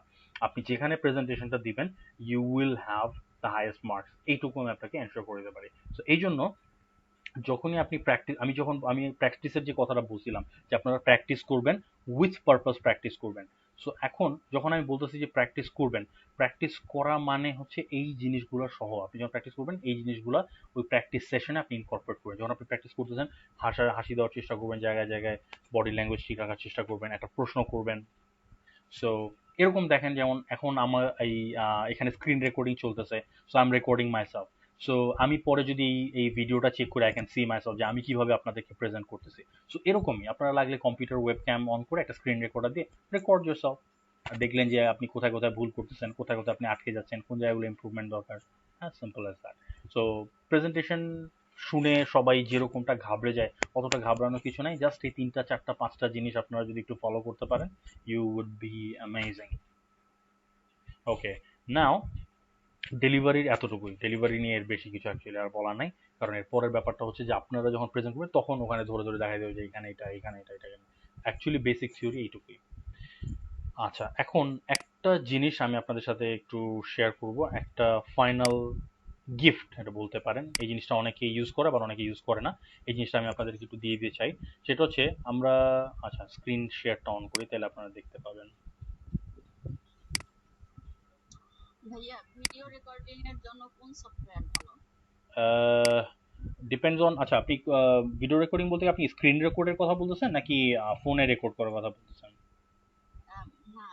A: আপনি যেখানে প্রেজেন্টেশনটা দিবেন, you will have the highest marks, এইটুকু আমি আপনাকে এনশিওর করে দিতে পারি। তো এই জন্য যখনই আপনি প্র্যাকটিস, আমি প্র্যাকটিসের যে কথাটা বলছিলাম যে আপনারা প্র্যাকটিস করবেন, উইথ পারপাস প্র্যাকটিস করবেন। সো এখন যখন আমি বলতেছি যে প্র্যাকটিস করবেন, প্র্যাকটিস করা মানে হচ্ছে এই জিনিসগুলো সহ আপনি যখন প্র্যাকটিস করবেন এই জিনিসগুলো ওই প্র্যাকটিস সেশনে আপনি ইনকর্পোরেট করবেন। যখন আপনি প্র্যাকটিস করতেছেন, হাসি দেওয়ার চেষ্টা করবেন, জায়গায় জায়গায় বডি ল্যাঙ্গুয়েজ ঠিক রাখার চেষ্টা করবেন, একটা প্রশ্ন করবেন। সো এরকম দেখেন, যেমন এখন আমার এই এখানে স্ক্রিন রেকর্ডিং চলতেছে, so I am recording myself. So আমি পরে যদি এই ভিডিওটা চেক করে আই ক্যান সি মাইসেলফ যে আমি কিভাবে আপনাদেরকে প্রেজেন্ট করতেছি। সো এরকমই আপনারা লাগলে কম্পিউটার ওয়েব ক্যাম অন করে একটা স্ক্রিন রেকর্ডার দিয়ে রেকর্ড ইয়োরসেলফ, দেখলেন যে আপনি কোথায় কোথায় ভুল করতেছেন, কোথায় কোথায় আপনি আটকে যাচ্ছেন, কোন জায়গাগুলো ইমপ্রুভমেন্ট দরকার। হ্যাঁ, simple as that. So presentation শুনে সবাই যেরকমটা ঘাবড়ে যায়, অতটা ঘাবড়ানোর কিছু নাই। জাস্ট এই তিনটা চারটা পাঁচটা জিনিস আপনারা যদি একটু ফলো করতে পারেন, you would be amazing. ওকে, নাও ডেলিভারির এতটুকুই, ডেলিভারি নিয়ে এর বেশি কিছু অ্যাকচুয়ালি আর বলার নাই। কারণ এর পরের ব্যাপারটা হচ্ছে যে আপনারা যখন প্রেজেন্ট করবেন তখন ওখানে ধরে ধরে দেখা যাবে যে এখানে এটা, এখানে এটা, এটা কেন। অ্যাকচুয়ালি বেসিক থিওরি এইটুকুই। আচ্ছা, এখন একটা জিনিস আমি আপনাদের সাথে একটু শেয়ার করব, একটা ফাইনাল গিফট এটা বলতে পারেন। এই জিনিসটা অনেকে ইউজ করে আবার অনেকে ইউজ করে না। এই জিনিসটা আমি আপনাদেরকে একটু দিয়ে দিতে চাই। সেটা হচ্ছে আমরা, আচ্ছা স্ক্রিন শেয়ারটা অন করি তাহলে আপনারা দেখতে পাবেন।
B: ভাইয়া, ভিডিও রেকর্ডিং এর জন্য কোন সফটওয়্যার ভালো?
A: ডিপেন্ডস অন, আচ্ছা আপনি ভিডিও রেকর্ডিং বলতে কি আপনি স্ক্রিন রেকর্ডের কথা বলতেছেন নাকি ফোনে রেকর্ড করার কথা বলতেছেন?
B: না,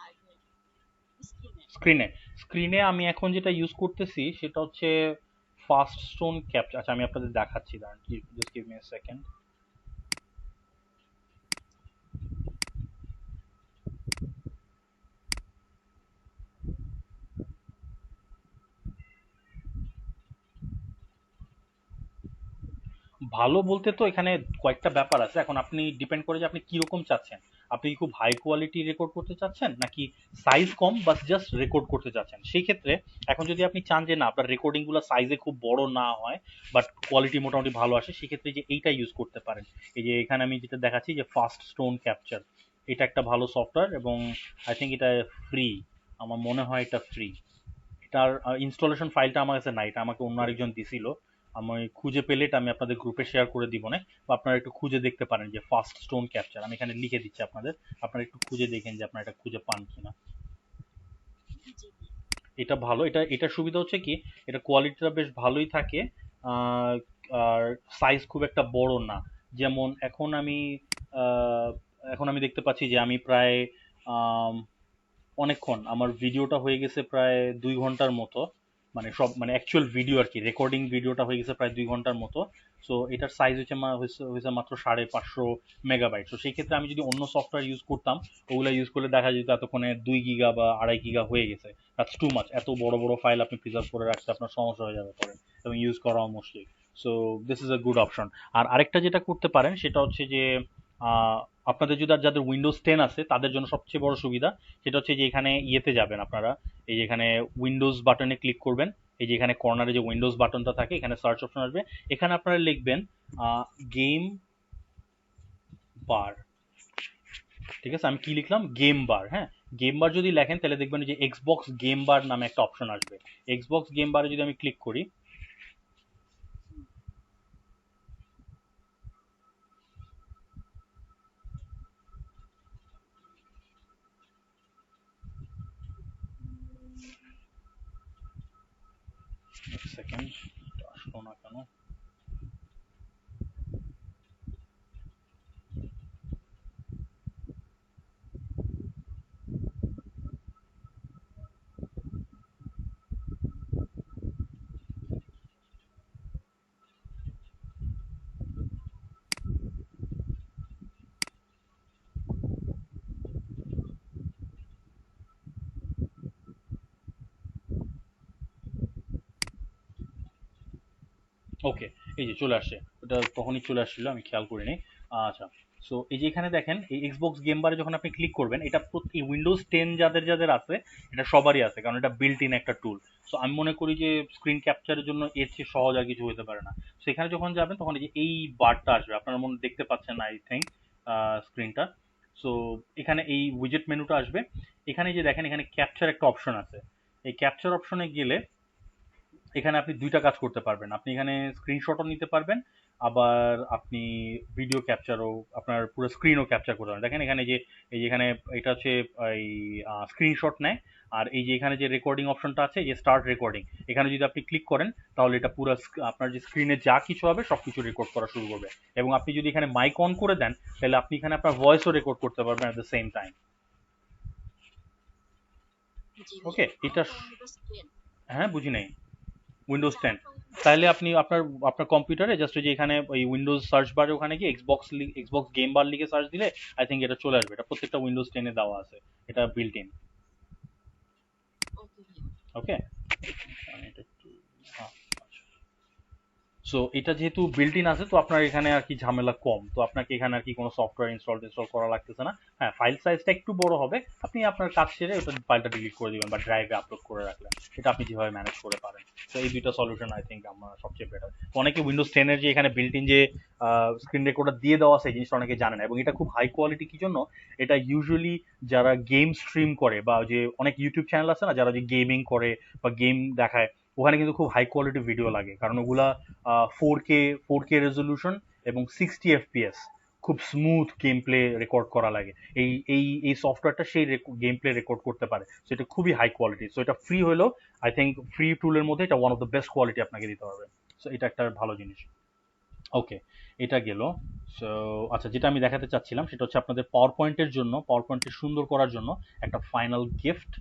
B: স্ক্রিনে।
A: স্ক্রিনে, স্ক্রিনে আমি এখন যেটা ইউজ করতেছি সেটা হচ্ছে ফাস্ট স্টোন ক্যাপচার। আচ্ছা আমি আপনাদের দেখাচ্ছি, দাঁড়ান, just give me a second. ভালো বলতে তো এখানে কয়েকটা ব্যাপার আছে। এখন আপনি ডিপেন্ড করে যে আপনি কিরকম চাচ্ছেন। আপনি কি খুব হাই কোয়ালিটি রেকর্ড করতে চাচ্ছেন নাকি সাইজ কম বাস জাস্ট রেকর্ড করতে চাচ্ছেন? সেই ক্ষেত্রে এখন যদি আপনি চান যে না আপনার রেকর্ডিং গুলো সাইজে খুব বড় না হয় বাট কোয়ালিটি মোটামুটি ভালো আসে, সেক্ষেত্রে যে এইটা ইউজ করতে পারেন। এই যে এখানে আমি যেটা দেখাচ্ছি যে ফাস্ট স্টোন ক্যাপচার, এটা একটা ভালো সফটওয়্যার এবং আই থিঙ্ক এটা ফ্রি। আমার মনে হয় এটা ফ্রি। এটার ইনস্টলেশন ফাইলটা আমার কাছে নাই, এটা আমাকে অন্য আরেকজন দিছিল। আমি খুঁজে পেলে এটা আমি আপনাদের গ্রুপে শেয়ার করে দিব না, বা আপনারা একটু খুঁজে দেখতে পারেন যে ফাস্ট স্টোন ক্যাপচার, আমি এখানে লিখে দিচ্ছি আপনাদের, আপনারা একটু খুঁজে দেখেন যে আপনারা এটা খুঁজে পান কিনা।
B: জি।
A: এটা ভালো, এটার সুবিধা হচ্ছে কি, এটা কোয়ালিটিটা বেশ ভালোই থাকে। আহ, আর সাইজ খুব একটা বড় না। যেমন আহ, এখন আমি দেখতে পাচ্ছি যে আমি প্রায় আম, অনেকক্ষণ আমার ভিডিওটা হয়ে গেছে প্রায় 2 ঘন্টার মতো, মানে সব মানে অ্যাকচুয়াল ভিডিও আর কি, রেকর্ডিং ভিডিওটা হয়ে গেছে প্রায় 2 ঘন্টার মতো। সো এটার সাইজ হয়েছে মাত্র 550 মেগাবাইট। তো সেই ক্ষেত্রে আমি যদি অন্য সফটওয়্যার ইউজ করতাম, ওগুলো ইউজ করলে দেখা যেত এতক্ষণে 2 গিগা বা 2.5 গিগা হয়ে গেছে। That's too much. এত বড় বড় ফাইল আপনি প্রিজার্ভ করে রাখতে আপনার সমস্যা হয়ে যাবে পরে, এবং ইউজ করাও মুশকিল। So this is a good option. আর আরেকটা যেটা করতে পারেন সেটা হচ্ছে যে আহ, আপনাদের যদি আর যাদের উইন্ডোজ 10 আছে তাদের জন্য সবচেয়ে বড় সুবিধা সেটা হচ্ছে যে এখানে ইয়েতে যাবেন আপনারা, এই যে এখানে উইন্ডোজ বাটনে ক্লিক করবেন, এই যে এখানে কর্নারে যে উইন্ডোজ বাটনটা থাকে এখানে সার্চ অপশন আসবে, এখানে আপনারা লিখবেন গেম বার। ঠিক আছে, আমি কি লিখলাম, গেম বার। হ্যাঁ, গেম বার যদি লেখেন তাহলে দেখবেন যে এক্সবক্স গেম বার নামে একটা অপশন আসবে। এক্সবক্স গেম বারে যদি আমি ক্লিক করি, সেকেন্ড আসলো না কেন, ওকে, এই যে চলে আসছে, ওটা তখনই চলে আসছিল, আমি খেয়াল করিনি। আচ্ছা, সো এই যে এখানে দেখেন এই এক্সবক্স গেম বারে যখন আপনি ক্লিক করবেন, এটা প্রতি উইন্ডোজ 10 যাদের যাদের আছে, এটা সবারই আছে, কারণ এটা বিল্ট ইন একটা টুল। সো আমি মনে করি যে স্ক্রিন ক্যাপচারের জন্য এর চেয়ে সহজ আর কিছু হতে পারে না। সো এখানে যখন যাবেন তখন এই যে এই বারটা আসবে, আপনারা মনে দেখতে পাচ্ছেন না আই থিঙ্ক স্ক্রিনটা। সো এখানে এই উইজেট মেনুটা আসবে। এখানে যে দেখেন এখানে ক্যাপচার একটা অপশন আছে। এই ক্যাপচার অপশনে গেলে এখানে আপনি দুইটা কাজ করতে পারবেন, আপনি এখানে স্ক্রিনশটও নিতে পারবেন, আবার আপনি ভিডিও ক্যাপচারও, আপনার পুরো স্ক্রিনও ক্যাপচার করতে পারবেন। দেখেন এখানে যে এই যে এখানে এটা হচ্ছে এই স্ক্রিনশট নেয়। আর এই যে এখানে যে রেকর্ডিং অপশনটা আছে, এই যে স্টার্ট রেকর্ডিং, এখানে যদি আপনি ক্লিক করেন তাহলে এটা পুরো আপনার যে স্ক্রিনে যা কিছু হবে সব কিছু রেকর্ড করা শুরু করবে। এবং আপনি যদি এখানে মাইক অন করে দেন তাহলে আপনি এখানে আপনার ভয়েসও রেকর্ড করতে পারবেন অ্যাট দ্য সেম টাইম।
B: জি
A: ওকে,
B: ভাইয়া,
A: এটা
B: আমার তো উইন্ডোজ 10।
A: হ্যাঁ বুঝি নাই। উইন্ডোজ
B: আচ্ছা,
A: 10।
B: আমার তো উইন্ডোজ
A: তাহলে
B: 10।
A: আপনি আপনার আপনার কম্পিউটারে জাস্ট যে এখানে ওই উইন্ডোজ সার্চ বারে ওখানে গিয়ে এক্সবক্স গেম বার লিখে সার্চ দিলে আই থিঙ্ক এটা চলে আসবে। এটা প্রত্যেকটা উইন্ডোজ 10 এ দেওয়া আছে, এটা বিল্ট ইন।
B: ওকে ভাইয়া।
A: ওকে, আমি এটা একটু হ্যাঁ, আচ্ছা। সো এটা যেহেতু বিল্ট ইন আছে, তো আপনার এখানে আর কি ঝামেলা কম, তো আপনাকে এখানে আর কি কোনো সফটওয়্যার ইনস্টল করা লাগতেছে না। হ্যাঁ, ফাইল সাইজটা একটু বড় হবে, আপনি আপনার কাজ সেরে ওটা ফাইলটা ডিলিট করে দিবেন বা ড্রাইভে আপলোড করে রাখলেন, এটা আপনি যেভাবে ম্যানেজ করে পারেন। তো এই দুইটা সলিউশন আই থিঙ্ক আমার সবচেয়ে বেটার। অনেকে উইন্ডোজ 10 এর যে এখানে বিল্ট ইন যে স্ক্রিন রেকর্ডার দিয়ে দেওয়া আছে, এই জিনিসটা অনেকে জানে না, এবং এটা খুব হাই কোয়ালিটি। কি জন্য? এটা ইউজুয়ালি যারা গেম স্ট্রিম করে বা যে অনেক ইউটিউব চ্যানেল আছে না যারা যে গেমিং করে বা গেম দেখায়, ওখানে কিন্তু খুব হাই কোয়ালিটি ভিডিও লাগে, কারণ ওগুলা 4K রেজলিউশন এবং 60 FPS, খুব স্মুথ গেম প্লে রেকর্ড করা লাগে। এই সফটওয়্যারটা সেই গেম প্লে রেকর্ড করতে পারে, সো এটা খুবই হাই কোয়ালিটি। সো এটা ফ্রি হলেও আই থিঙ্ক ফ্রি টুলের মধ্যে এটা one of the best quality আপনাকে দিতে পারবে। সো এটা একটা ভালো জিনিস। ওকে, এটা গেল। সো আচ্ছা, যেটা আমি দেখাতে চাচ্ছিলাম সেটা হচ্ছে আপনাদের পাওয়ার পয়েন্টের জন্য, পাওয়ার পয়েন্টে সুন্দর করার জন্য একটা ফাইনাল গিফট।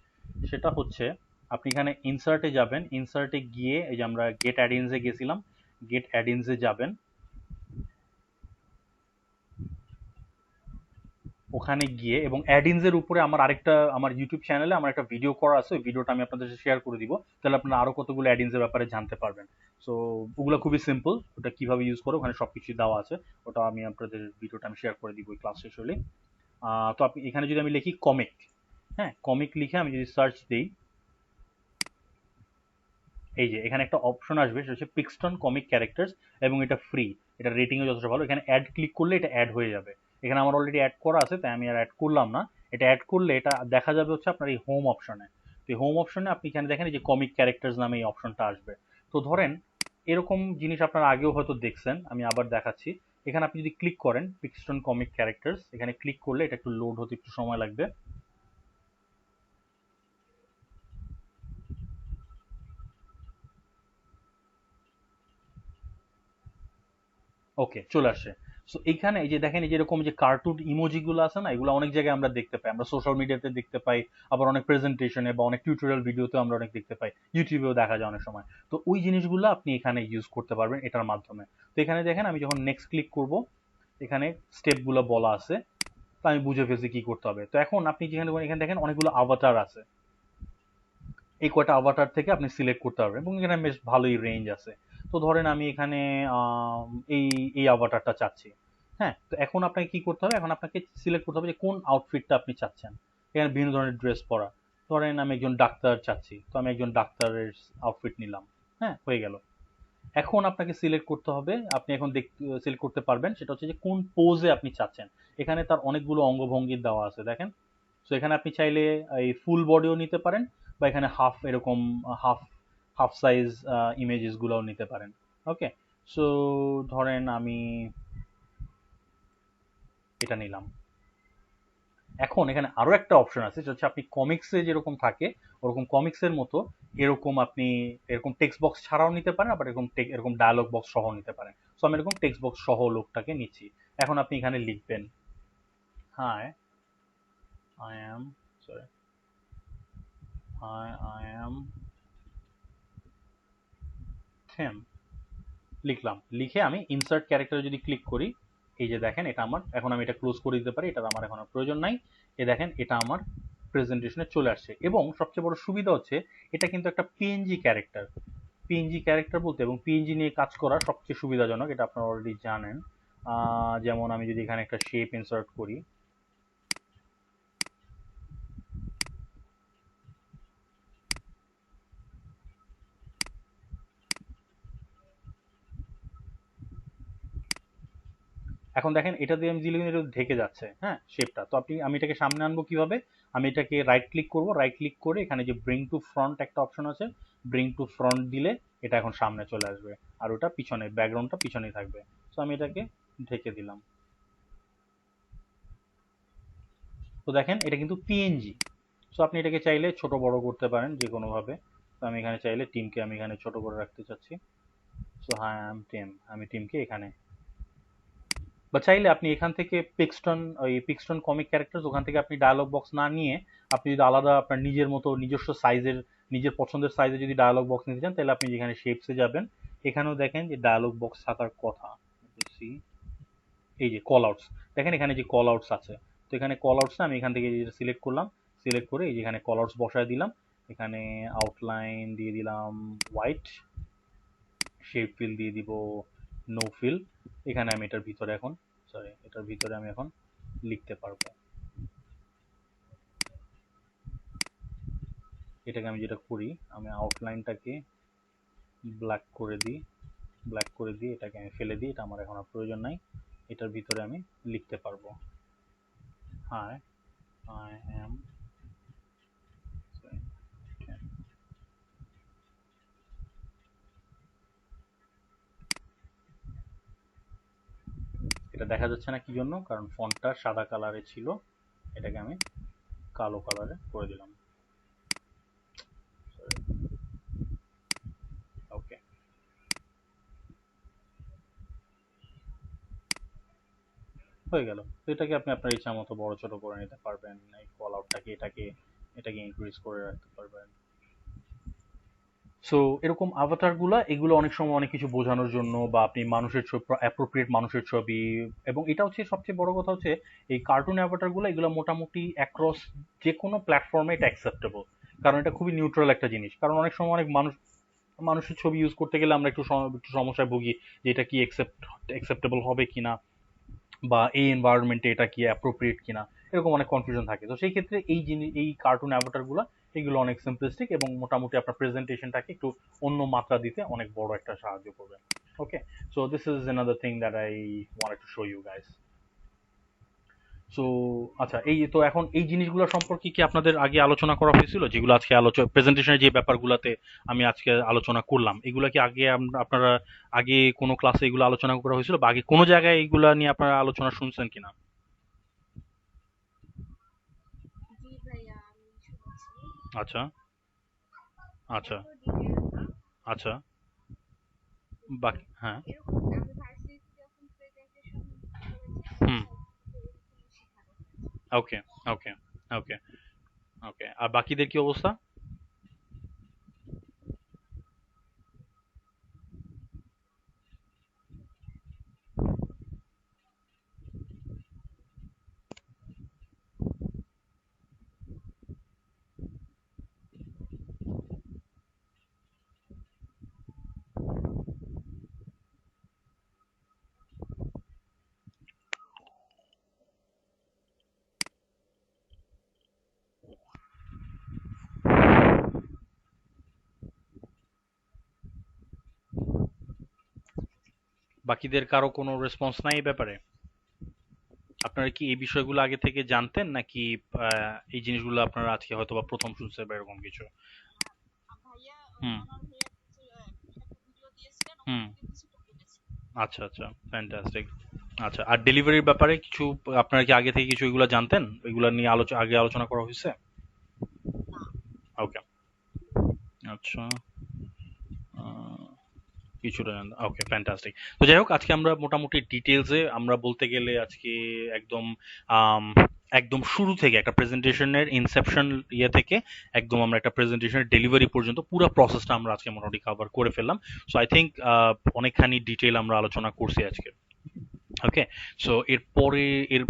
A: সেটা হচ্ছে আপনি এখানে ইনসার্টে যাবেন, ইনসার্টে গিয়ে এই যে আমরা গেট অ্যাডিনসে গেছিলাম, গেট অ্যাডিনসে যাবেন। ওখানে গিয়ে এবং অ্যাডিনসের উপরে আমার আরেকটা, আমার ইউটিউব চ্যানেলে আমার একটা ভিডিও করা আছে, ওই ভিডিওটা আমি আপনাদের সাথে শেয়ার করে দিব, তাহলে আপনারা আরো কতগুলো অ্যাডিনসের ব্যাপারে জানতে পারবেন। সো ওগুলো খুবই সিম্পল, ওটা কিভাবে ইউজ করে ওখানে সবকিছু দেওয়া আছে। ওটা আমি আপনাদের ভিডিওটা আমি শেয়ার করে দিব ওই ক্লাস শেষ হলে। তো আপনি এখানে যদি আমি লিখি কমিক, হ্যাঁ কমিক লিখে আমি যদি সার্চ দিই, এই যে এখানে একটা অপশন আসবে সেটা হচ্ছে পিক্সটন কমিক ক্যারেক্টার্স, এবং এটা ফ্রি, এটা রেটিংও যথেষ্ট ভালো। এখানে অ্যাড ক্লিক করলে এটা অ্যাড হয়ে যাবে। এখানে আমার অলরেডি অ্যাড করা আছে, তাই আমি আর অ্যাড করলাম না। এটা অ্যাড করলে এটা দেখা যাবে হচ্ছে আপনার এই হোম অপশনে। তো এই হোম অপশনে আপনি এখানে দেখেন এই যে কমিক ক্যারেক্টার্স নামে এই অপশনটা আসবে। তো ধরেন এরকম জিনিস আপনারা আগেও হয়তো দেখছেন, আমি আবার দেখাচ্ছি। এখানে আপনি যদি ক্লিক করেন পিক্সটন কমিক ক্যারেক্টার্স, এখানে ক্লিক করলে এটা একটু লোড হতে একটু সময় লাগবে। ওকে, চলে আসছে। সো এইখানে এই যে দেখেন এই যে এরকম যে কার্টুন ইমোজি গুলো আছে না, এগুলো অনেক জায়গায় আমরা দেখতে পাই, আমরা সোশ্যাল মিডিয়াতে দেখতে পাই, আবার অনেক প্রেজেন্টেশনে বা অনেক টিউটোরিয়াল ভিডিওতে আমরা অনেক দেখতে পাই, ইউটিউবেও দেখা যায় অনেক সময়। তো ওই জিনিসগুলো আপনি এখানে ইউজ করতে পারবেন এটার মাধ্যমে। তো এখানে দেখেন আমি যখন নেক্সট ক্লিক করব, এখানে স্টেপগুলো বলা আছে, তো আমি বুঝে ফেলছি কি করতে হবে। তো এখন আপনি যেখানে এখানে দেখেন অনেকগুলো আভাটার আছে, এই কয়টা আভাটার থেকে আপনি সিলেক্ট করতে পারবেন, এবং এখানে বেশ ভালোই রেঞ্জ আছে। তো ধরেন আমি এখানে এই এই আভাটারটা চাচ্ছি। হ্যাঁ, তো এখন আপনাকে কি করতে হবে, এখন আপনাকে সিলেক্ট করতে হবে যে কোন আউটফিটটা আপনি চাচ্ছেন। এখানে বিভিন্ন ধরনের ড্রেস পরা, ধরেন আমি একজন ডাক্তার চাচ্ছি, তো আমি একজন ডাক্তারের আউটফিট নিলাম। হ্যাঁ, হয়ে গেল। এখন আপনাকে সিলেক্ট করতে হবে, আপনি এখন সিলেক্ট করতে পারবেন সেটা হচ্ছে যে কোন পোজে আপনি চাচ্ছেন। এখানে তার অনেকগুলো অঙ্গভঙ্গি দেওয়া আছে দেখেন। সো এখানে আপনি চাইলে এই ফুল বডিও নিতে পারেন, বা এখানে হাফ এরকম হাফ হাফ সাইজ ইমেজেস গুলোও নিতে পারেন। ওকে, সো ধরেন আমি এটা নিলাম। এখন এখানে আরো একটা অপশন আছে, সেটা হচ্ছে আপনি কমিক্সে যেরকম থাকে ওরকম কমিক্সের মতো এরকম আপনি এরকম টেক্সট বক্স ছাড়াও নিতে পারেন, আবার এরকম এরকম ডায়লগ বক্স সহ নিতে পারেন। সো আমি এরকম টেক্সট বক্স সহ লোকটাকে নিচ্ছি। এখন আপনি এখানে লিখবেন, hi I am, sorry, hi I am theme, লিখলাম। লিখে আমি ইনসার্ট ক্যারেক্টারে যদি ক্লিক করি, এই যে দেখেন এটা আমার, এখন আমি এটা ক্লোজ করে দিতে পারি, এটা আমার এখন আর প্রয়োজন নাই। এ দেখেন এটা আমার প্রেজেন্টেশনে চলে আসছে, এবং সবচেয়ে বড় সুবিধা হচ্ছে এটা কিন্তু একটা পিএনজি ক্যারেক্টার।
C: পিএনজি ক্যারেক্টার বলতে এবং পিএনজি নিয়ে কাজ করা সবচেয়ে সুবিধাজনক, এটা আপনারা অলরেডি জানেন। যেমন আমি যদি এখানে একটা শেপ ইনসার্ট করি, এখন দেখেন এটা দিয়ে আমি দিলে কিন্তু এটা ঢেকে যাচ্ছে, হ্যাঁ, শেপটা। তো আমি এটাকে সামনে আনবো কিভাবে? আমি এটাকে রাইট ক্লিক করব, রাইট ক্লিক করে এখানে যে ব্রিং টু ফ্রন্ট একটা অপশন আছে, ব্রিং টু ফ্রন্ট দিলে এটা এখন সামনে চলে আসবে, আর ওটা পিছনে, ব্যাকগ্রাউন্ডটা পিছনেই থাকবে। তো আমি এটাকে ঢেকে দিলাম। তো দেখেন এটা কিন্তু পিএনজি। সো আপনি এটাকে চাইলে ছোট বড় করতে পারেন যে কোনোভাবে। তো আমি এখানে চাইলে টিমকে আমি এখানে ছোট করে রাখতে চাচ্ছি। সো হ্যাঁ, আমি টিমকে এখানে, বা চাইলে আপনি এখান থেকে পিক্সটন কমিক ক্যারেক্টার্স, ওখান থেকে আপনি ডায়ালগ বক্স না নিয়ে আপনি যদি আলাদা আপনার নিজের মতো নিজস্ব সাইজের, নিজের পছন্দের সাইজে যদি ডায়ালগ বক্স নিতে চান, তাহলে আপনি যেখানে শেপসে যাবেন, এখানেও দেখেন যে ডায়ালগ বক্স থাকার কথা। See, এই যে কল আউটস, দেখেন এখানে যে কল আউটস আছে। তো এখানে কল আউটস আমি এখান থেকে সিলেক্ট করলাম, সিলেক্ট করে এই যে এখানে কল আউটস বসায় দিলাম। এখানে আউটলাইন দিয়ে দিলাম হোয়াইট, শেপ ফিল দিয়ে দিব নো ফিল। এখানে আমি এটার ভিতরে এখন, সরি, এটার ভিতরে আমি এখন লিখতে পারবো। এটাকে আমি যেটা করি, আমি আউটলাইনটাকে ব্ল্যাক করে দিই, ব্ল্যাক করে দিয়ে এটাকে আমি ফেলে দিই, এটা আমার এখন আর প্রয়োজন নাই। এটার ভিতরে আমি লিখতে পারবো, হাই, আই এম, এটা দেখা যাচ্ছে না কি জন্য, কারণ ফন্টটা সাদা কালারে ছিল, এটাকে আমি কালো কালারে করে দিলাম। ওকে, হয়ে গেল। তো এটাকে আপনি আপনার ইচ্ছা মতো বড় ছোট করে নিতে পারবেন, এই কল আউটটাকে এটাকে এটাকে ইনক্রিজ করে রাখতে পারবেন। সো এরকম আভাটার গুলা, এগুলো অনেক সময় অনেক কিছু বোঝানোর জন্য, বা আপনি মানুষের ছবি, অ্যাপ্রোপ্রিয়েট মানুষের ছবি, এবং এটা হচ্ছে সবচেয়ে বড় কথা হচ্ছে এই কার্টুন অ্যাভাটার গুলো, এগুলো মোটামুটি অ্যাক্রস যে কোনো প্ল্যাটফর্মে এটা অ্যাকসেপ্টেবল। কারণ এটা খুবই নিউট্রাল একটা জিনিস। কারণ অনেক সময় অনেক মানুষের ছবি ইউজ করতে গেলে আমরা একটু সমস্যায় ভুগি, যে এটা কি অ্যাকসেপ্টেবল হবে কিনা, বা এই এনভায়রনমেন্টে এটা কি অ্যাপ্রোপ্রিয়েট কিনা, এরকম অনেক কনফিউশন থাকে। তো সেই ক্ষেত্রে এই কার্টুন অ্যাভাটারগুলো, এগুলো অনেক সিম্পলিস্টিক এবং মোটামুটি আপনার প্রেজেন্টেশনটাকে একটু অন্য মাত্রা দিতে অনেক বড় একটা সাহায্য করবে। Okay, so this is another thing that I wanted to show you guys. So আচ্ছা, এই তো এখন এই জিনিসগুলো সম্পর্কে কি আপনাদের আগে আলোচনা করা হয়েছিল, যেগুলো আজকে প্রেজেন্টেশনের যে ব্যাপারগুলোতে আমি আজকে আলোচনা করলাম, এগুলো কি আগে আপনারা আগে কোনো ক্লাসে এগুলো আলোচনা করা হয়েছিল, বা আগে কোনো জায়গায় এগুলা নিয়ে আপনারা আলোচনা শুনছেন কিনা?
B: জি ভাইয়া, আমি শুনেছি।
A: আচ্ছা, আচ্ছা,
B: এত ডিটেইলস না,
A: আচ্ছা,
B: কিন্তু
A: বাকি, হ্যাঁ,
B: এরকম আমি ভার্সিটিতে যখন প্রেজেন্টেশন করেছি,
A: হুম,
B: স্যার এরকমই শেখানো হয়েছে।
A: ওকে, ওকে, ওকে, ওকে, আর বাকিদের কি অবস্থা? বাকিদের কারো কোনো রেসপন্স নাই এই ব্যাপারে? আপনারা কি এই বিষয়গুলো আগে থেকে জানতেন, নাকি এই জিনিসগুলো আপনারা আজকে হয়তো বা প্রথম শুনছেন বা এরকম কিছু?
B: ভাইয়া,
A: হুম,
B: আমার ভাইয়া কিছু একটা ভিডিও দিয়েছিলেন, ওখান
A: হুম,
B: থেকে কিছুটা বুঝেছি।
A: আচ্ছা, আচ্ছা, ফ্যান্টাস্টিক। আচ্ছা, আর ডেলিভারির ব্যাপারে কিছু আপনারা কি আগে থেকে কিছু এগুলো জানতেন, এগুলো নিয়ে আগে আলোচনা করা হয়েছে?
B: না।
A: ওকে, আচ্ছা, আহ, কিছুটা জানতাম, ওকে, ফ্যান্টাস্টিক। তো যাই হোক, আজকে আমরা মোটামুটি ডিটেলসে, আমরা বলতে গেলে আজকে একদম আম, একদম শুরু থেকে একটা প্রেজেন্টেশনের ইনসেপশন ইয়ে থেকে একদম আমরা একটা প্রেজেন্টেশনের ডেলিভারি পর্যন্ত পুরো প্রসেসটা আমরা আজকে মোটামুটি কভার করে ফেললাম। সো আই থিঙ্ক অনেকখানি ডিটেল আমরা আলোচনা করছি আজকে।
C: ওকে, সো এরপরে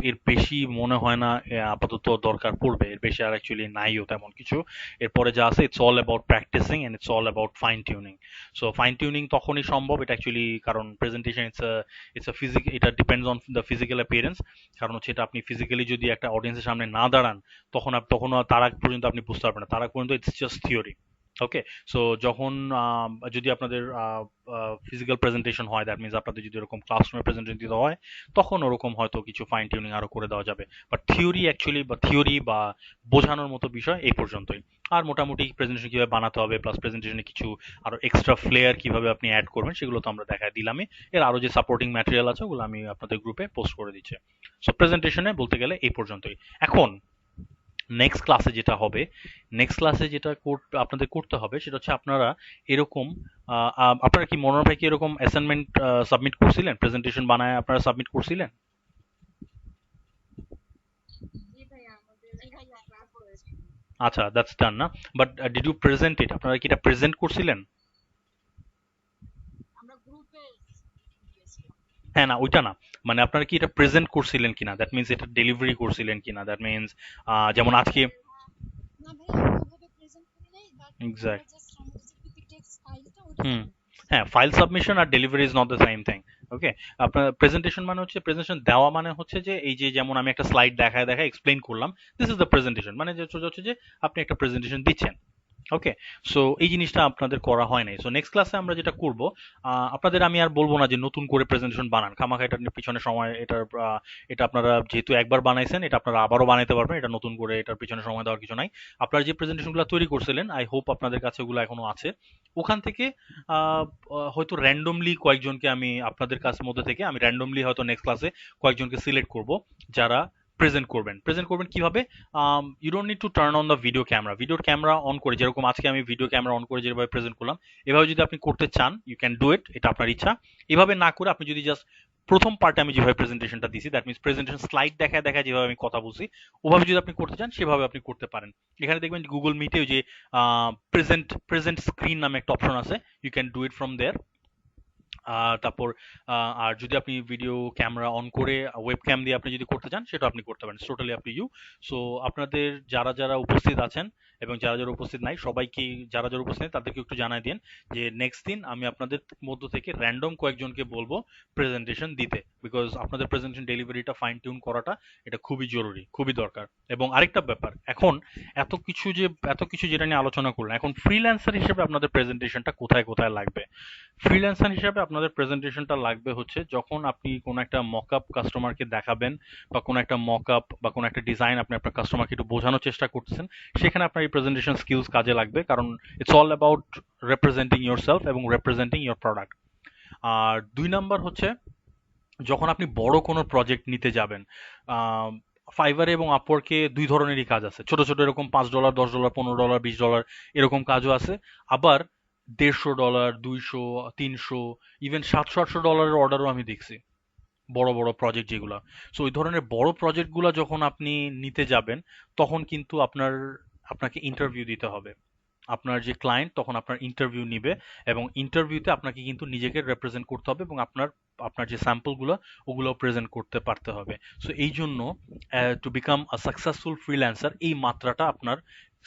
C: এর বেশি মনে হয় না আপাতত দরকার পড়বে, এর বেশি আর অ্যাকচুয়ালি নাইও তেমন কিছু। এরপরে যা আছে it's all about practising and it's all about fine tuning. So fine tuning তখনই সম্ভব এটা অ্যাকচুয়ালি, কারণ প্রেজেন্টেশন ইটস আ ফিজিক, এটা depends on the physical appearance. কারণ হচ্ছে এটা আপনি ফিজিক্যালি যদি একটা অডিয়েন্সের সামনে না দাঁড়ান, তখন আর তার আগ পর্যন্ত আপনি বুঝতে পারবেন না, তার আগ পর্যন্ত it's just theory. Okay, so যখন যদি আপনাদের ফিজিক্যাল প্রেজেন্টেশন হয়, দ্যাট মিনস আপনাদের যদি এরকম ক্লাসরুমে প্রেজেন্টেশন দিতে হয়, তখন ওরকম হয়তো কিছু ফাইন টিউনিং আরো করে দেওয়া যাবে। বাট থিওরি অ্যাকচুয়ালি, বা থিওরি বা বোঝানোর মতো বিষয় এই পর্যন্তই। আর মোটামুটি প্রেজেন্টেশন কিভাবে বানাতে হবে, প্লাস প্রেজেন্টেশনে কিছু আরো এক্সট্রা ফ্লেয়ার কিভাবে আপনি অ্যাড করবেন, সেগুলো তো আমরা দেখায় দিলামই। এর আরো যে সাপোর্টিং ম্যাটেরিয়াল আছে ওগুলো আমি আপনাদের গ্রুপে পোস্ট করে দিচ্ছি। সো প্রেজেন্টেশনে বলতে গেলে এই পর্যন্তই। এখন নেক্সট ক্লাসে যেটা হবে, নেক্সট ক্লাসে যেটা আপনাদের করতে হবে সেটা হচ্ছে আপনারা এরকম আপনারা কি মনোহর ভাই কি এরকম অ্যাসাইনমেন্ট সাবমিট করছিলেন, প্রেজেন্টেশন বানায় আপনারা সাবমিট করছিলেন?
B: জি ভাইয়া, আমাদের ক্লাস হয়েছে।
C: আচ্ছা, দ্যাটস ডান না? But did you present it? আপনারা কি এটা প্রেজেন্ট করছিলেন?
B: আমরা গ্রুপে দিয়েছিলাম।
C: হ্যাঁ, না ওইটা না, মানে আপনারা কি এটা প্রেজেন্ট করছিলেন কিনা, দ্যাট মিনস এটা ডেলিভারি করছিলেন কিনা, দ্যাট মিনস যেমন আজকে।
B: না ভাইয়া, আমরা ওইভাবে প্রেজেন্ট করি নাই, বাট আমরা
C: এক্স্যাক্ট।
B: জাস্ট আমাদের যে পিপিটেক্স ফাইলটা ওটা
C: হুম।
B: সাবমিট করছি।
C: হ্যাঁ, ফাইল সাবমিশন আর delivery is not the same thing. Okay, আপনার প্রেজেন্টেশন মানে হচ্ছে, প্রেজেন্টেশন দেওয়া মানে হচ্ছে যে এই যে যেমন আমি একটা স্লাইড দেখায় দেখায় এক্সপ্লেইন করলাম, দিস ইজ দ্য প্রেজেন্টেশন, মানে যে সোজা হচ্ছে যে আপনি একটা প্রেজেন্টেশন দিচ্ছেন। ওকে, সো এই জিনিসটা আপনাদের করা হয় নাই। সো নেক্সট ক্লাসে আমরা যেটা করব, আপনাদের আমি আর বলবো না যে নতুন করে প্রেজেন্টেশন বানান, খামাখা এটা নিয়ে পিছনে সময়, এটা আপনারা যেহেতু একবার বানাইছেন, এটা আপনারা আবারও বানাইতে পারবেন, এটা নতুন করে এটার পিছনে সময় দেওয়ার কিছু নাই। আপনারা যে প্রেজেন্টেশনগুলো তৈরি করছিলেন, আই হোপ আপনাদের কাছে ওগুলো এখনো আছে। ওখান থেকে আহ, হয়তো র্যান্ডমলি কয়েকজনকে, আমি আপনাদের কাছের মধ্যে থেকে আমি র্যান্ডমলি হয়তো নেক্সট ক্লাসে কয়েকজনকে সিলেক্ট করব, যারা প্রেজেন্ট করবেন কিভাবে। You don't need to turn on the video camera on করে, যেরকম আজকে আমি ভিডিও ক্যামেরা অন করে যেভাবে প্রেজেন্ট করলাম, এভাবে যদি আপনি করতে চান ইউ ক্যান ডু ইট, এটা আপনার ইচ্ছা। এভাবে না করে আপনি যদি জাস্ট প্রথম পার্টে আমি যেভাবে প্রেজেন্টেশনটা দিছি, দ্যাট মিনস প্রেজেন্টেশন স্লাইড দেখায় দেখায় যেভাবে আমি কথা বলছি, ওভাবে যদি আপনি করতে চান সেভাবে আপনি করতে পারেন। এখানে দেখবেন গুগল মিটে যে প্রেজেন্ট স্ক্রিন নামে একটা অপশন আছে, you can do it from there. তারপর আর যদি আপনি ভিডিও ক্যামেরা অন করে ওয়েব ক্যাম দিয়ে আপনি যদি করতে চান, সেটা আপনি করতে পারেন, totally up to you. So আপনাদের যারা যারা উপস্থিত আছেন এবং যারা যারা উপস্থিত নাই, সবাইকে, যারা যারা উপস্থিত নেই তাদেরকে একটু জানাই দিন যে নেক্সট দিন আমি আপনাদের মধ্য থেকে র্যান্ডম কয়েকজনকে বলবো প্রেজেন্টেশন দিতে, বিকজ আপনাদের প্রেজেন্টেশন ডেলিভারিটা ফাইন টিউন করাটা এটা খুবই জরুরি, খুবই দরকার। এবং আরেকটা ব্যাপার, এখন এত কিছু যেটা নিয়ে আলোচনা করলাম, এখন ফ্রিল্যান্সার হিসেবে আপনাদের প্রেজেন্টেশনটা কোথায় কোথায় লাগবে? ফ্রিল্যান্সার হিসেবে আপনাদের প্রেজেন্টেশনটা লাগবে হচ্ছে যখন আপনি কোনো একটা মকআপ কাস্টমারকে দেখাবেন, বা কোনো একটা মকআপ বা কোনো একটা ডিজাইন আপনি আপনার কাস্টমারকে একটু বোঝানোর চেষ্টা করতেছেন, সেখানে আপনার এই প্রেজেন্টেশন স্কিলস কাজে লাগবে, কারণ it's all about representing yourself এবং রিপ্রেজেন্টিং ইয়োর প্রোডাক্ট। আর 2 নাম্বার হচ্ছে যখন আপনি বড় কোনো প্রজেক্ট নিতে যাবেন, ফাইভারে এবং আপওয়ার্কে 2 ধরনেরই কাজ আছে, ছোট ছোট এরকম $5, $10, $15, $20 এরকম কাজও আছে। আবার $150, 200, 300, ইভেন $700-800 অর্ডারও আমি দেখছি, বড় বড় প্রজেক্ট যেগুলো। সো ওই ধরনের বড় প্রজেক্টগুলো যখন আপনি নিতে যাবেন, তখন কিন্তু আপনাকে ইন্টারভিউ দিতে হবে। আপনার যে ক্লায়েন্ট তখন আপনার ইন্টারভিউ নিবে, এবং ইন্টারভিউতে আপনাকে কিন্তু নিজেকে রিপ্রেজেন্ট করতে হবে, এবং আপনার আপনার যে স্যাম্পলগুলো ওগুলো প্রেজেন্ট করতে পারতে হবে। সো এই জন্য to become a successful freelancer, এই মাত্রাটা আপনার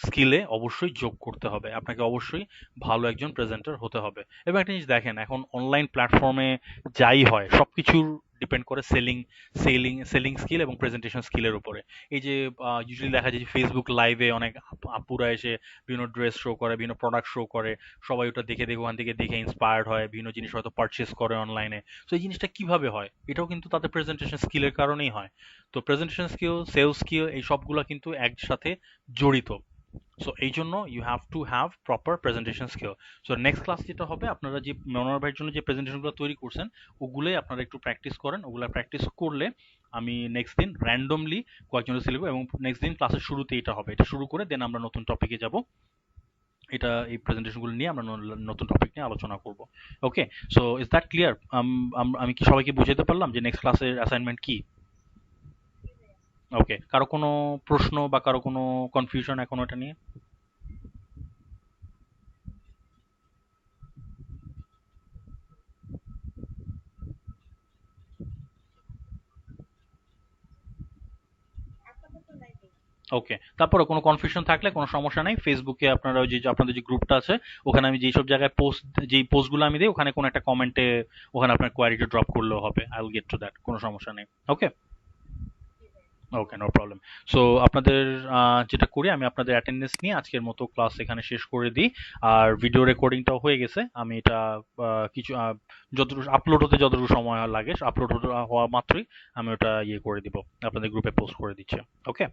C: স্কিলে অবশ্যই যোগ করতে হবে, আপনাকে অবশ্যই ভালো একজন প্রেজেন্টার হতে হবে। এবং একটা জিনিস দেখেন, এখন অনলাইন প্ল্যাটফর্মে যাই হয় সবকিছুর ডিপেন্ড করে সেলিং স্কিল এবং প্রেজেন্টেশন স্কিলের উপরে। এই যে ইউজুয়ালি দেখা যায় যে ফেসবুক লাইভে অনেক আপুরা এসে বিভিন্ন ড্রেস শো করে, বিভিন্ন প্রোডাক্ট শো করে, সবাই ওটা দেখে দেখে ওখান থেকে দেখে ইন্সপায়ার্ড হয়, বিভিন্ন জিনিস হয়তো পারচেস করে অনলাইনে। তো এই জিনিসটা কিভাবে হয়? এটাও কিন্তু তাদের প্রেজেন্টেশন স্কিলের কারণেই হয়। তো প্রেজেন্টেশন স্কিল, সেলস স্কিল, এই সবগুলা কিন্তু একসাথে জড়িত। সো এই জন্য you have to have proper presentation skill. So next class যেটা হবে, আপনারা যে মনোহর ভাইয়ের জন্য যে প্রেজেন্টেশনগুলো তৈরি করছেন, ওগুলোই আপনারা একটু প্র্যাকটিস করেন। ওগুলো প্র্যাকটিস করলে আমি নেক্সট দিন র্যান্ডমলি কয়েকজনের সিলেক্ট, এবং নেক্সট দিন ক্লাসের শুরুতে এটা হবে, এটা শুরু করে দেন আমরা নতুন টপিকে যাব। এই প্রেজেন্টেশনগুলো নিয়ে আমরা নতুন টপিক নিয়ে আলোচনা করব। ওকে, সো ইজ দ্যাট ক্লিয়ার? আমি কি সবাইকে বুঝাতে পারলাম যে নেক্সট ক্লাসের অ্যাসাইনমেন্ট কি? ওকে, কারো কোনো প্রশ্ন বা কারো কোনো কনফিউশন এখন এটা নিয়ে? ওকে, তারপরে কোনো কনফিউশন থাকলে কোনো সমস্যা নাই, ফেসবুকে আপনারা ওই যে আপনাদের যে গ্রুপটা আছে ওখানে আমি যেই সব জায়গায় যেই পোস্টগুলো আমি দিই ওখানে কোনো একটা কমেন্টে ওখানে আপনার কোয়ারিটা ড্রপ করলেও হবে, I will get to that, কোনো সমস্যা নেই। Okay, okay, no problem. So আপনাদের যেটা করি, আমি আপনাদের অ্যাটেন্ডেন্স নিয়ে আজকের মতো ক্লাস এখানে শেষ করে দিই। আর ভিডিও রেকর্ডিংটাও হয়ে গেছে, আমি এটা কিছু যতটুকু আপলোড হতে যতটুকু সময় লাগে আপলোড হওয়া মাত্রই আমি ওটা ইয়ে করে দিব, আপনাদের গ্রুপে পোস্ট করে দিচ্ছি। ওকে।